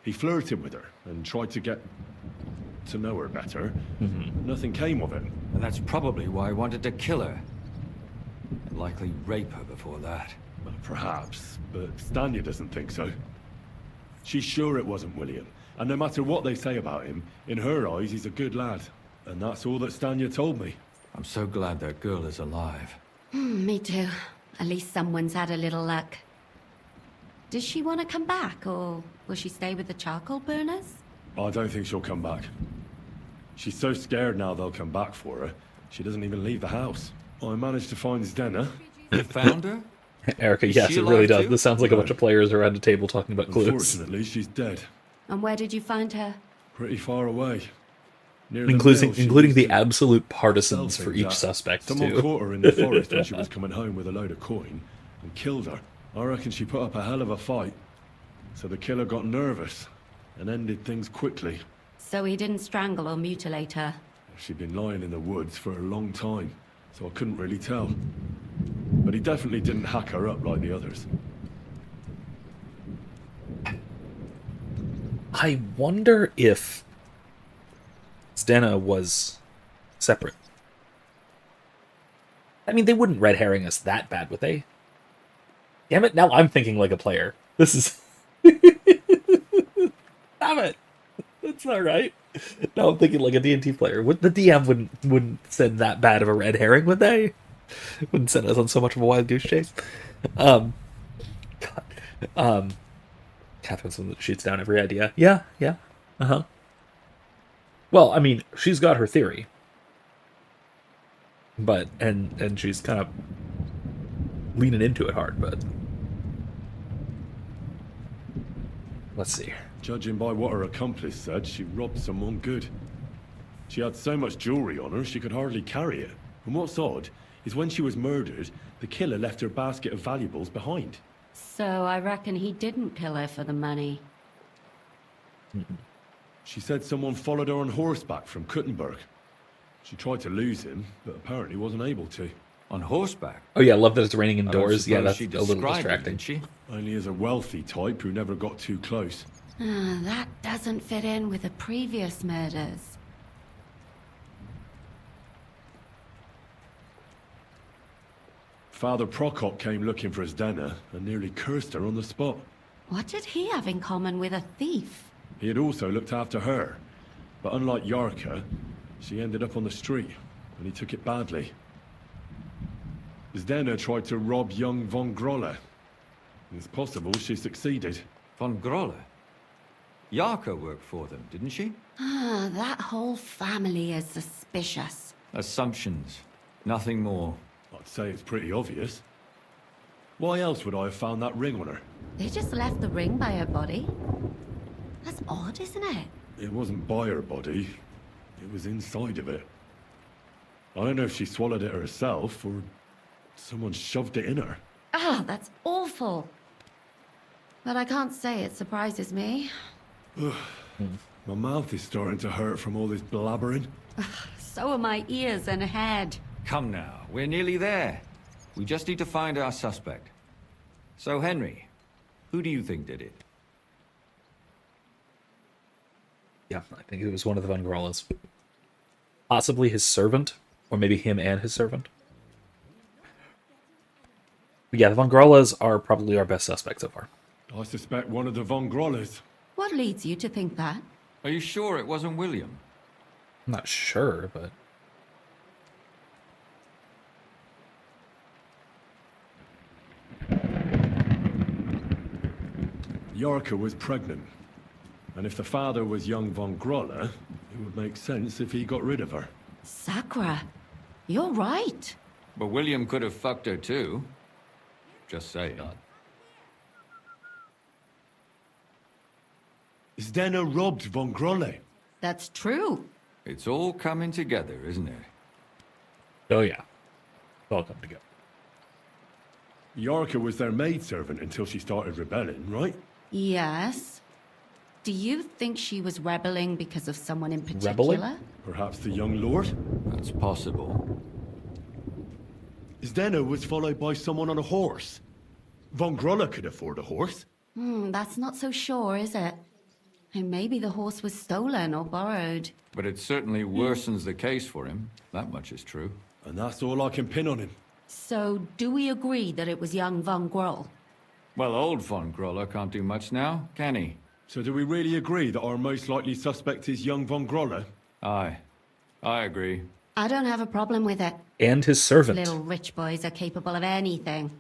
He flirted with her and tried to get to know her better. Nothing came of it. And that's probably why I wanted to kill her. And likely rape her before that. Well, perhaps, but Stanya doesn't think so. She's sure it wasn't William. And no matter what they say about him, in her eyes he's a good lad. And that's all that Stanya told me. I'm so glad that girl is alive. Me too. At least someone's had a little luck. Does she want to come back, or will she stay with the charcoal burners? I don't think she'll come back. She's so scared now they'll come back for her, she doesn't even leave the house. I managed to find Zdena. You found her? Erica, yes, it really does. This sounds like a bunch of players around a table talking about clues. Unfortunately, she's dead. And where did you find her? Pretty far away. Including the absolute partisans for each suspect, Someone too. caught her in the forest when she was coming home with a load of coin and killed her. I reckon she put up a hell of a fight. So the killer got nervous and ended things quickly. So he didn't strangle or mutilate her? She'd been lying in the woods for a long time, so I couldn't really tell. But he definitely didn't hack her up like the others. I wonder if Zdena was separate. I mean, they wouldn't red herring us that bad, would they? Damn it, now I'm thinking like a player. This is... Damn it! That's not right. Now I'm thinking like a D&T player. The DM wouldn't send that bad of a red herring, would they? Wouldn't send us on so much of a wild goose chase. God. Catherine's one that shoots down every idea. Yeah. Uh-huh. Well, I mean, she's got her theory. But and she's kind of leaning into it hard, but let's see. Judging by what her accomplice said, she robbed someone good. She had so much jewelry on her, she could hardly carry it. And what's odd is when she was murdered, the killer left her basket of valuables behind. So I reckon he didn't kill her for the money. She said someone followed her on horseback from Kuttenberg. She tried to lose him, but apparently wasn't able to. On horseback? Oh yeah, I love that it's raining indoors. Yeah, that's she a little described distracting. it, didn't she? Only as a wealthy type who never got too close. That doesn't fit in with the previous murders. Father Prokop came looking for Zdena and nearly cursed her on the spot. What did he have in common with a thief? He had also looked after her, but unlike Yarka, she ended up on the street, and he took it badly. Zdena tried to rob young von Grolle. It's possible she succeeded. Von Grolle? Yarka worked for them, didn't she? That whole family is suspicious. Assumptions. Nothing more. I'd say it's pretty obvious. Why else would I have found that ring on her? They just left the ring by her body. That's odd, isn't it? It wasn't by her body. It was inside of it. I don't know if she swallowed it herself or someone shoved it in her. That's awful. But I can't say it surprises me. My mouth is starting to hurt from all this blabbering. So are my ears and head. Come now, we're nearly there. We just need to find our suspect. So, Henry, who do you think did it? Yeah, I think it was one of the Von Grolles. Possibly his servant, or maybe him and his servant. But yeah, the Von Grolles are probably our best suspect so far. I suspect one of the Von Grolles. What leads you to think that? Are you sure it wasn't William? I'm not sure, but... Yarka was pregnant. And if the father was young Von Grolle, it would make sense if he got rid of her. Sakura, you're right. But William could have fucked her too. Just saying. Zdena robbed Von Grolle. That's true. It's all coming together, isn't it? Oh yeah. It's all come together. Yarka was their maidservant until she started rebelling, right? Yes. Do you think she was rebelling because of someone in particular? Rebelling? Perhaps the young lord? That's possible. Zdena was followed by someone on a horse. Von Grolle could afford a horse. That's not so sure, is it? And maybe the horse was stolen or borrowed. But it certainly worsens the case for him. That much is true. And that's all I can pin on him. So, do we agree that it was young Von Groll? Well, old Von Grolle can't do much now, can he? So do we really agree that our most likely suspect is young Von Grolle? Aye. I agree. I don't have a problem with it. And his servant. Little rich boys are capable of anything.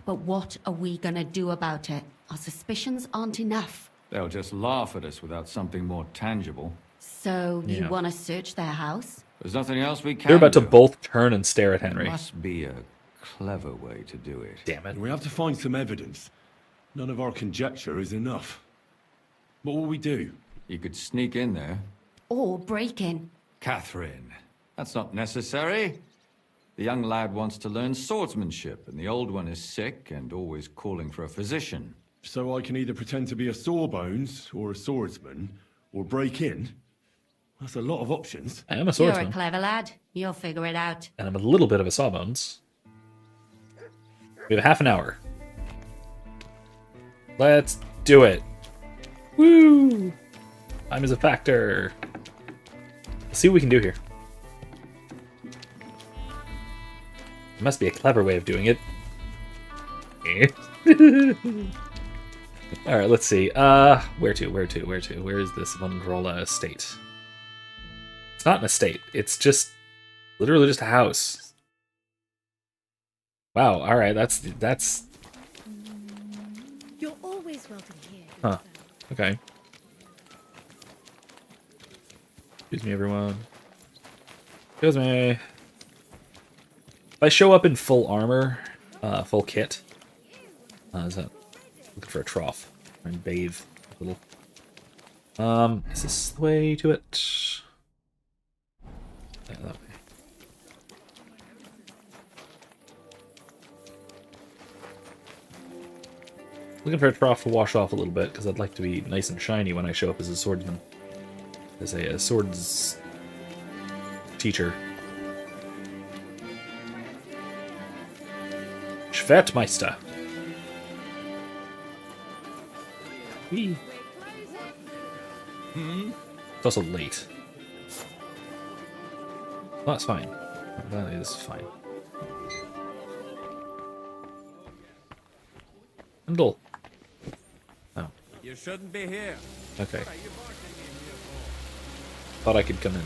But what are we gonna do about it? Our suspicions aren't enough. They'll just laugh at us without something more tangible. So, you Yeah. want to search their house? There's nothing else we can They're about to do. both turn and stare at Henry. There must be a clever way to do it. Damn it. We have to find some evidence. None of our conjecture is enough. What will we do? You could sneak in there. Or break in? Catherine, that's not necessary. The young lad wants to learn swordsmanship, and the old one is sick and always calling for a physician. So I can either pretend to be a sawbones or a swordsman, or break in? That's a lot of options. I am a You're swordsman. a clever lad. You'll figure it out. And I'm a little bit of a sawbones. We have half an hour. Let's do it. Woo! Time is a factor. Let's see what we can do here. There must be a clever way of doing it. Alright, let's see. Where to? Where is this Von Grolle estate? It's not an estate. It's just literally just a house. Wow, alright, that's You're always welcome here. huh. Okay. Excuse me, everyone. Excuse me. If I show up in full armor, full kit, is that looking for a trough and bathe a little? Is this the way to it? Yeah, that way. Looking for a trough to wash off a little bit because I'd like to be nice and shiny when I show up as a swordsman, as a swords teacher. Schwertmeister. Whee. It's also late. Well, that's fine. That is fine. Handle. Oh. You shouldn't be here. Okay. Thought I could come in.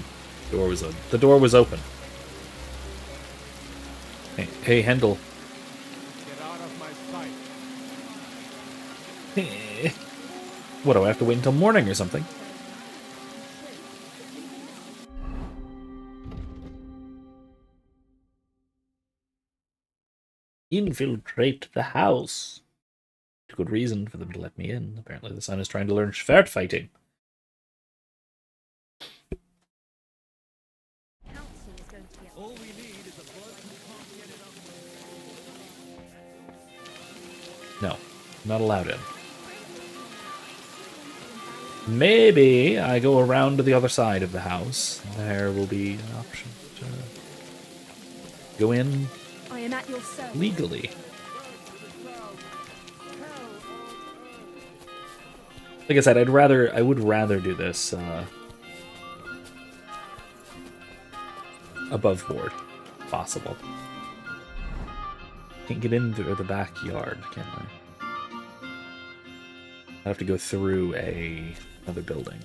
The door was open. Hey, Hendel. Get out of my sight. What, do I have to wait until morning or something? Infiltrate the house. A good reason for them to let me in. Apparently the son is trying to learn schwert fighting. No, not allowed in. Maybe I go around to the other side of the house. There will be an option to go in I am at your service. legally. Like I said, I would rather do this above board, if possible. Can't get in through the backyard, can I? I have to go through another building.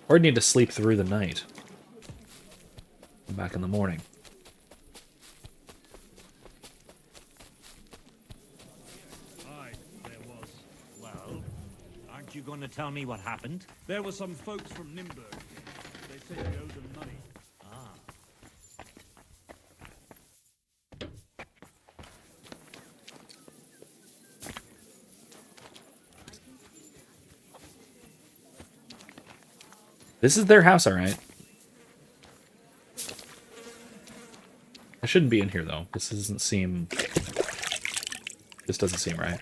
Or I'd need to sleep through the night. Come back in the morning. Aren't you going to tell me what happened? There were some folks from Nimburg. They said you owed them money. This is their house, alright. I shouldn't be in here, though. This doesn't seem right.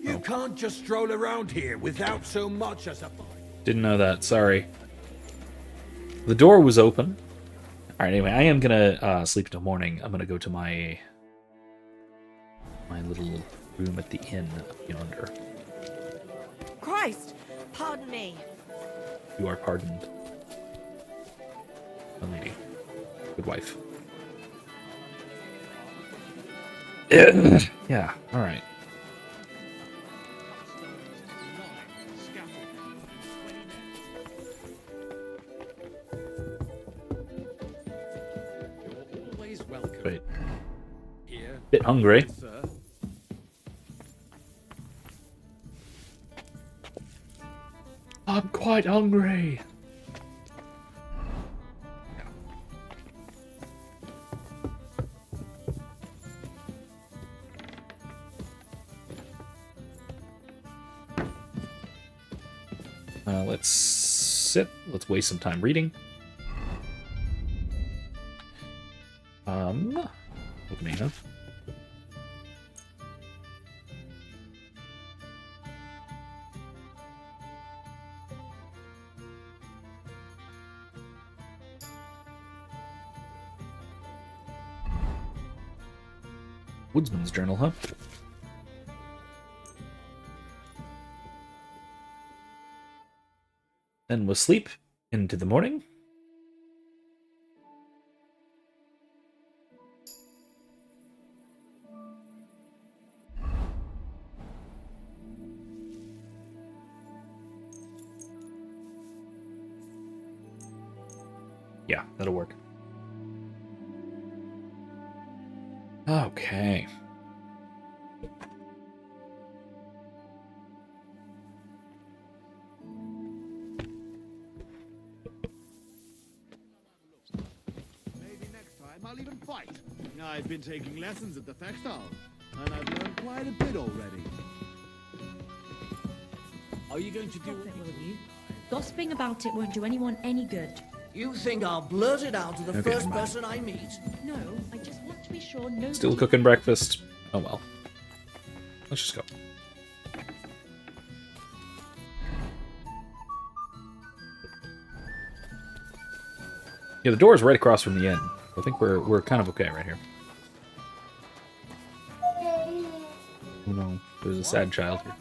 You can't just stroll around here without so much as a... Didn't know that, sorry. The door was open. Alright, anyway, I am gonna sleep until morning. I'm gonna go to my little room at the inn up yonder. Christ! Pardon me. You are pardoned. A lady. Good wife. Yeah, alright. Wait. Bit hungry. I'm quite hungry. Let's sit. Let's waste some time reading. What may have. Woodsman's Journal, huh? Then we'll sleep into the morning. Yeah, that'll work. Okay. fight. I've been taking lessons at the Fextal, and I've learned quite a bit already. Are you going to do it, will you? Gossiping about it won't do anyone any good. You think I'll blurt it out to the Okay, first never mind. person I meet? No, I just want to be sure no. Still cooking breakfast. Oh well. Let's just go. Yeah, the door is right across from the inn. I think we're kind of okay right here. Oh no, there's a sad child here.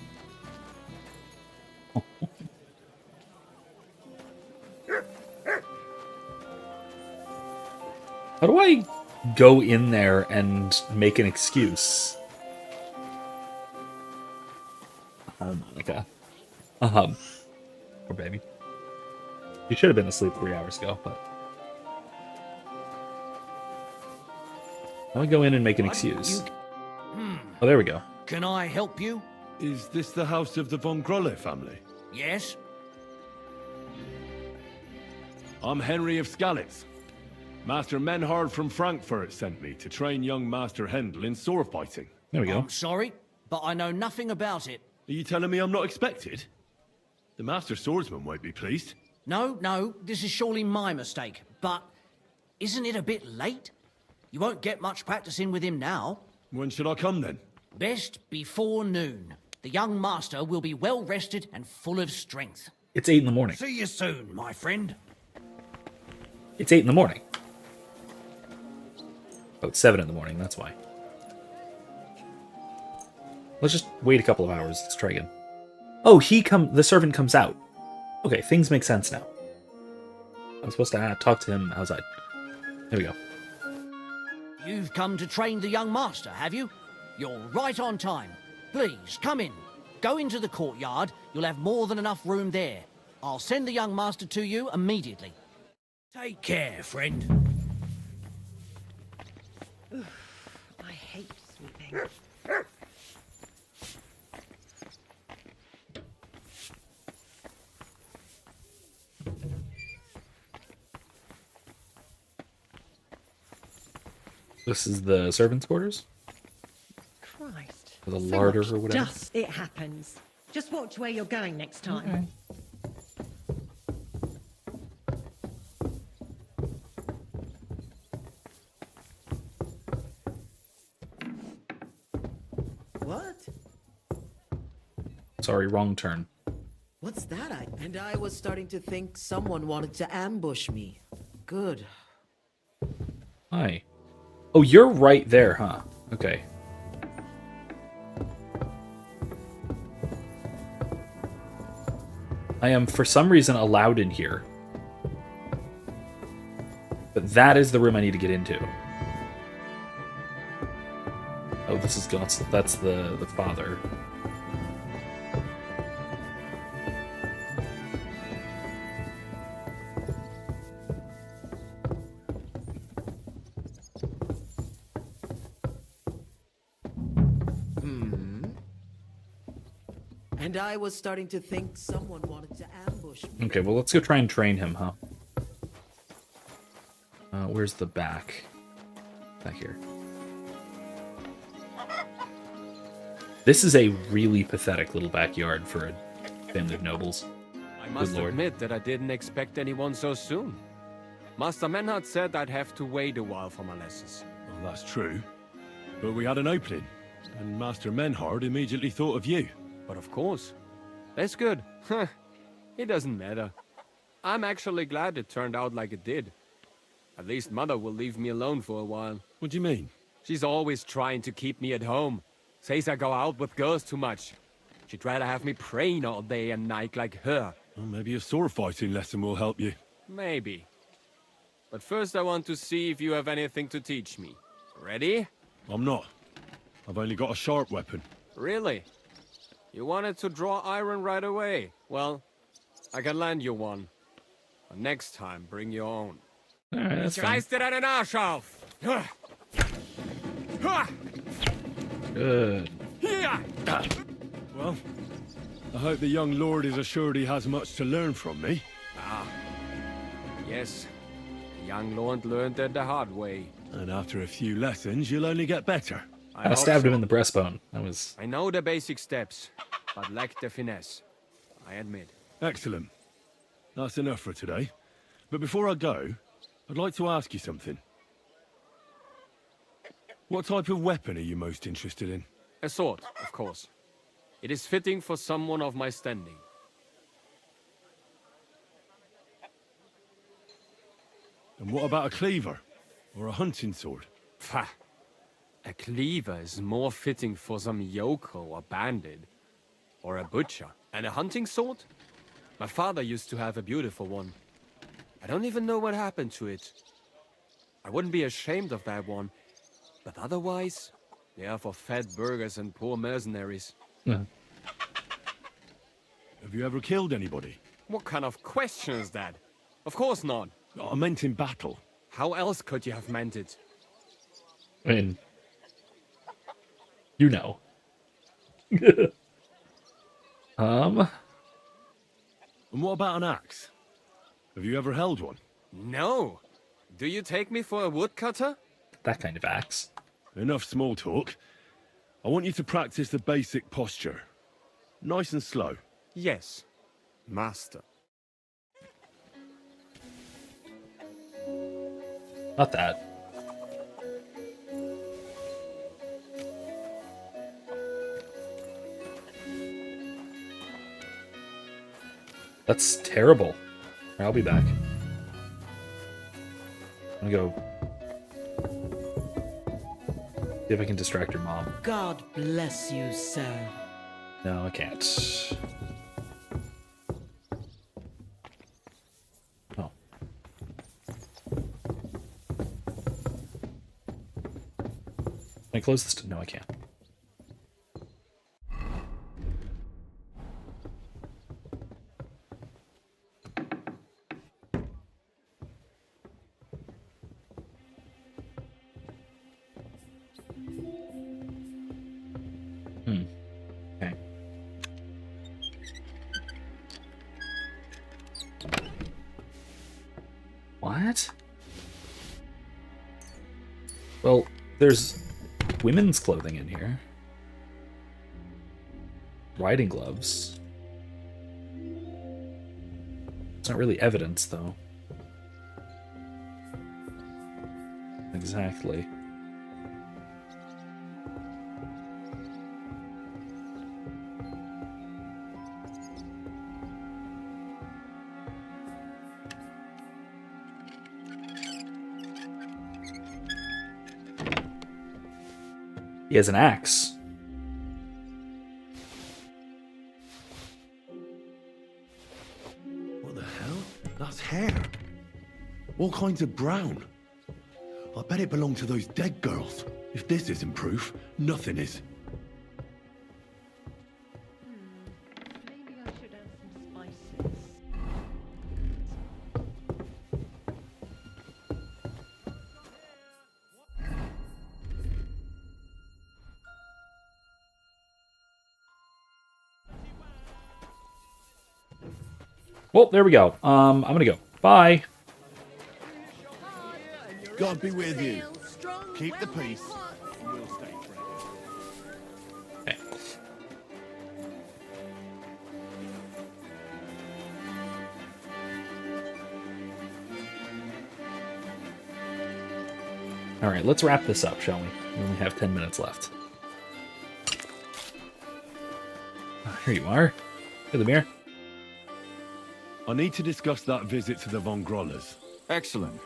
How do I go in there and make an excuse? Okay. Poor baby. You should have been asleep 3 hours ago, but... How do I go in and make an excuse? Oh, there we go. Can I help you? Is this the house of the von Grolle family? Yes? I'm Henry of Skalitz. Master Menhard from Frankfurt sent me to train young Master Hendel in sword fighting. There we go. I'm sorry, but I know nothing about it. Are you telling me I'm not expected? The Master Swordsman won't be pleased. No, this is surely my mistake. But isn't it a bit late? You won't get much practice in with him now. When should I come then? Best before noon. The young master will be well rested and full of strength. It's 8 in the morning. See you soon, my friend. It's 8 in the morning. Oh, it's 7 in the morning, that's why. Let's just wait a couple of hours. Let's try again. Oh, the servant comes out. Okay, things make sense now. I'm supposed to talk to him outside. There we go. You've come to train the young master, have you? You're right on time. Please, come in. Go into the courtyard. You'll have more than enough room there. I'll send the young master to you immediately. Take care, friend. I hate sweeping. This is the servants' quarters? Christ. Or the So larder much or whatever? dust, it happens. Just watch where you're going next time. What? Sorry, wrong turn. What's that? And I was starting to think someone wanted to ambush me. Good. Hi. Oh, you're right there, huh? Okay. I am, for some reason, allowed in here. But that is the room I need to get into. Oh, this is that's the father. And I was starting to think someone wanted to ambush me. Okay, well, let's go try and train him, huh? Where's the back? Back here. This is a really pathetic little backyard for a family of nobles. I must Good lord. admit that I didn't expect anyone so soon. Master Menhard said I'd have to wait a while for my lessons. Well, that's true. But we had an opening, and Master Menhard immediately thought of you. But of course. That's good. It doesn't matter. I'm actually glad it turned out like it did. At least Mother will leave me alone for a while. What do you mean? She's always trying to keep me at home. Says I go out with girls too much. She'd rather have me praying all day and night like her. Well, maybe a sword fighting lesson will help you. Maybe. But first I want to see if you have anything to teach me. Ready? I'm not. I've only got a sharp weapon. Really? You wanted to draw iron right away. Well, I can lend you one. But next time, bring your own. Alright, that's Ich fine. reiß dir deinen Arsch auf! Good. Well, I hope the young lord is assured he has much to learn from me. Ah, yes. The young lord learned it the hard way. And after a few lessons, you'll only get better. I stabbed him in the breastbone. That was... I know the basic steps, but lack the finesse. I admit. Excellent. That's enough for today. But before I go, I'd like to ask you something. What type of weapon are you most interested in? A sword, of course. It is fitting for someone of my standing. And what about a cleaver? Or a hunting sword? Pah! A cleaver is more fitting for some yokel or bandit. Or a butcher. And a hunting sword? My father used to have a beautiful one. I don't even know what happened to it. I wouldn't be ashamed of that one. But otherwise, they are for fat burghers and poor mercenaries. Have you ever killed anybody? What kind of question is that? Of course not. I meant in battle. How else could you have meant it? I mean... You know. And what about an axe? Have you ever held one? No. Do you take me for a woodcutter? That kind of axe. Enough small talk. I want you to practice the basic posture. Nice and slow. Yes, master. Not that. That's terrible. I'll be back. I'm gonna go see if I can distract your mom. God bless you, sir. No, I can't. Oh. Can I close this? No, I can't. Okay. What? Well, there's women's clothing in here. Riding gloves. It's not really evidence, though. Exactly. He has an axe. What the hell? That's hair. All kinds of brown. I bet it belonged to those dead girls. If this isn't proof, nothing is. Maybe I should add some spices. Well, there we go. I'm gonna go. Bye. God be with you. Keep the peace. Okay. All right, let's wrap this up, shall we? We only have 10 minutes left. Here you are. Hey, the mirror. I need to discuss that visit to the Von Grollers. Excellent.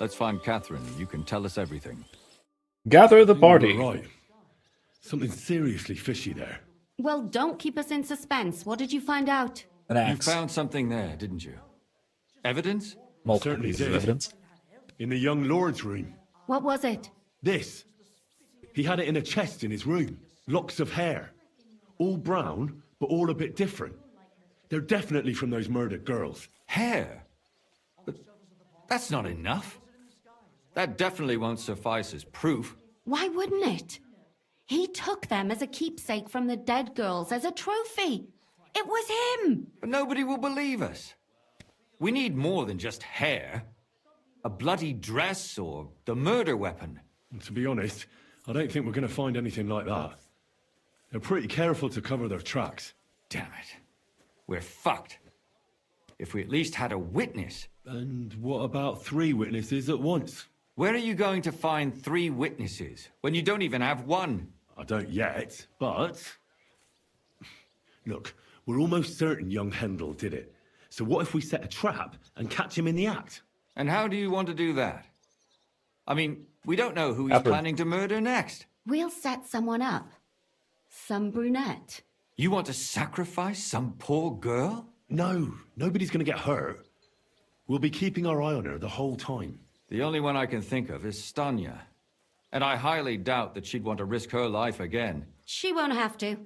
Let's find Catherine. You can tell us everything. Gather the party. You're right. Something seriously fishy there. Well, don't keep us in suspense. What did you find out? An axe. You found something there, didn't you? Evidence? Multiple Certainly pieces of did. evidence. In the young lord's room. What was it? This. He had it in a chest in his room. Locks of hair. All brown, but all a bit different. They're definitely from those murdered girls. Hair? But that's not enough. That definitely won't suffice as proof. Why wouldn't it? He took them as a keepsake from the dead girls, as a trophy. It was him. But nobody will believe us. We need more than just hair. A bloody dress or the murder weapon? To be honest, I don't think we're going to find anything like that. They're pretty careful to cover their tracks. Damn it. We're fucked. If we at least had a witness. And what about 3 witnesses at once? Where are you going to find 3 witnesses when you don't even have one? I don't yet, but... Look, we're almost certain young Hendel did it. So what if we set a trap and catch him in the act? And how do you want to do that? I mean, we don't know who he's planning to murder next. We'll set someone up. Some brunette. You want to sacrifice some poor girl? No, nobody's going to get hurt. We'll be keeping our eye on her the whole time. The only one I can think of is Stanya. And I highly doubt that she'd want to risk her life again. She won't have to.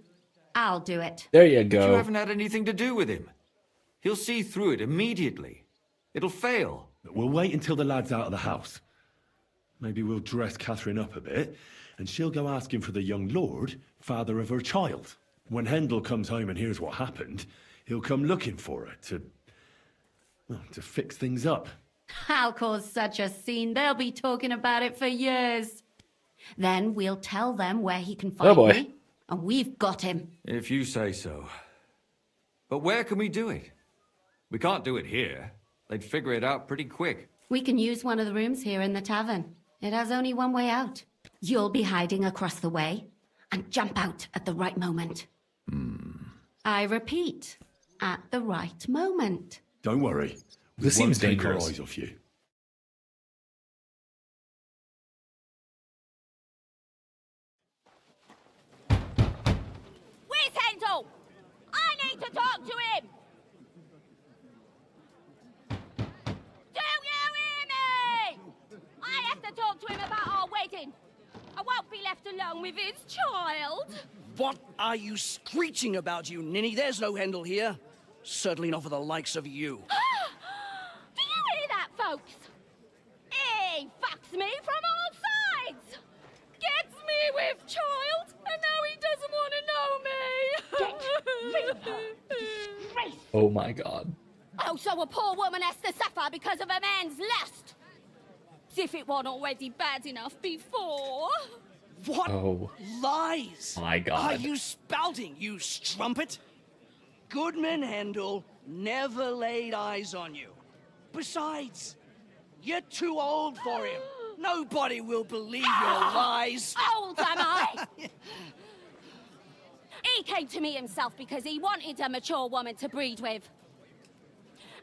I'll do it. There you But go. you haven't had anything to do with him. He'll see through it immediately. It'll fail. We'll wait until the lad's out of the house. Maybe we'll dress Catherine up a bit, and she'll go asking for the young lord, father of her child. When Hendel comes home and hears what happened, he'll come looking for her to fix things up. I'll cause such a scene, they'll be talking about it for years. Then we'll tell them where he can find me, and we've got him. If you say so. But where can we do it? We can't do it here. They'd figure it out pretty quick. We can use one of the rooms here in the tavern. It has only one way out. You'll be hiding across the way, and jump out at the right moment. I repeat, at the right moment. Don't worry. This We won't seems take our dangerous. eyes off you. Where's Hendel? I need to talk to him! Do you hear me? I have to talk to him about our wedding. I won't be left alone with his child. What are you screeching about, you ninny? There's no Hendel here. Certainly not for the likes of you. Do you hear that, folks? He fucks me from all sides. Gets me with child, and now he doesn't want to know me. Get rid of her. Disgrace. Oh my god. Oh, so a poor woman has to suffer because of a man's lust. As if it wasn't already bad enough before. What Oh lies my are god. you spouting, you strumpet? Goodman Hendel never laid eyes on you. Besides, you're too old for him. Nobody will believe your lies. Old am I? He came to me himself because he wanted a mature woman to breed with.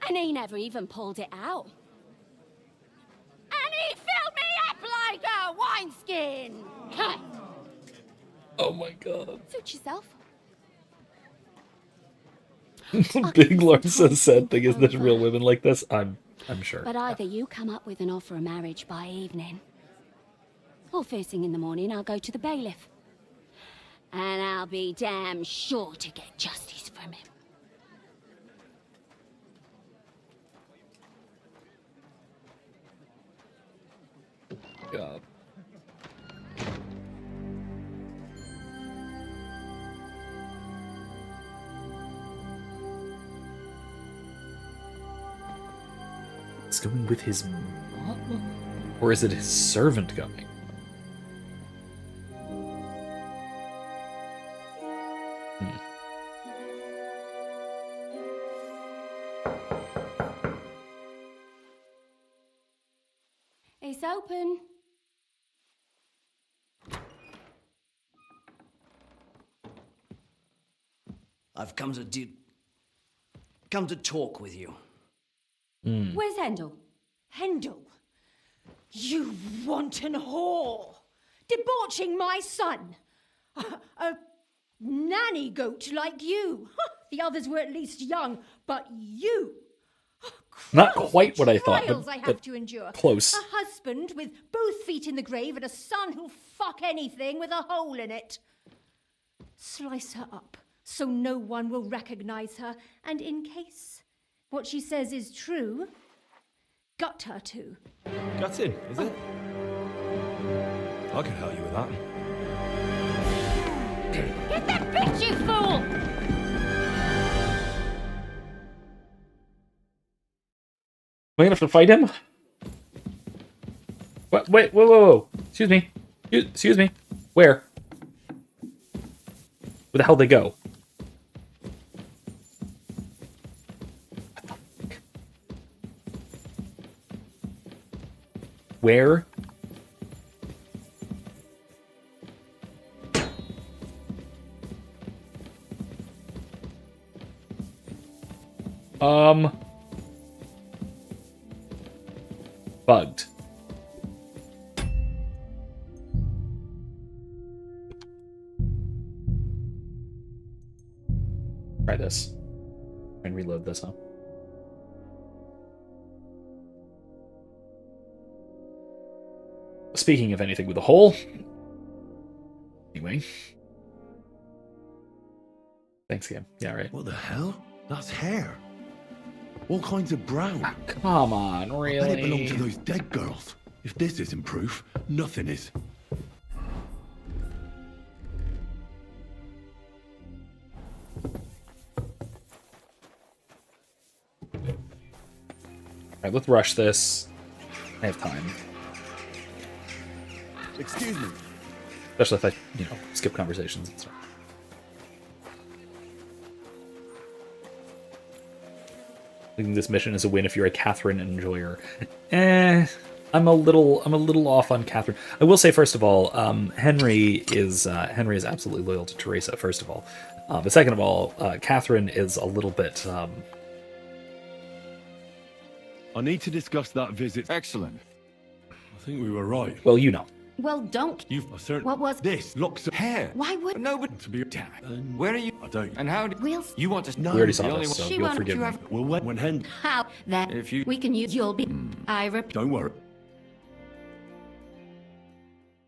And he never even pulled it out. And he filled me up like a wineskin. Oh my god. Suit yourself. Big Lord says sad thing is there's real women like this. I'm sure. But either you come up with an offer of marriage by evening, or first thing in the morning I'll go to the bailiff. And I'll be damn sure to get justice from him. God. It's going with his mom? Or is it his servant going? It's open. I've come to talk with you. Where's Hendel? Hendel, you wanton whore! Debauching my son! A nanny goat like you! The others were at least young, but you! Not quite what I thought, Trials but, I have but to endure. close. A husband with both feet in the grave and a son who'll fuck anything with a hole in it. Slice her up so no one will recognize her, and in case what she says is true, gut her too. Gutting, is it? I can help you with that. Get that bitch, you fool! Am I gonna have to fight him? What? Wait, whoa, whoa, whoa. Excuse me. Excuse me. Where? Where the hell they go? Where? Bugged. Try this. And reload this, huh? Speaking of anything with a hole. Anyway. Thanks, game. Yeah, right. What the hell? That's hair. All kinds of brown. Come on, really? I bet it belonged to those dead girls. If this isn't proof, nothing is. Alright, let's rush this. I have time. Excuse me. Especially if I, skip conversations and stuff. I think this mission is a win if you're a Catherine enjoyer. I'm a little off on Catherine. I will say, first of all, Henry is absolutely loyal to Teresa, first of all. But second of all, Catherine is a little bit... I need to discuss that visit. Excellent. I think we were right. Well, you know. Well, don't. You've certain. What was this? Locks of hair. Why would nobody? To be damn it. Where are you? I don't. And how? We'll. You want to? No. We already saw the only this, so She you'll won't. forgive me. Well, when Hen. How that? If you. We can use. You'll be. I repeat. Don't worry.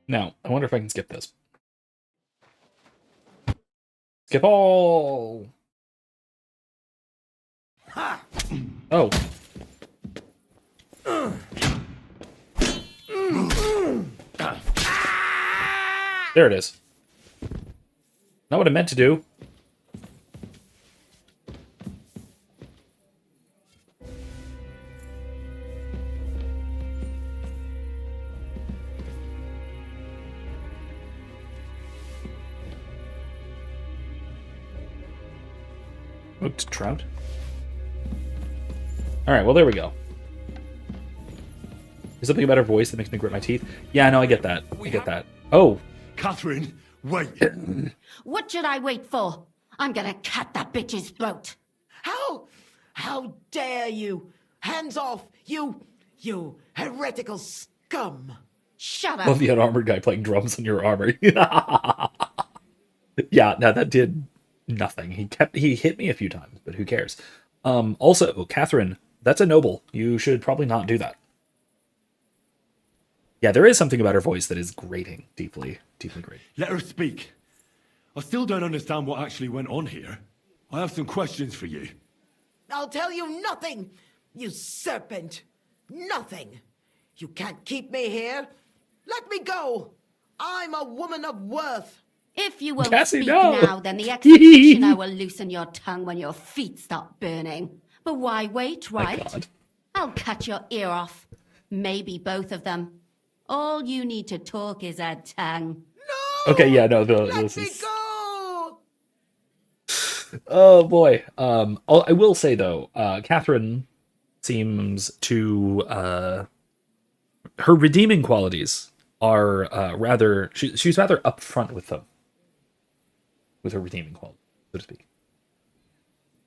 Now, I wonder if I can skip this. Skip all. Ha! Oh. There it is. Not what I meant to do. Hooked trout. Alright, well there we go. There's something about her voice that makes me grit my teeth. Yeah, no, I get that. I get that. Oh. Catherine, wait. What should I wait for? I'm gonna cut that bitch's throat. How dare you? Hands off, you heretical scum. Shut up. Love the unarmored guy playing drums on your armor. Yeah, no, that did nothing. He hit me a few times, but who cares? Also, Catherine, that's a noble. You should probably not do that. Yeah, there is something about her voice that is grating. Deeply, deeply grating. Let her speak. I still don't understand what actually went on here. I have some questions for you. I'll tell you nothing, you serpent. Nothing. You can't keep me here. Let me go. I'm a woman of worth. If you won't Cassie, speak no. now, then the executioner will loosen your tongue when your feet stop burning. But why wait, right? I'll cut your ear off. Maybe both of them. All you need to talk is a tongue. Okay, yeah, no, this is... Oh boy. I will say though, Catherine seems to her redeeming qualities are rather she's rather upfront with them. With her redeeming qualities, so to speak.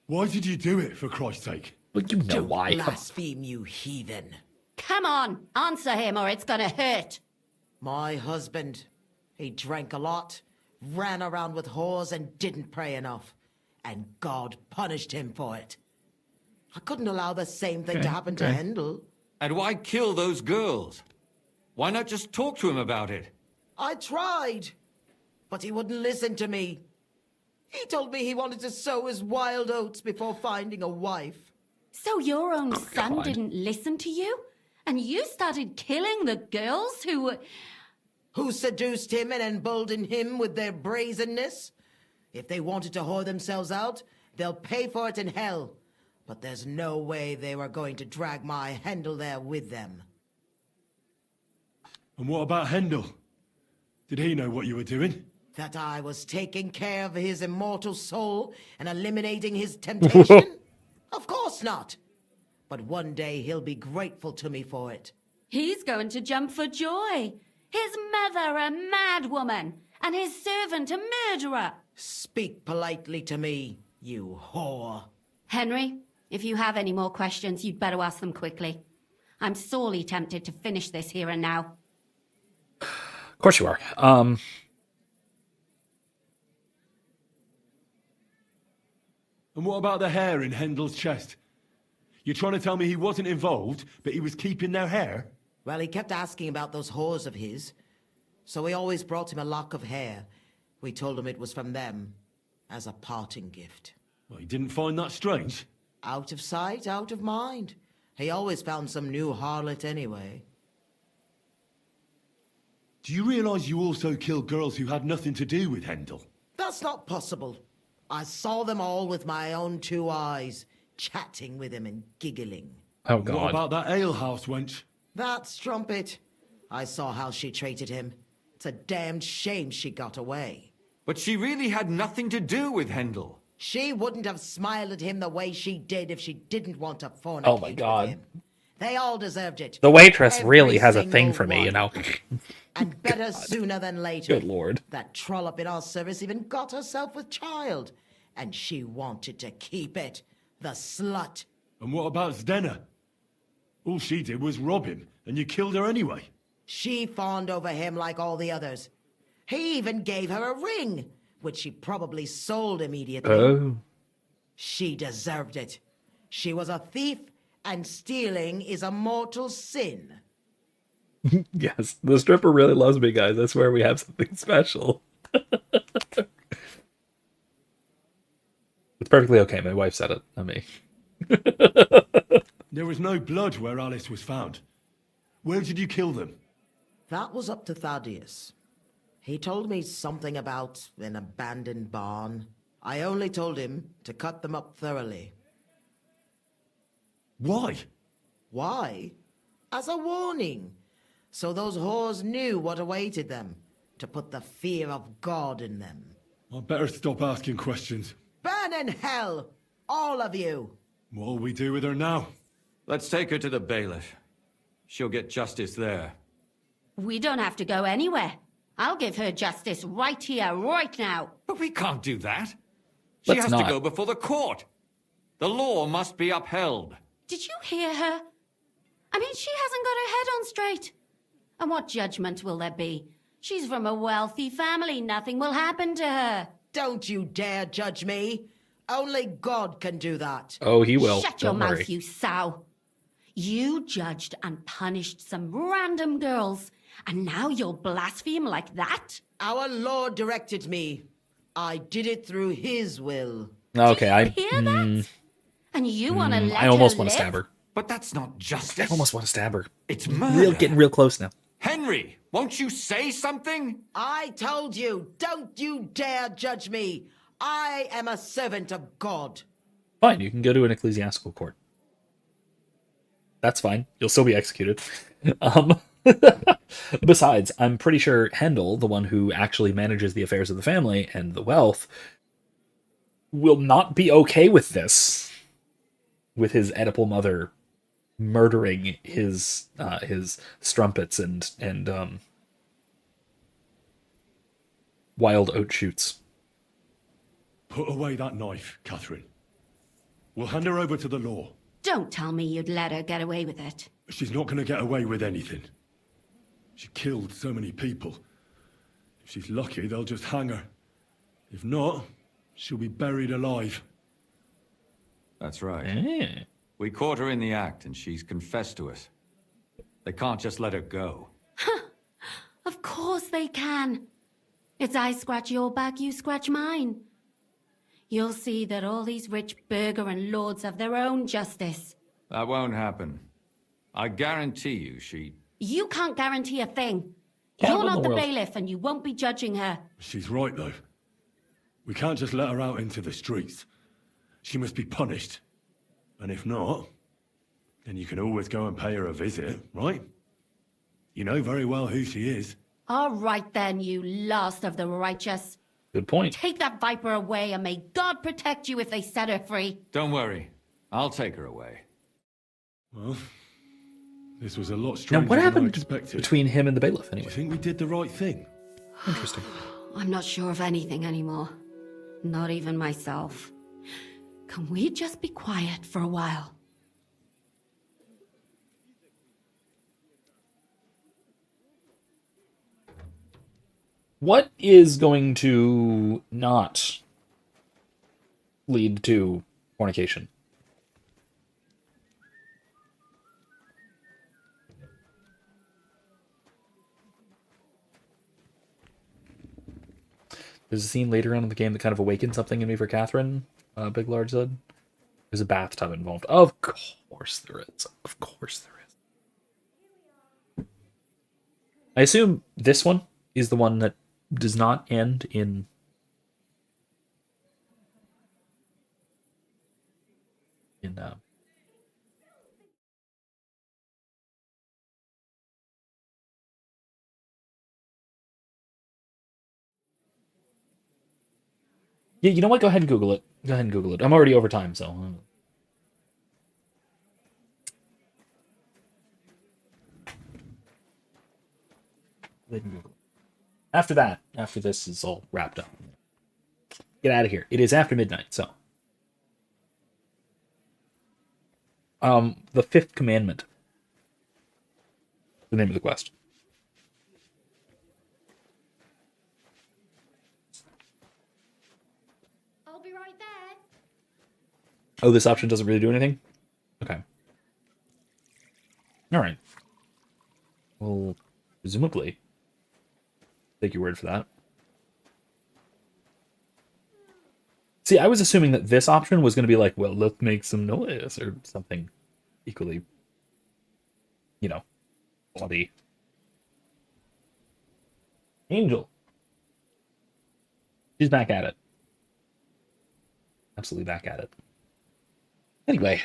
Why did you do it, for Christ's sake? Well, you know why. Blaspheme, you heathen. Come on, answer him or it's gonna hurt. My husband, he drank a lot, ran around with whores and didn't pray enough. And God punished him for it. I couldn't allow the same thing to happen to Hendel. And why kill those girls? Why not just talk to him about it? I tried, but he wouldn't listen to me. He told me he wanted to sow his wild oats before finding a wife. So your own son didn't listen to you? And you started killing the girls who seduced him and emboldened him with their brazenness? If they wanted to whore themselves out, they'll pay for it in hell. But there's no way they were going to drag my Hendel there with them. And what about Hendel? Did he know what you were doing? That I was taking care of his immortal soul and eliminating his temptation? Of course not. But one day he'll be grateful to me for it. He's going to jump for joy. His mother a mad woman, and his servant a murderer. Speak politely to me, you whore. Henry, if you have any more questions, you'd better ask them quickly. I'm sorely tempted to finish this here and now. Of course you are. And what about the hair in Hendel's chest? You're trying to tell me he wasn't involved, but he was keeping their hair? Well, he kept asking about those whores of his. So we always brought him a lock of hair. We told him it was from them, as a parting gift. Well, he didn't find that strange? Out of sight, out of mind. He always found some new harlot anyway. Do you realize you also killed girls who had nothing to do with Hendel? That's not possible. I saw them all with my own 2 eyes, chatting with him and giggling. Oh, God. What about that alehouse wench? That strumpet. I saw how she treated him. It's a damned shame she got away. But she really had nothing to do with Hendel. She wouldn't have smiled at him the way she did if she didn't want to fornicate Oh my God. with him. They all deserved it. The waitress Every really has a thing single for me, you know. And better sooner than later. Good Lord. That trollop in our service even got herself with child. And she wanted to keep it. The slut. And what about Zdenna? All she did was rob him, and you killed her anyway. She fawned over him like all the others. He even gave her a ring, which she probably sold immediately. Oh. She deserved it. She was a thief, and stealing is a mortal sin. Yes, the stripper really loves me, guys. I swear we have something special. It's perfectly okay. My wife said it, not me. There was no blood where Alice was found. Where did you kill them? That was up to Thaddeus. He told me something about an abandoned barn. I only told him to cut them up thoroughly. Why? Why? As a warning. So those whores knew what awaited them. To put the fear of God in them. I better stop asking questions. Burn in hell! All of you! What'll we do with her now? Let's take her to the bailiff. She'll get justice there. We don't have to go anywhere. I'll give her justice right here, right now. But we can't do that. She Let's has not. to go before the court. The law must be upheld. Did you hear her? I mean, she hasn't got her head on straight. And what judgment will there be? She's from a wealthy family. Nothing will happen to her. Don't you dare judge me. Only God can do that. Oh, he will. Shut your Don't mouth, worry. you sow. You judged and punished some random girls, and now you'll blaspheme like that? Our Lord directed me. I did it through His will. Okay, I Hear that? And you want to let I almost her want live? to stab her. But that's not justice. I almost want to stab her. It's murder. Getting real close now. Henry, won't you say something? I told you, don't you dare judge me. I am a servant of God. Fine, you can go to an ecclesiastical court. That's fine. You'll still be executed. Besides, I'm pretty sure Hendel, the one who actually manages the affairs of the family and the wealth, will not be okay with this. With his Oedipal mother murdering his strumpets and wild oat shoots. Put away that knife, Catherine. We'll hand her over to the law. Don't tell me you'd let her get away with it. She's not going to get away with anything. She killed so many people. If she's lucky, they'll just hang her. If not, she'll be buried alive. That's right. Yeah. We caught her in the act, and she's confessed to us. They can't just let her go. Of course they can. It's I scratch your back, you scratch mine. You'll see that all these rich burgher and lords have their own justice. That won't happen. I guarantee you she... You can't guarantee a thing. Yeah, You're what in not the the world? bailiff and you won't be judging her. She's right, though. We can't just let her out into the streets. She must be punished. And if not, then you can always go and pay her a visit, right? You know very well who she is. All right then, you last of the righteous. Good point. Take that viper away, and may God protect you if they set her free. Don't worry. I'll take her away. Well, this was a lot Now, stranger what than I happened expected. between him and the bailiff, Do anyway? you think we did the right thing? Interesting. I'm not sure of anything anymore. Not even myself. Can we just be quiet for a while? What is going to not lead to fornication? There's a scene later on in the game that kind of awakens something in me for Catherine, Big Large said. There's a bathtub involved. Of course there is. Of course there is. I assume this one is the one that does not end in... Yeah, you know what? Go ahead and Google it. Go ahead and Google it. I'm already over time, so... Go ahead and Google it. After that, after this is all wrapped up, get out of here. It is after midnight, so... The Fifth Commandment. The name of the quest. I'll be right there. Oh, this option doesn't really do anything? Okay. Alright. Well, presumably. Take your word for that. See, I was assuming that this option was going to be like, well, let's make some noise or something equally, you know, bloody. Angel. She's back at it. Absolutely back at it. Anyway.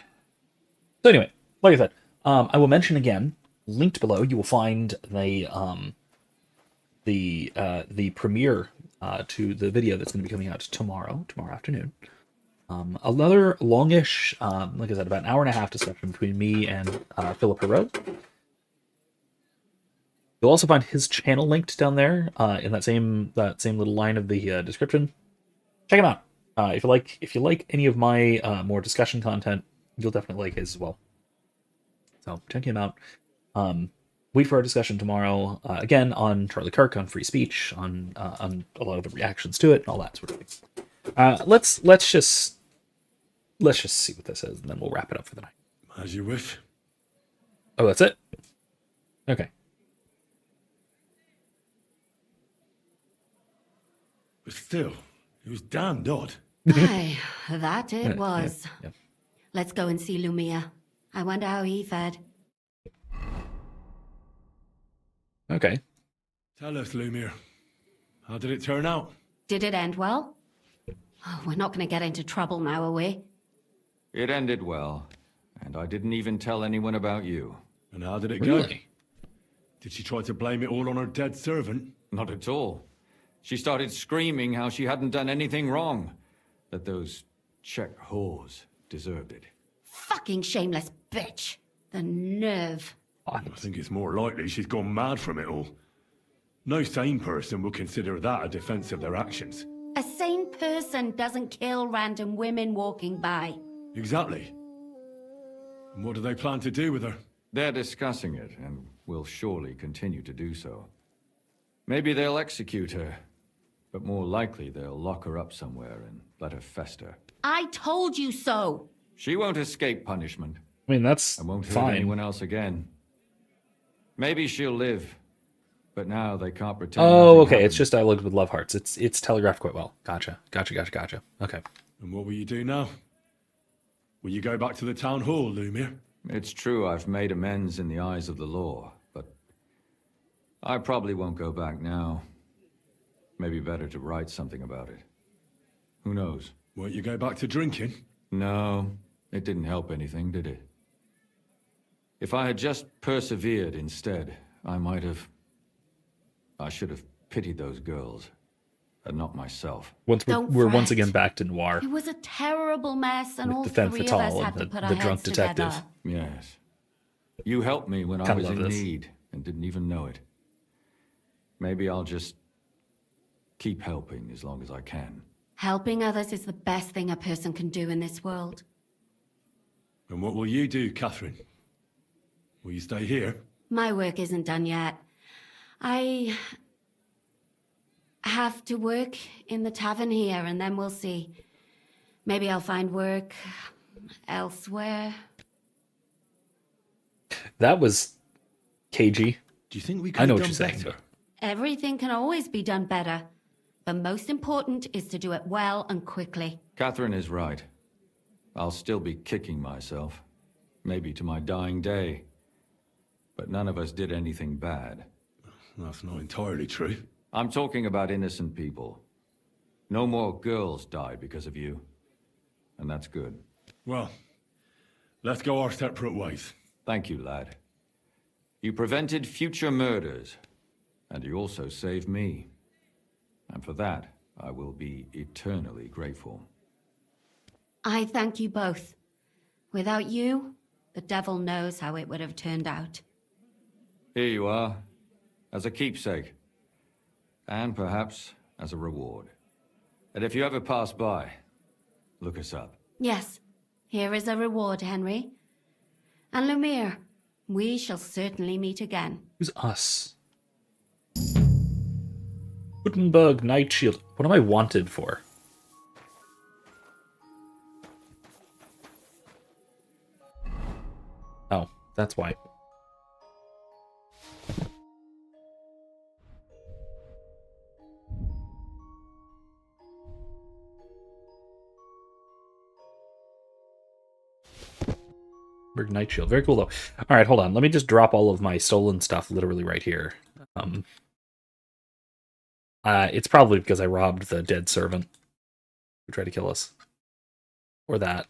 So anyway, like I said, I will mention again, linked below, you will find the premiere to the video that's going to be coming out tomorrow afternoon. Another longish, like I said, about an hour and a half discussion between me and Philip Herod. You'll also find his channel linked down there in that same little line of the description. Check him out. If you like any of my more discussion content, you'll definitely like his as well. So check him out. Wait for our discussion tomorrow, again, on Charlie Kirk, on free speech, on a lot of the reactions to it, and all that sort of thing. Let's just see what this is, and then we'll wrap it up for the night. As you wish. Oh, that's it? Okay. But still, it was damned odd. Aye, that it was. Yeah. Let's go and see Lumia. I wonder how he fared. Okay. Tell us, Lumiere. How did it turn out? Did it end well? Oh, we're not going to get into trouble now, are we? It ended well, and I didn't even tell anyone about you. And how did it Really? go? Did she try to blame it all on her dead servant? Not at all. She started screaming how she hadn't done anything wrong, that those Czech whores deserved it. Fucking shameless bitch. The nerve. I think it's more likely she's gone mad from it all. No sane person would consider that a defense of their actions. A sane person doesn't kill random women walking by. Exactly. And what do they plan to do with her? They're discussing it, and will surely continue to do so. Maybe they'll execute her, but more likely they'll lock her up somewhere and let her fester. I told you so. She won't escape punishment. I mean, that's and won't hurt fine. anyone else again. Maybe she'll live, but now they can't pretend. Oh, nothing okay. happened. It's just dialogued with love hearts. It's telegraphed quite well. Gotcha. Okay. And what will you do now? Will you go back to the town hall, Lumiere? It's true I've made amends in the eyes of the law, but I probably won't go back now. Maybe better to write something about it. Who knows? Won't you go back to drinking? No, it didn't help anything, did it? If I had just persevered instead, I should have pitied those girls, and not myself. We're once again back to Noir. It was a terrible mess, and With all the femme three of fatale us and had to the put our drunk heads detective. together. Yes. You helped me when I Kinda was love in this. need and didn't even know it. Maybe I'll just keep helping as long as I can. Helping others is the best thing a person can do in this world. And what will you do, Catherine? Will you stay here? My work isn't done yet. I have to work in the tavern here, and then we'll see. Maybe I'll find work elsewhere. That was cagey. Do you think we could I know have what done you're saying. better? Everything can always be done better. The most important is to do it well and quickly. Catherine is right. I'll still be kicking myself. Maybe to my dying day. But none of us did anything bad. That's not entirely true. I'm talking about innocent people. No more girls died because of you. And that's good. Well, let's go our separate ways. Thank you, lad. You prevented future murders. And you also saved me. And for that, I will be eternally grateful. I thank you both. Without you, the devil knows how it would have turned out. Here you are, as a keepsake. And perhaps as a reward. And if you ever pass by, look us up. Yes, here is a reward, Henry. And Lumiere, we shall certainly meet again. Who's us? Gutenberg Night Shield. What am I wanted for? Oh, that's why. Gutenberg Night Shield. Very cool, though. All right, hold on. Let me just drop all of my stolen stuff literally right here. It's probably because I robbed the dead servant who tried to kill us. Or that.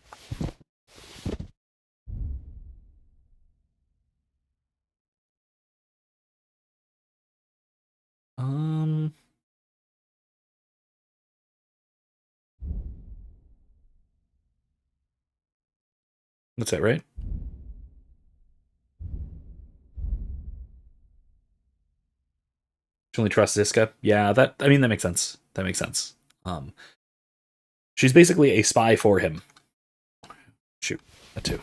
That's it, right? She only trusts Ziska. Yeah, that makes sense. That makes sense. She's basically a spy for him. Shoot, that too.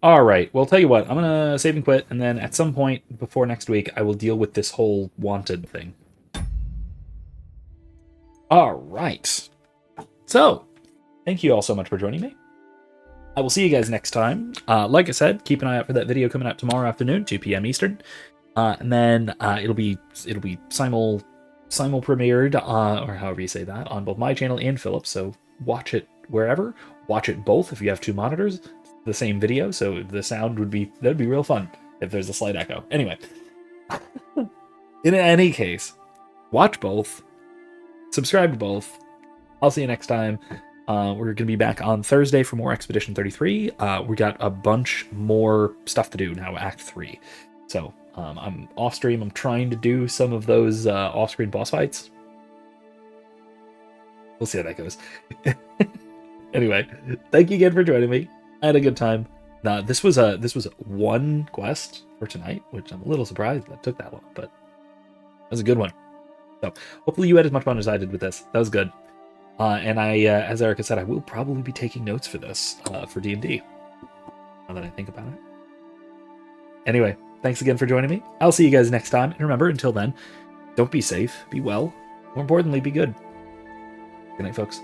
All right. Well, tell you what. I'm gonna save and quit, and then at some point before next week, I will deal with this whole wanted thing. All right. So, thank you all so much for joining me. I will see you guys next time. Like I said, keep an eye out for that video coming out tomorrow afternoon, 2 p.m. Eastern, and then it'll be simul premiered, or however you say that, on both my channel and Philip's. So watch it wherever. Watch it both if you have two monitors. The same video, so the sound would be real fun if there's a slight echo. Anyway, in any case, watch both, subscribe to both. I'll see you next time. We're going to be back on Thursday for more Expedition 33. We got a bunch more stuff to do now, Act 3. So I'm off stream. I'm trying to do some of those off-screen boss fights. We'll see how that goes. Anyway, thank you again for joining me. I had a good time. This was one quest for tonight, which I'm a little surprised that took that long, but it was a good one. So hopefully you had as much fun as I did with this. That was good. And I, as Erica said, I will probably be taking notes for this, for D&D, now that I think about it. Anyway, thanks again for joining me. I'll see you guys next time. And remember, until then, don't be safe, be well. More importantly, be good. Good night, folks.